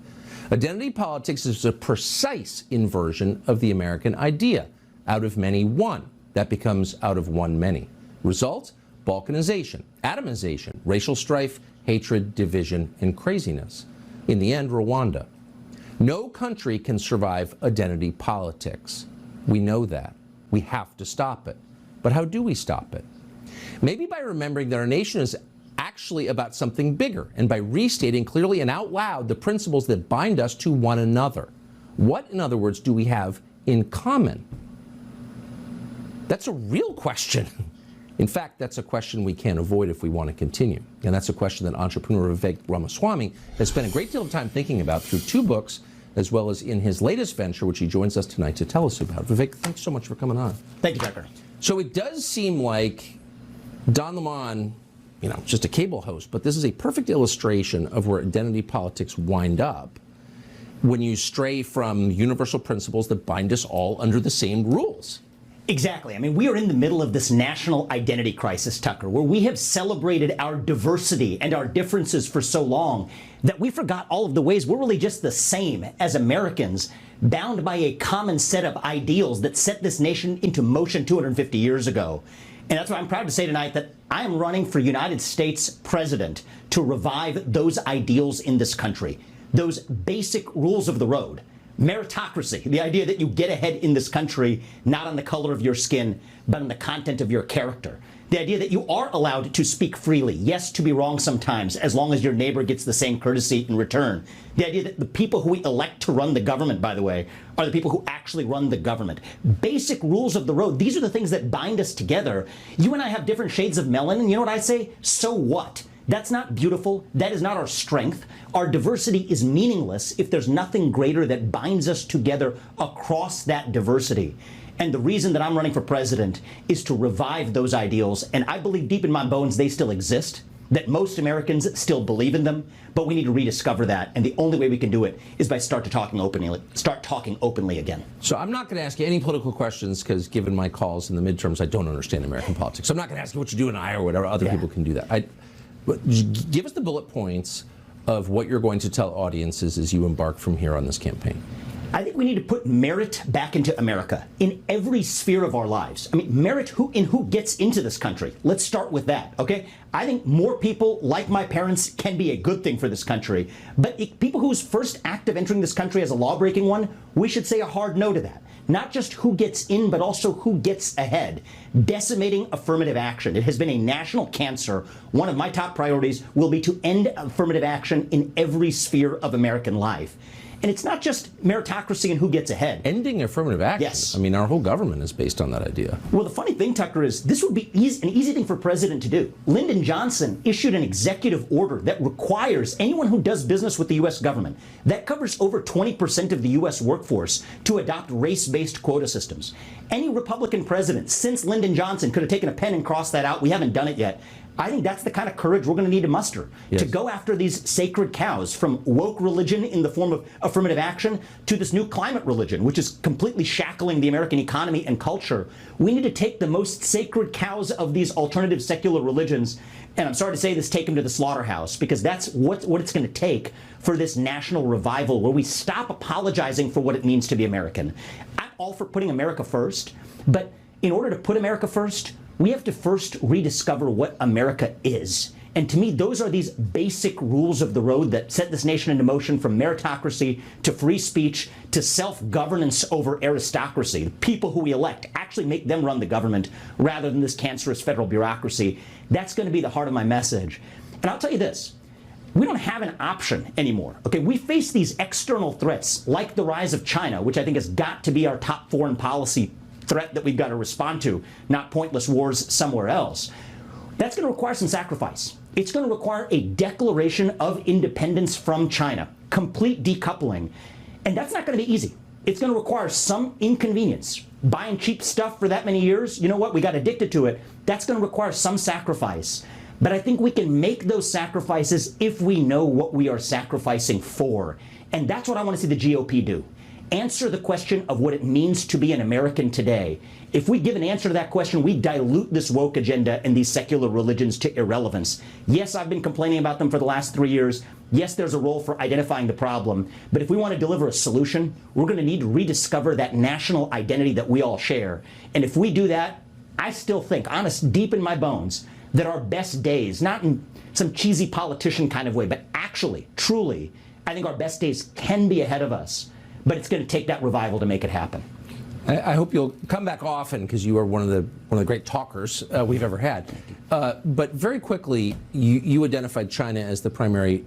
[SPEAKER 1] Identity politics is a precise inversion of the American idea. Out of many, one. That becomes out of one, many. Result? Balkanization, atomization, racial strife, hatred, division, and craziness. In the end, Rwanda. No country can survive identity politics. We know that. We have to stop it. But how do we stop it? Maybe by remembering that our nation is actually about something bigger, and by restating clearly and out loud the principles that bind us to one another. What, in other words, do we have in common? That's a real question. In fact, that's a question we can't avoid if we want to continue. And that's a question that entrepreneur Vivek Ramaswamy has spent a great deal of time thinking about through 2 books, as well as in his latest venture, which he joins us tonight to tell us about. Vivek, thanks so much for coming on.
[SPEAKER 16] Thank you, Tucker.
[SPEAKER 1] So it does seem like Don Lemon, just a cable host, but this is a perfect illustration of where identity politics wind up when you stray from universal principles that bind us all under the same rules.
[SPEAKER 16] Exactly. I mean, we are in the middle of this national identity crisis, Tucker, where we have celebrated our diversity and our differences for so long that we forgot all of the ways we're really just the same as Americans, bound by a common set of ideals that set this nation into motion 250 years ago. And that's why I'm proud to say tonight that I am running for United States president to revive those ideals in this country, those basic rules of the road. Meritocracy, the idea that you get ahead in this country not on the color of your skin, but on the content of your character. The idea that you are allowed to speak freely, yes, to be wrong sometimes, as long as your neighbor gets the same courtesy in return. The idea that the people who we elect to run the government, by the way, are the people who actually run the government. Basic rules of the road. These are the things that bind us together. You and I have different shades of melanin, and you know what I say? So what? That's not beautiful. That is not our strength. Our diversity is meaningless if there's nothing greater that binds us together across that diversity. And the reason that I'm running for president is to revive those ideals. And I believe deep in my bones they still exist, that most Americans still believe in them, but we need to rediscover that. And the only way we can do it is by start talking openly again.
[SPEAKER 1] So I'm not going to ask you any political questions because given my calls in the midterms, I don't understand American politics. So I'm not going to ask you what you do in Iowa or whatever. Other people can do that. Give us the bullet points of what you're going to tell audiences as you embark from here on this campaign.
[SPEAKER 16] I think we need to put merit back into America in every sphere of our lives. I mean, merit in who gets into this country. Let's start with that, okay? I think more people like my parents can be a good thing for this country. But people whose first act of entering this country as a law-breaking one, we should say a hard no to that. Not just who gets in, but also who gets ahead. Decimating affirmative action. It has been a national cancer. One of my top priorities will be to end affirmative action in every sphere of American life. And it's not just meritocracy and who gets ahead.
[SPEAKER 1] Ending affirmative action.
[SPEAKER 16] Yes.
[SPEAKER 1] I mean, our whole government is based on that idea.
[SPEAKER 16] Well, the funny thing, Tucker, is this would be an easy thing for a president to do. Lyndon Johnson issued an executive order that requires anyone who does business with the U.S. government, that covers over 20% of the U.S. workforce, to adopt race-based quota systems. Any Republican president since Lyndon Johnson could have taken a pen and crossed that out. We haven't done it yet. I think that's the kind of courage we're going to need to muster, to go after these sacred cows, from woke religion in the form of affirmative action to this new climate religion, which is completely shackling the American economy and culture. We need to take the most sacred cows of these alternative secular religions, and I'm sorry to say this, take them to the slaughterhouse, because that's what it's going to take for this national revival, where we stop apologizing for what it means to be American. I'm all for putting America first, but in order to put America first, we have to first rediscover what America is. And to me, those are these basic rules of the road that set this nation into motion, from meritocracy to free speech to self-governance over aristocracy. The people who we elect, actually make them run the government rather than this cancerous federal bureaucracy. That's going to be the heart of my message. And I'll tell you this. We don't have an option anymore. Okay, we face these external threats like the rise of China, which I think has got to be our top foreign policy threat that we've got to respond to, not pointless wars somewhere else. That's going to require some sacrifice. It's going to require a declaration of independence from China, complete decoupling. And that's not going to be easy. It's going to require some inconvenience. Buying cheap stuff for that many years, you know what, we got addicted to it. That's going to require some sacrifice. But I think we can make those sacrifices if we know what we are sacrificing for. And that's what I want to see the GOP do. Answer the question of what it means to be an American today. If we give an answer to that question, we dilute this woke agenda and these secular religions to irrelevance. Yes, I've been complaining about them for the last 3 years. Yes, there's a role for identifying the problem. But if we want to deliver a solution, we're going to need to rediscover that national identity that we all share. And if we do that, I still think, honest, deep in my bones, that our best days, not in some cheesy politician kind of way, but actually, truly, I think our best days can be ahead of us. But it's going to take that revival to make it happen.
[SPEAKER 1] I hope you'll come back often, because you are one of the great talkers we've ever had. But very quickly, you identified China as the primary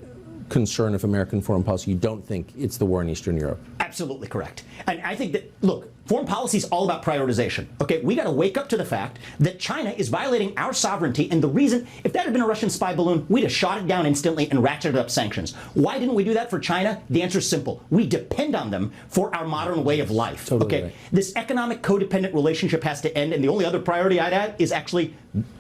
[SPEAKER 1] concern of American foreign policy. You don't think it's the war in Eastern Europe?
[SPEAKER 16] Absolutely correct. And I think that, look, foreign policy is all about prioritization. Okay, we got to wake up to the fact that China is violating our sovereignty, and the reason, if that had been a Russian spy balloon, we'd have shot it down instantly and ratcheted up sanctions. Why didn't we do that for China? The answer is simple. We depend on them for our modern way of life.
[SPEAKER 1] Totally
[SPEAKER 16] okay,
[SPEAKER 1] right.
[SPEAKER 16] This economic codependent relationship has to end, and the only other priority I'd add is actually,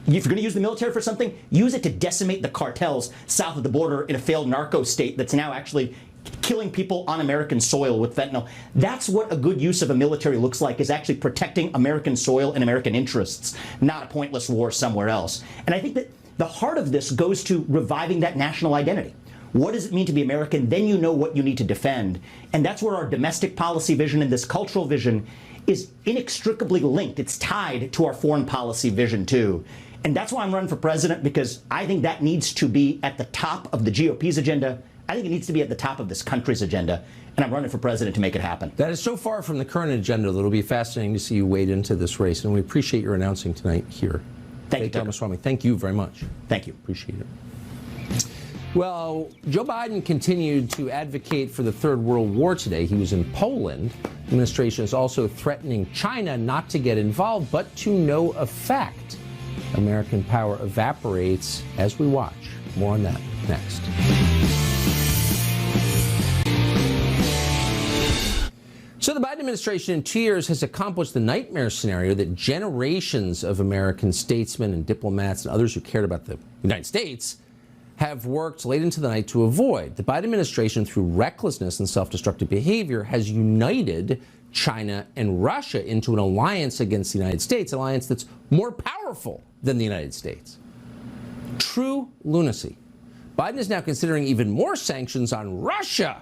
[SPEAKER 16] if you're going to use the military for something, use it to decimate the cartels south of the border in a failed narco state that's now actually killing people on American soil with fentanyl. That's what a good use of a military looks like, is actually protecting American soil and American interests, not a pointless war somewhere else. And I think that the heart of this goes to reviving that national identity. What does it mean to be American? Then you know what you need to defend. And that's where our domestic policy vision and this cultural vision is inextricably linked. It's tied to our foreign policy vision too. And that's why I'm running for president, because I think that needs to be at the top of the GOP's agenda. I think it needs to be at the top of this country's agenda, and I'm running for president to make it happen.
[SPEAKER 1] That is so far from the current agenda that it'll be fascinating to see you wade into this race, and we appreciate your announcing tonight here.
[SPEAKER 16] Thank you,
[SPEAKER 1] Thomas Swamy. Thank you very much.
[SPEAKER 16] Thank you.
[SPEAKER 1] Appreciate it. Well, Joe Biden continued to advocate for the Third World War today. He was in Poland. The administration is also threatening China not to get involved, but to no effect. American power evaporates as we watch. More on that next. So the Biden administration in 2 years has accomplished the nightmare scenario that generations of American statesmen and diplomats and others who cared about the United States have worked late into the night to avoid. The Biden administration, through recklessness and self-destructive behavior, has united China and Russia into an alliance against the United States, an alliance that's more powerful than the United States. True lunacy. Biden is now considering even more sanctions on Russia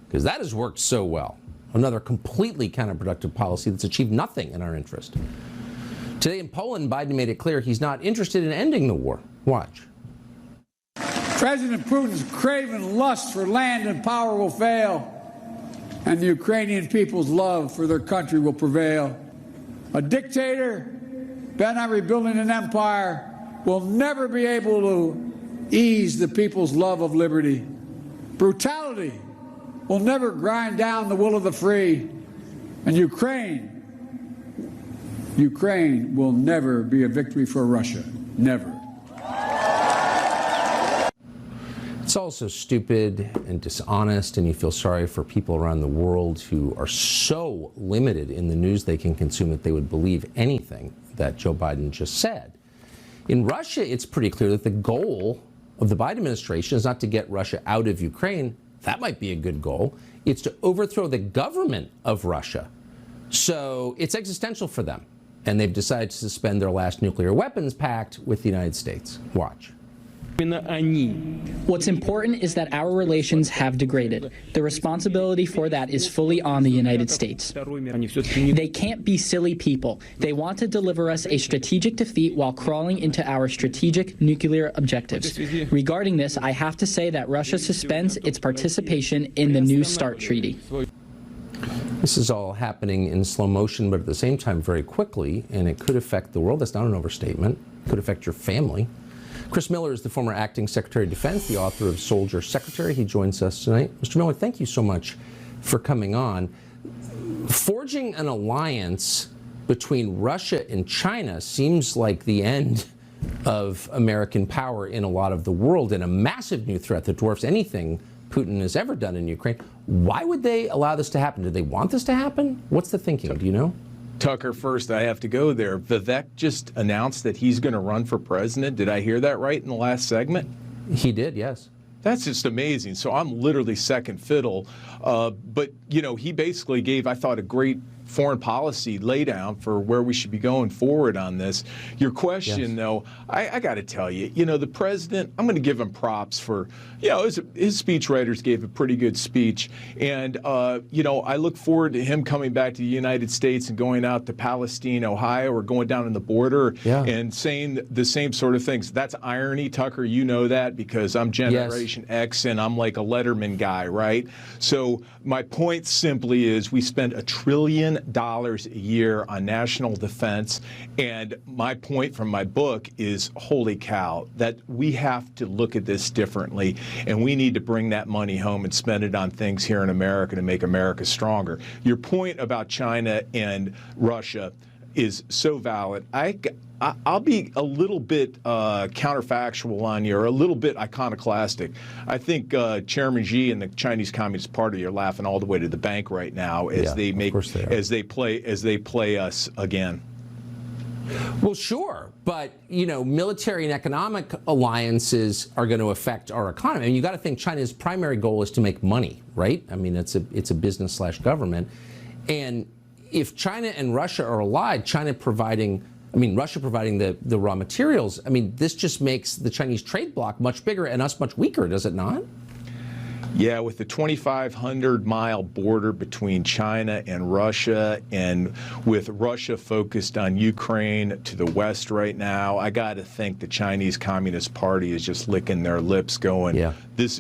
[SPEAKER 1] because that has worked so well. Another completely counterproductive policy that's achieved nothing in our interest. Today in Poland, Biden made it clear he's not interested in ending the war. Watch.
[SPEAKER 5] President Putin's craven lust for land and power will fail, and the Ukrainian people's love for their country will prevail. A dictator bent on rebuilding an empire will never be able to ease the people's love of liberty. Brutality will never grind down the will of the free, and Ukraine will never be a victory for Russia. Never.
[SPEAKER 1] It's also stupid and dishonest, and you feel sorry for people around the world who are so limited in the news they can consume that they would believe anything that Joe Biden just said. In Russia, it's pretty clear that the goal of the Biden administration is not to get Russia out of Ukraine. That might be a good goal. It's to overthrow the government of Russia. So it's existential for them. And they've decided to suspend their last nuclear weapons pact with the United States. Watch.
[SPEAKER 17] What's important is that our relations have degraded. The responsibility for that is fully on the United States. They can't be silly people. They want to deliver us a strategic defeat while crawling into our strategic nuclear objectives. Regarding this, I have to say that Russia suspends its participation in the New START treaty.
[SPEAKER 1] This is all happening in slow motion, but at the same time very quickly, and it could affect the world. That's not an overstatement. It could affect your family. Chris Miller is the former acting Secretary of Defense, the author of Soldier Secretary. He joins us tonight. Mr. Miller, thank you so much for coming on. Forging an alliance between Russia and China seems like the end of American power in a lot of the world, and a massive new threat that dwarfs anything Putin has ever done in Ukraine. Why would they allow this to happen? Do they want this to happen? What's the thinking? Do you know?
[SPEAKER 18] Tucker, first, I have to go there. Vivek just announced that he's going to run for president. Did I hear that right in the last segment?
[SPEAKER 1] He did, yes.
[SPEAKER 18] That's just amazing. So I'm literally second fiddle. But, you know, he basically gave, I thought, a great foreign policy laydown for where we should be going forward on this. Your question, though, I got to tell you, you know, the president, I'm going to give him props for, you know, his speechwriters gave a pretty good speech. And, you know, I look forward to him coming back to the United States and going out to Palestine, Ohio, or going down on the border and saying the same sort of things. That's irony, Tucker. You know that because I'm Generation X and I'm like a Letterman guy, right? So my point simply is we spend $1 trillion a year on national defense. And my point from my book is, holy cow, that we have to look at this differently. And we need to bring that money home and spend it on things here in America to make America stronger. Your point about China and Russia is so valid. I'll be a little bit counterfactual on you, or a little bit iconoclastic. I think Chairman Xi and the Chinese Communist Party are laughing all the way to the bank right now as they play us again.
[SPEAKER 1] Well, sure, but you know, military and economic alliances are going to affect our economy. I mean, you got to think China's primary goal is to make money, right? I mean, it's a business/government, and if China and Russia are allied, Russia providing the raw materials, I mean, this just makes the Chinese trade bloc much bigger and us much weaker, does it not?
[SPEAKER 18] Yeah, with the 2,500-mile border between China and Russia, and with Russia focused on Ukraine to the west right now, I got to think the Chinese Communist Party is just licking their lips going,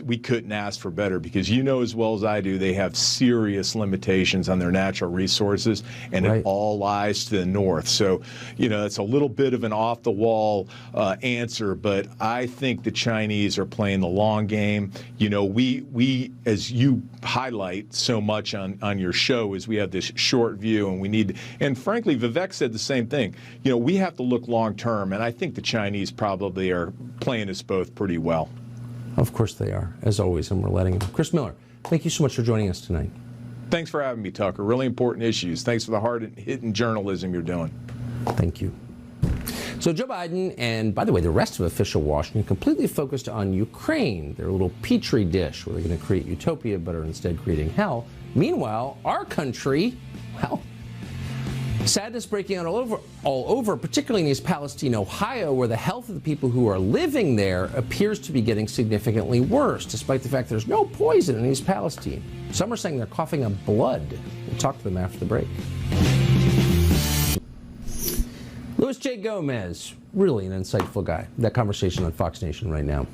[SPEAKER 18] we couldn't ask for better, because you know as well as I do, they have serious limitations on their natural resources, and it all lies to the north. So, you know, it's a little bit of an off-the-wall answer, but I think the Chinese are playing the long game. You know, we as you highlight so much on your show, is we have this short view, and we need, and frankly, Vivek said the same thing. You know, we have to look long term, and I think the Chinese probably are playing us both pretty well.
[SPEAKER 1] Of course they are, as always, and we're letting them. Chris Miller, thank you so much for joining us tonight.
[SPEAKER 18] Thanks for having me, Tucker. Really important issues. Thanks for the hard-hitting journalism you're doing.
[SPEAKER 1] Thank you. So Joe Biden and, by the way, the rest of official Washington completely focused on Ukraine, their little petri dish where they're going to create utopia but are instead creating hell. Meanwhile, our country, well, Sadness breaking out all over, particularly in East Palestine, Ohio, where the health of the people who are living there appears to be getting significantly worse, despite the fact there's no poison in East Palestine. Some are saying they're coughing up blood. We'll talk to them after the break. Louis J. Gomez, really an insightful guy. That conversation on Fox Nation right now.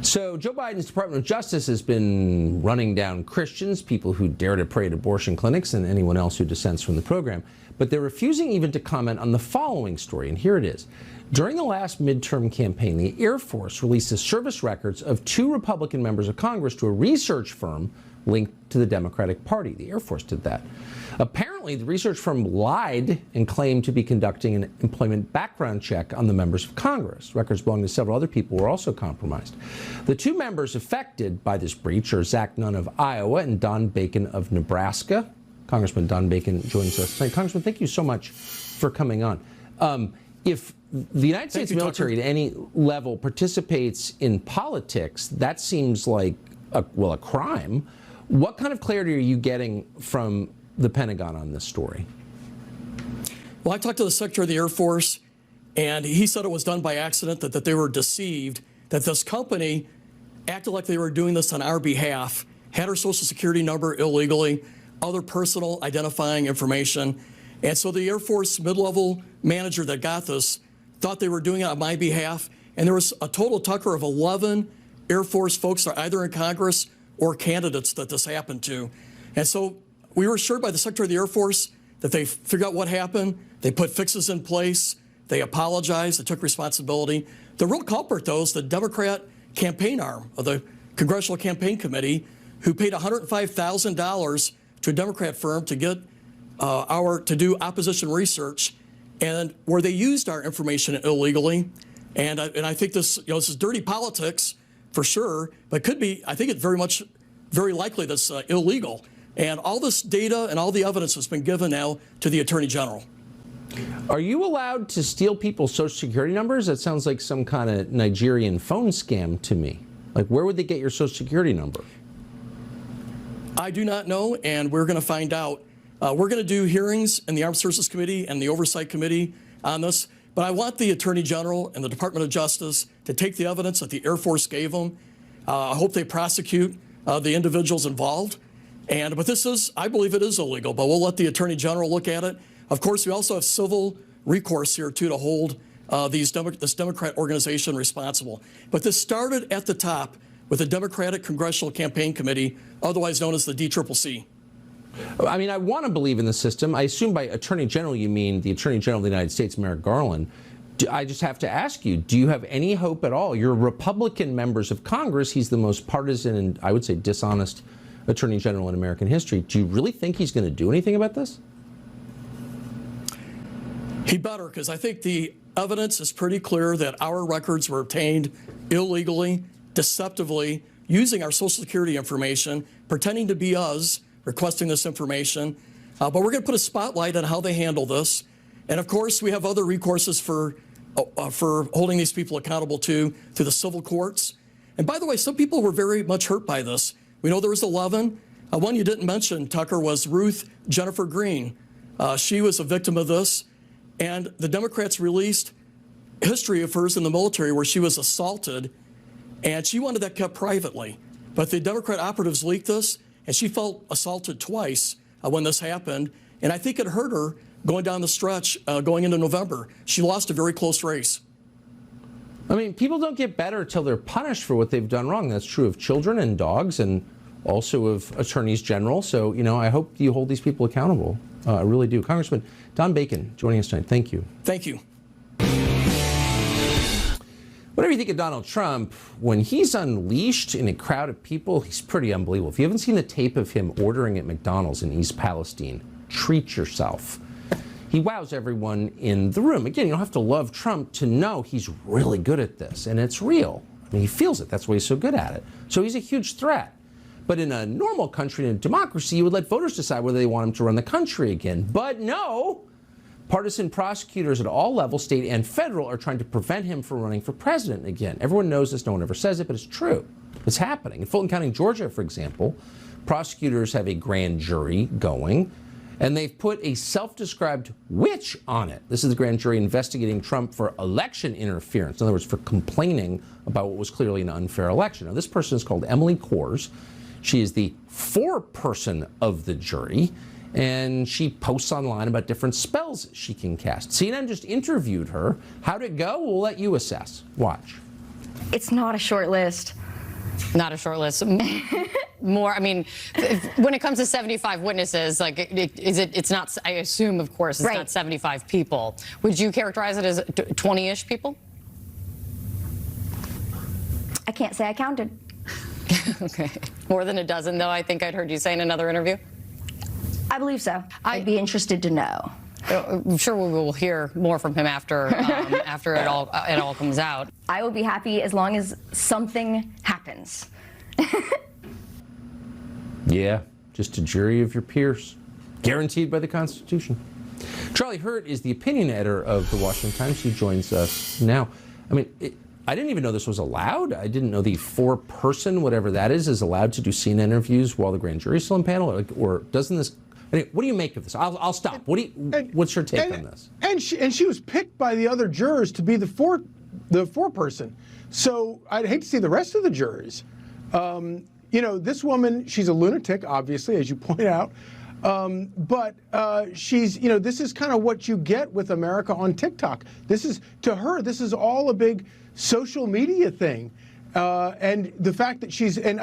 [SPEAKER 1] So Joe Biden's Department of Justice has been running down Christians, people who dare to pray at abortion clinics, and anyone else who dissents from the program. But they're refusing even to comment on the following story, and here it is. During the last midterm campaign, the Air Force released the service records of 2 Republican members of Congress to a research firm linked to the Democratic Party. The Air Force did that. Apparently, the research firm lied and claimed to be conducting an employment background check on the members of Congress. Records belonging to several other people were also compromised. The 2 members affected by this breach are Zach Nunn of Iowa and Don Bacon of Nebraska. Congressman Don Bacon joins us tonight. Congressman, thank you so much for coming on. If the United States military at any level participates in politics, that seems like a crime. What kind of clarity are you getting from the Pentagon on this story?
[SPEAKER 19] Well, I talked to the Secretary of the Air Force, and he said it was done by accident, that they were deceived, that this company acted like they were doing this on our behalf, had our Social Security number illegally, other personal identifying information. And so the Air Force mid-level manager that got this thought they were doing it on my behalf. And there was a total, Tucker, of 11 Air Force folks that are either in Congress or candidates that this happened to. And so we were assured by the Secretary of the Air Force that they figured out what happened. They put fixes in place. They apologized. They took responsibility. The real culprit, though, is the Democrat campaign arm of the Congressional Campaign Committee, who paid $105,000 to a Democrat firm to get to do opposition research, and where they used our information illegally. And I think this is dirty politics for sure, but could be. I think it's very likely that's illegal. And all this data and all the evidence has been given now to the Attorney General.
[SPEAKER 1] Are you allowed to steal people's Social Security numbers? That sounds like some kind of Nigerian phone scam to me. Like, where would they get your Social Security number?
[SPEAKER 19] I do not know, and we're going to find out. We're going to do hearings in the Armed Services Committee and the Oversight Committee on this. But I want the Attorney General and the Department of Justice to take the evidence that the Air Force gave them. I hope they prosecute the individuals involved. But this is, I believe it is illegal, but we'll let the Attorney General look at it. Of course, we also have civil recourse here, too, to hold this Democrat organization responsible. But this started at the top with the Democratic Congressional Campaign Committee, otherwise known as the DCCC.
[SPEAKER 1] I mean, I want to believe in the system. I assume by Attorney General you mean the Attorney General of the United States, Merrick Garland. I just have to ask you, do you have any hope at all? You're Republican members of Congress. He's the most partisan and, I would say, dishonest Attorney General in American history. Do you really think he's going to do anything about this?
[SPEAKER 19] He better, because I think the evidence is pretty clear that our records were obtained illegally, deceptively, using our Social Security information, pretending to be us, requesting this information. But we're going to put a spotlight on how they handle this. And of course, we have other recourses for holding these people accountable through the civil courts. And by the way, some people were very much hurt by this. We know there was 11. One you didn't mention, Tucker, was Ruth Jennifer Green. She was a victim of this. And the Democrats released history of hers in the military where she was assaulted, and she wanted that kept privately. But the Democrat operatives leaked this, and she felt assaulted twice when this happened. And I think it hurt her going down the stretch, going into November. She lost a very close race.
[SPEAKER 1] I mean, people don't get better until they're punished for what they've done wrong. That's true of children and dogs and also of attorneys general. So, I hope you hold these people accountable. I really do. Congressman Don Bacon joining us tonight. Thank you.
[SPEAKER 19] Thank you.
[SPEAKER 1] Whatever you think of Donald Trump, when he's unleashed in a crowd of people, he's pretty unbelievable. If you haven't seen the tape of him ordering at McDonald's in East Palestine, treat yourself. He wows everyone in the room. Again, you don't have to love Trump to know he's really good at this, and it's real. I mean, he feels it. That's why he's so good at it. So he's a huge threat. But in a normal country, in a democracy, you would let voters decide whether they want him to run the country again. But no, partisan prosecutors at all levels, state and federal, are trying to prevent him from running for president again. Everyone knows this. No one ever says it, but it's true. It's happening. In Fulton County, Georgia, for example, prosecutors have a grand jury going, And they've put a self-described witch on it. This is the grand jury investigating Trump for election interference. In other words, for complaining about what was clearly an unfair election. Now, this person is called Emily Kors. She is the foreperson of the jury, and she posts online about different spells she can cast. CNN just interviewed her. How'd it go? We'll let you assess. Watch.
[SPEAKER 20] It's not a short list.
[SPEAKER 12] Not a short list. More, I mean, when it comes to 75 witnesses, like, it's not, I assume, of course, it's not 75 people. Would you characterize it as 20-ish people?
[SPEAKER 20] I can't say I counted.
[SPEAKER 12] Okay. More than a dozen, though, I think I'd heard you say in another interview?
[SPEAKER 20] I believe so. I'd be interested to know.
[SPEAKER 12] I'm sure we will hear more from him after after it all comes out.
[SPEAKER 20] I will be happy as long as something happens.
[SPEAKER 1] Yeah, just a jury of your peers, guaranteed by the Constitution. Charlie Hurt is the opinion editor of the Washington Times. He joins us now. I mean, I didn't even know this was allowed. I didn't know the foreperson, whatever that is allowed to do CNN interviews while the grand jury's still in panel, or doesn't this? What do you make of this? I'll stop. What's your take on this?
[SPEAKER 21] And she was picked by the other jurors to be the foreperson. So I'd hate to see the rest of the juries. You know, this woman, she's a lunatic, obviously, as you point out. But she's, you know, this is kind of what you get with America on TikTok. This is, to her, this is all a big social media thing. And the fact that she's, and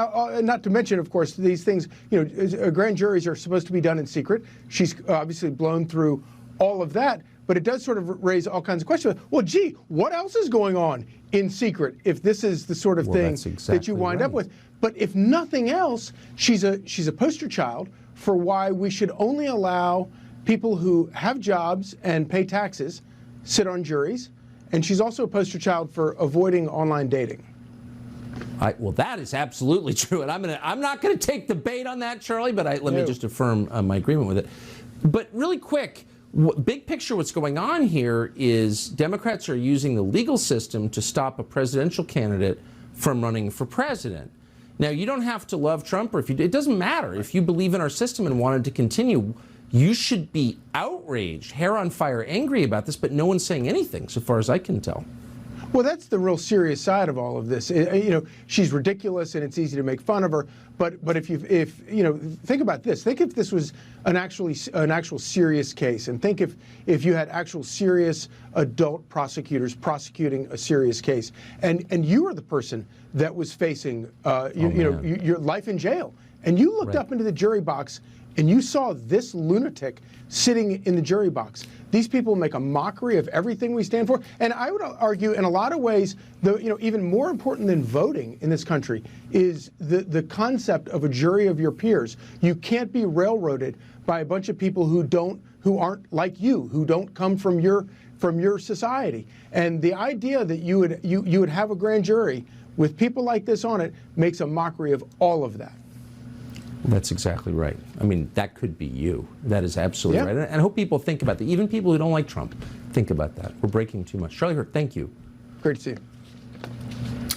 [SPEAKER 21] not to mention, of course, these things, you know, grand juries are supposed to be done in secret. She's obviously blown through all of that, but it does sort of raise all kinds of questions. Well, gee, what else is going on in secret if this is the sort of thing that you wind up with? But if nothing else, she's a poster child for why we should only allow people who have jobs and pay taxes sit on juries. And she's also a poster child for avoiding online dating.
[SPEAKER 1] Well, that is absolutely true, and I'm not going to take the bait on that, Charlie. But let me just affirm my agreement with it. But really quick, big picture, what's going on here is Democrats are using the legal system to stop a presidential candidate from running for president. Now, you don't have to love Trump, or if you, it doesn't matter. If you believe in our system and wanted to continue, you should be outraged, hair on fire, angry about this. But no one's saying anything, so far as I can tell.
[SPEAKER 21] Well, that's the real serious side of all of this. You know, she's ridiculous, and it's easy to make fun of her. But if you know, think about this. Think if this was an actual serious case, and think if you had actual serious adult prosecutors prosecuting a serious case, and you were the person that was facing your life in jail, and you looked up into the jury box and you saw this lunatic sitting in the jury box. These people make a mockery of everything we stand for. And I would argue, in a lot of ways, even more important than voting in this country is the concept of a jury of your peers. You can't be railroaded by a bunch of people who aren't like you, who don't come from your society. And the idea that you would have a grand jury with people like this on it makes a mockery of all of that.
[SPEAKER 1] That's exactly right. I mean, that could be you. That is absolutely right. And I hope people think about that. Even people who don't like Trump, think about that. We're breaking too much. Charlie Hurt, thank you.
[SPEAKER 21] Great to see you.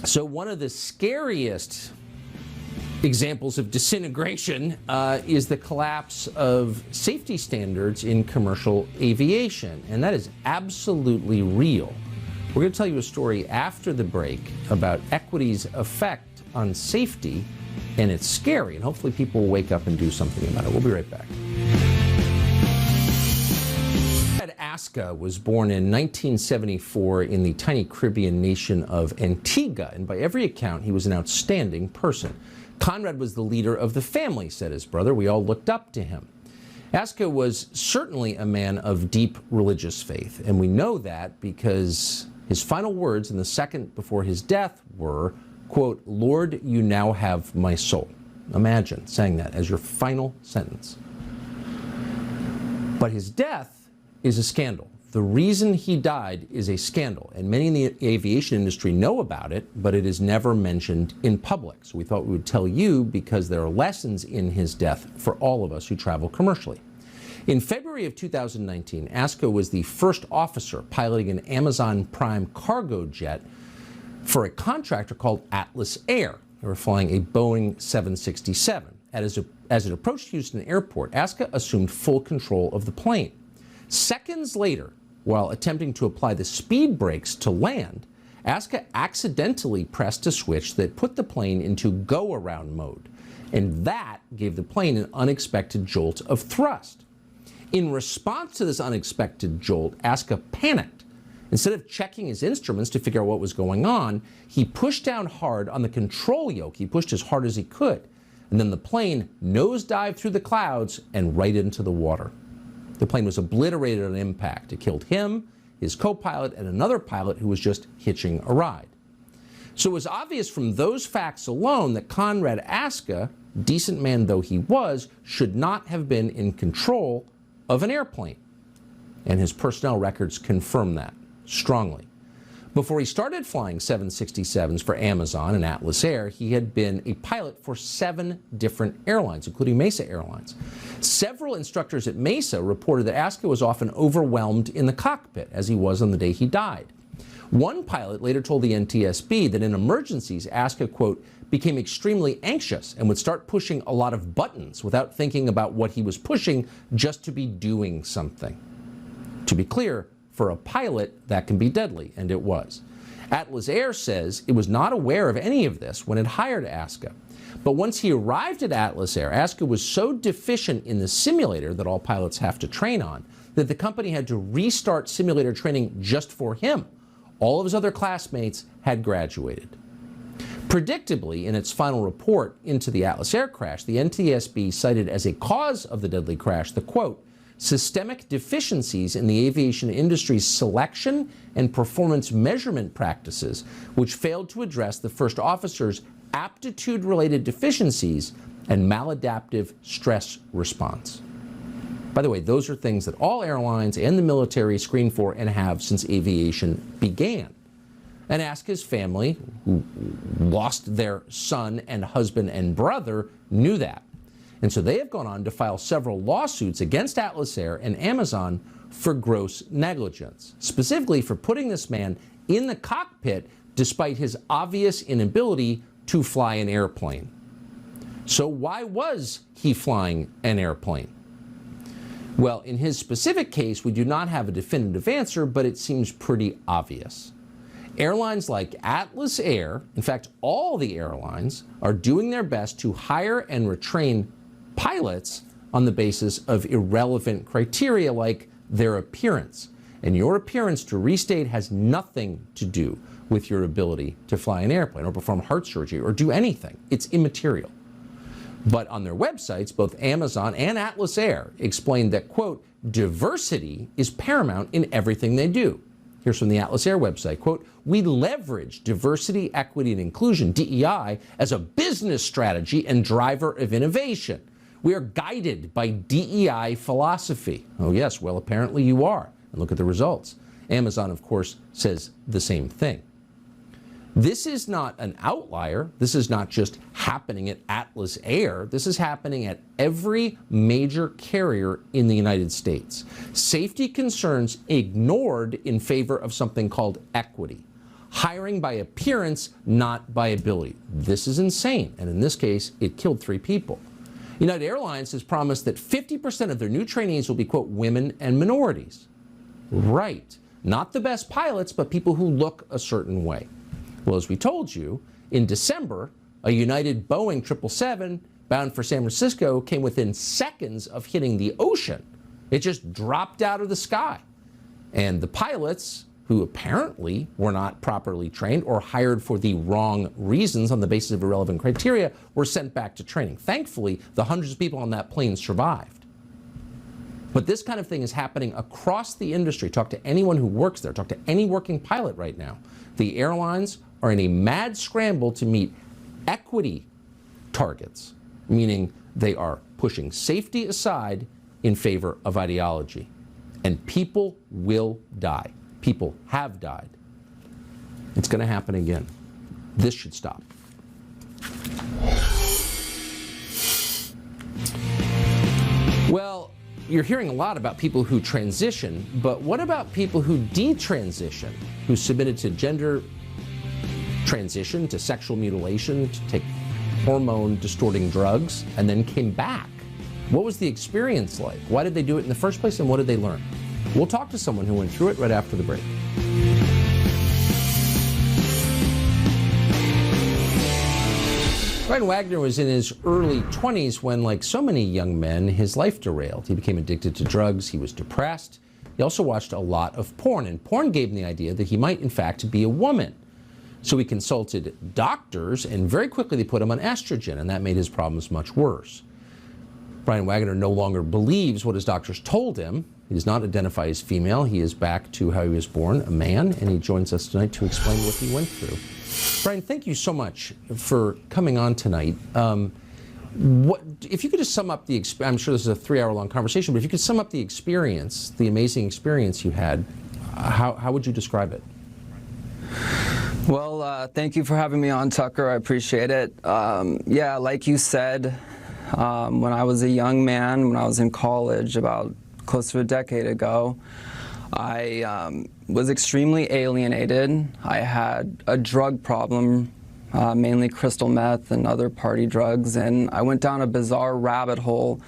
[SPEAKER 1] So one of the scariest examples of disintegration is the collapse of safety standards in commercial aviation. And that is absolutely real. We're going to tell you a story after the break about equity's effect on safety. And it's scary, and hopefully people will wake up and do something about it. We'll be right back. Aska was born in 1974 in the tiny Caribbean nation of Antigua, and by every account, he was an outstanding person. Conrad was the leader of the family, said his brother. We all looked up to him. Aska was certainly a man of deep religious faith, and we know that because his final words in the second before his death were, quote, "Lord, you now have my soul." Imagine saying that as your final sentence. But his death is a scandal. The reason he died is a scandal, and many in the aviation industry know about it, but it is never mentioned in public. So we thought we would tell you because there are lessons in his death for all of us who travel commercially. In February of 2019, Aska was the first officer piloting an Amazon Prime cargo jet for a contractor called Atlas Air. They were flying a Boeing 767. as it approached Houston Airport, Aska assumed full control of the plane. Seconds later, while attempting to apply the speed brakes to land, Aska accidentally pressed a switch that put the plane into go-around mode, and that gave the plane an unexpected jolt of thrust. In response to this unexpected jolt, Aska panicked. Instead of checking his instruments to figure out what was going on, he pushed down hard on the control yoke. He pushed as hard as he could, and then the plane nosedived through the clouds and right into the water. The plane was obliterated on impact. It killed him, his co-pilot, and another pilot who was just hitching a ride. So it was obvious from those facts alone that Conrad Aska, decent man though he was, should not have been in control of an airplane. And his personnel records confirm that strongly. Before he started flying 767s for Amazon and Atlas Air, he had been a pilot for 7 different airlines, including Mesa Airlines. Several instructors at Mesa reported that Aska was often overwhelmed in the cockpit, as he was on the day he died. One pilot later told the NTSB that in emergencies, Aska, quote, became extremely anxious and would start pushing a lot of buttons without thinking about what he was pushing, just to be doing something. To be clear, for a pilot, that can be deadly, and it was. Atlas Air says it was not aware of any of this when it hired Aska. But once he arrived at Atlas Air, Aska was so deficient in the simulator that all pilots have to train on that the company had to restart simulator training just for him. All of his other classmates had graduated. Predictably, in its final report into the Atlas Air crash, the NTSB cited as a cause of the deadly crash the, quote, systemic deficiencies in the aviation industry's selection and performance measurement practices, which failed to address the first officer's aptitude-related deficiencies and maladaptive stress response. By the way, those are things that all airlines and the military screen for and have since aviation began. And Aska's family, who lost their son and husband and brother, knew that. And so they have gone on to file several lawsuits against Atlas Air and Amazon for gross negligence, specifically for putting this man in the cockpit despite his obvious inability to fly an airplane. So why was he flying an airplane? Well, in his specific case, we do not have a definitive answer, but it seems pretty obvious. Airlines like Atlas Air, in fact, all the airlines, are doing their best to hire and retrain pilots on the basis of irrelevant criteria like their appearance. And your appearance, to restate, has nothing to do with your ability to fly an airplane or perform heart surgery or do anything. It's immaterial. But on their websites, both Amazon and Atlas Air explain that, quote, diversity is paramount in everything they do. Here's from the Atlas Air website, quote, we leverage diversity, equity, and inclusion, DEI, as a business strategy and driver of innovation. We are guided by DEI philosophy. Oh yes, well apparently you are. And look at the results. Amazon, of course, says the same thing. This is not an outlier. This is not just happening at Atlas Air. This is happening at every major carrier in the United States. Safety concerns ignored in favor of something called equity. Hiring by appearance, not by ability. This is insane. And in this case, it killed 3 people. United Airlines has promised that 50% of their new trainees will be, quote, women and minorities. Right. Not the best pilots, but people who look a certain way. Well, as we told you, in December, a United Boeing 777 bound for San Francisco came within seconds of hitting the ocean. It just dropped out of the sky. And the pilots, who apparently were not properly trained or hired for the wrong reasons on the basis of irrelevant criteria, were sent back to training. Thankfully, the hundreds of people on that plane survived. But this kind of thing is happening across the industry. Talk to anyone who works there. Talk to any working pilot right now. The airlines are in a mad scramble to meet equity targets, meaning they are pushing safety aside in favor of ideology. And people will die. People have died. It's going to happen again. This should stop. Well, you're hearing a lot about people who transition, but what about people who detransition, who submitted to gender transition, to sexual mutilation, to take hormone distorting drugs and then came back. What was the experience like? Why did they do it in the first place, and what did they learn? We'll talk to someone who went through it right after the break. Brian Wagner was in his early 20s when, like so many young men, his life derailed. He became addicted to drugs. He was depressed. He also watched a lot of porn, and porn gave him the idea that he might, in fact, be a woman. So he consulted doctors, and very quickly they put him on estrogen, and that made his problems much worse. Brian Wagner no longer believes what his doctors told him. He does not identify as female. He is back to how he was born, a man, and he joins us tonight to explain what he went through. Brian, thank you so much for coming on tonight. If you could just sum up the experience, I'm sure this is a 3-hour-long conversation, but if you could sum up the experience, the amazing experience you had, how would you describe it?
[SPEAKER 3] Well, thank you for having me on, Tucker. I appreciate it. Yeah, like you said, when I was a young man, when I was in college about close to a decade ago, I was extremely alienated. I had a drug problem, mainly crystal meth and other party drugs, and I went down a bizarre rabbit hole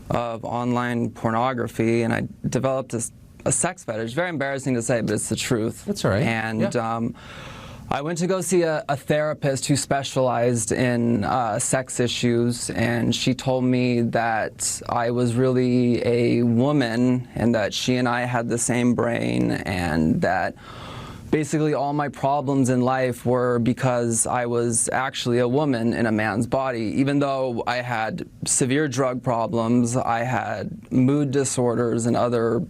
[SPEAKER 3] of online pornography, and I developed a sex fetish. Very embarrassing to say, but it's the truth.
[SPEAKER 1] That's all right.
[SPEAKER 3] And I went to go see a therapist who specialized in sex issues, and she told me that I was really a woman and that she and I had the same brain, and that basically all my problems in life were because I was actually a woman in a man's body. Even though I had severe drug problems, I had mood disorders and other,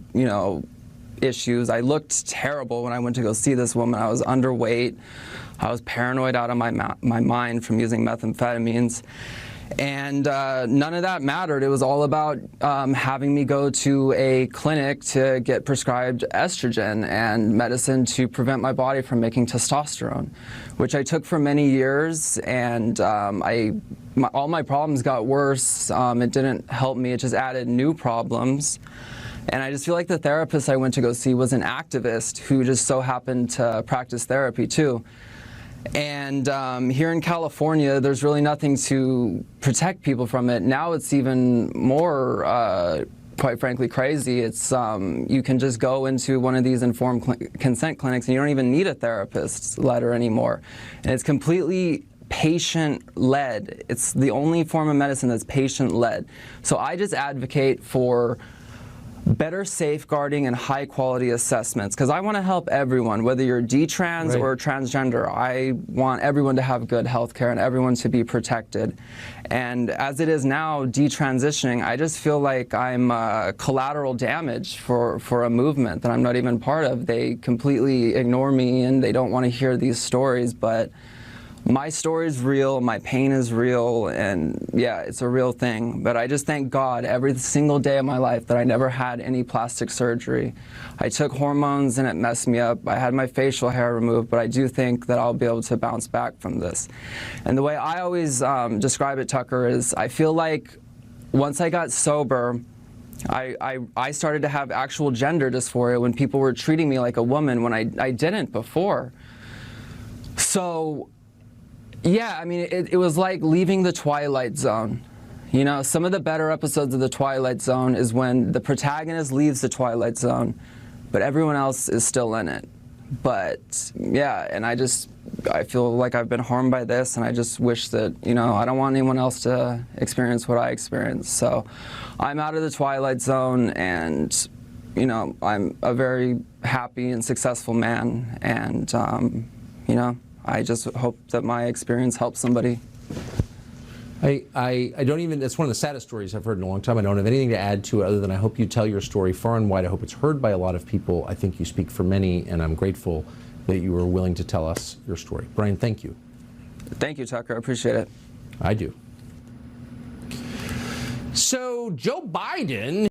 [SPEAKER 3] issues. I looked terrible when I went to go see this woman. I was underweight. I was paranoid out of my mind from using methamphetamines. And none of that mattered. It was all about having me go to a clinic to get prescribed estrogen and medicine to prevent my body from making testosterone, which I took for many years, and all my problems got worse. It didn't help me. It just added new problems. And I just feel like the therapist I went to go see was an activist who just so happened to practice therapy too. And here in California, there's really nothing to protect people from it. Now it's even more, quite frankly, crazy. It's you can just go into one of these informed consent clinics and you don't even need a therapist's letter anymore. And it's completely patient-led. It's the only form of medicine that's patient-led. So I just advocate for better safeguarding and high-quality assessments, because I want to help everyone, whether you're detrans or transgender. I want everyone to have good health care and everyone to be protected. And as it is now, detransitioning, I just feel like I'm collateral damage for a movement that I'm not even part of. They completely ignore me and they don't want to hear these stories, but my story is real, my pain is real, and yeah, it's a real thing. But I just thank God every single day of my life that I never had any plastic surgery. I took hormones and it messed me up. I had my facial hair removed, but I do think that I'll be able to bounce back from this. And the way I always describe it, Tucker, is I feel like once I got sober, I started to have actual gender dysphoria when people were treating me like a woman when I didn't before. So yeah, I mean, it was like leaving the Twilight Zone. You know, some of the better episodes of the Twilight Zone is when the protagonist leaves the Twilight Zone, but everyone else is still in it. But yeah, and I feel like I've been harmed by this, and I just wish that, I don't want anyone else to experience what I experienced. So I'm out of the Twilight Zone, and, I'm a very happy and successful man, and, I just hope that my experience helps somebody.
[SPEAKER 1] I don't even, that's one of the saddest stories I've heard in a long time. I don't have anything to add to it other than I hope you tell your story far and wide. I hope it's heard by a lot of people. I think you speak for many, and I'm grateful that you were willing to tell us your story. Brian, thank you.
[SPEAKER 3] Thank you, Tucker. I appreciate it.
[SPEAKER 1] I do. So Joe Biden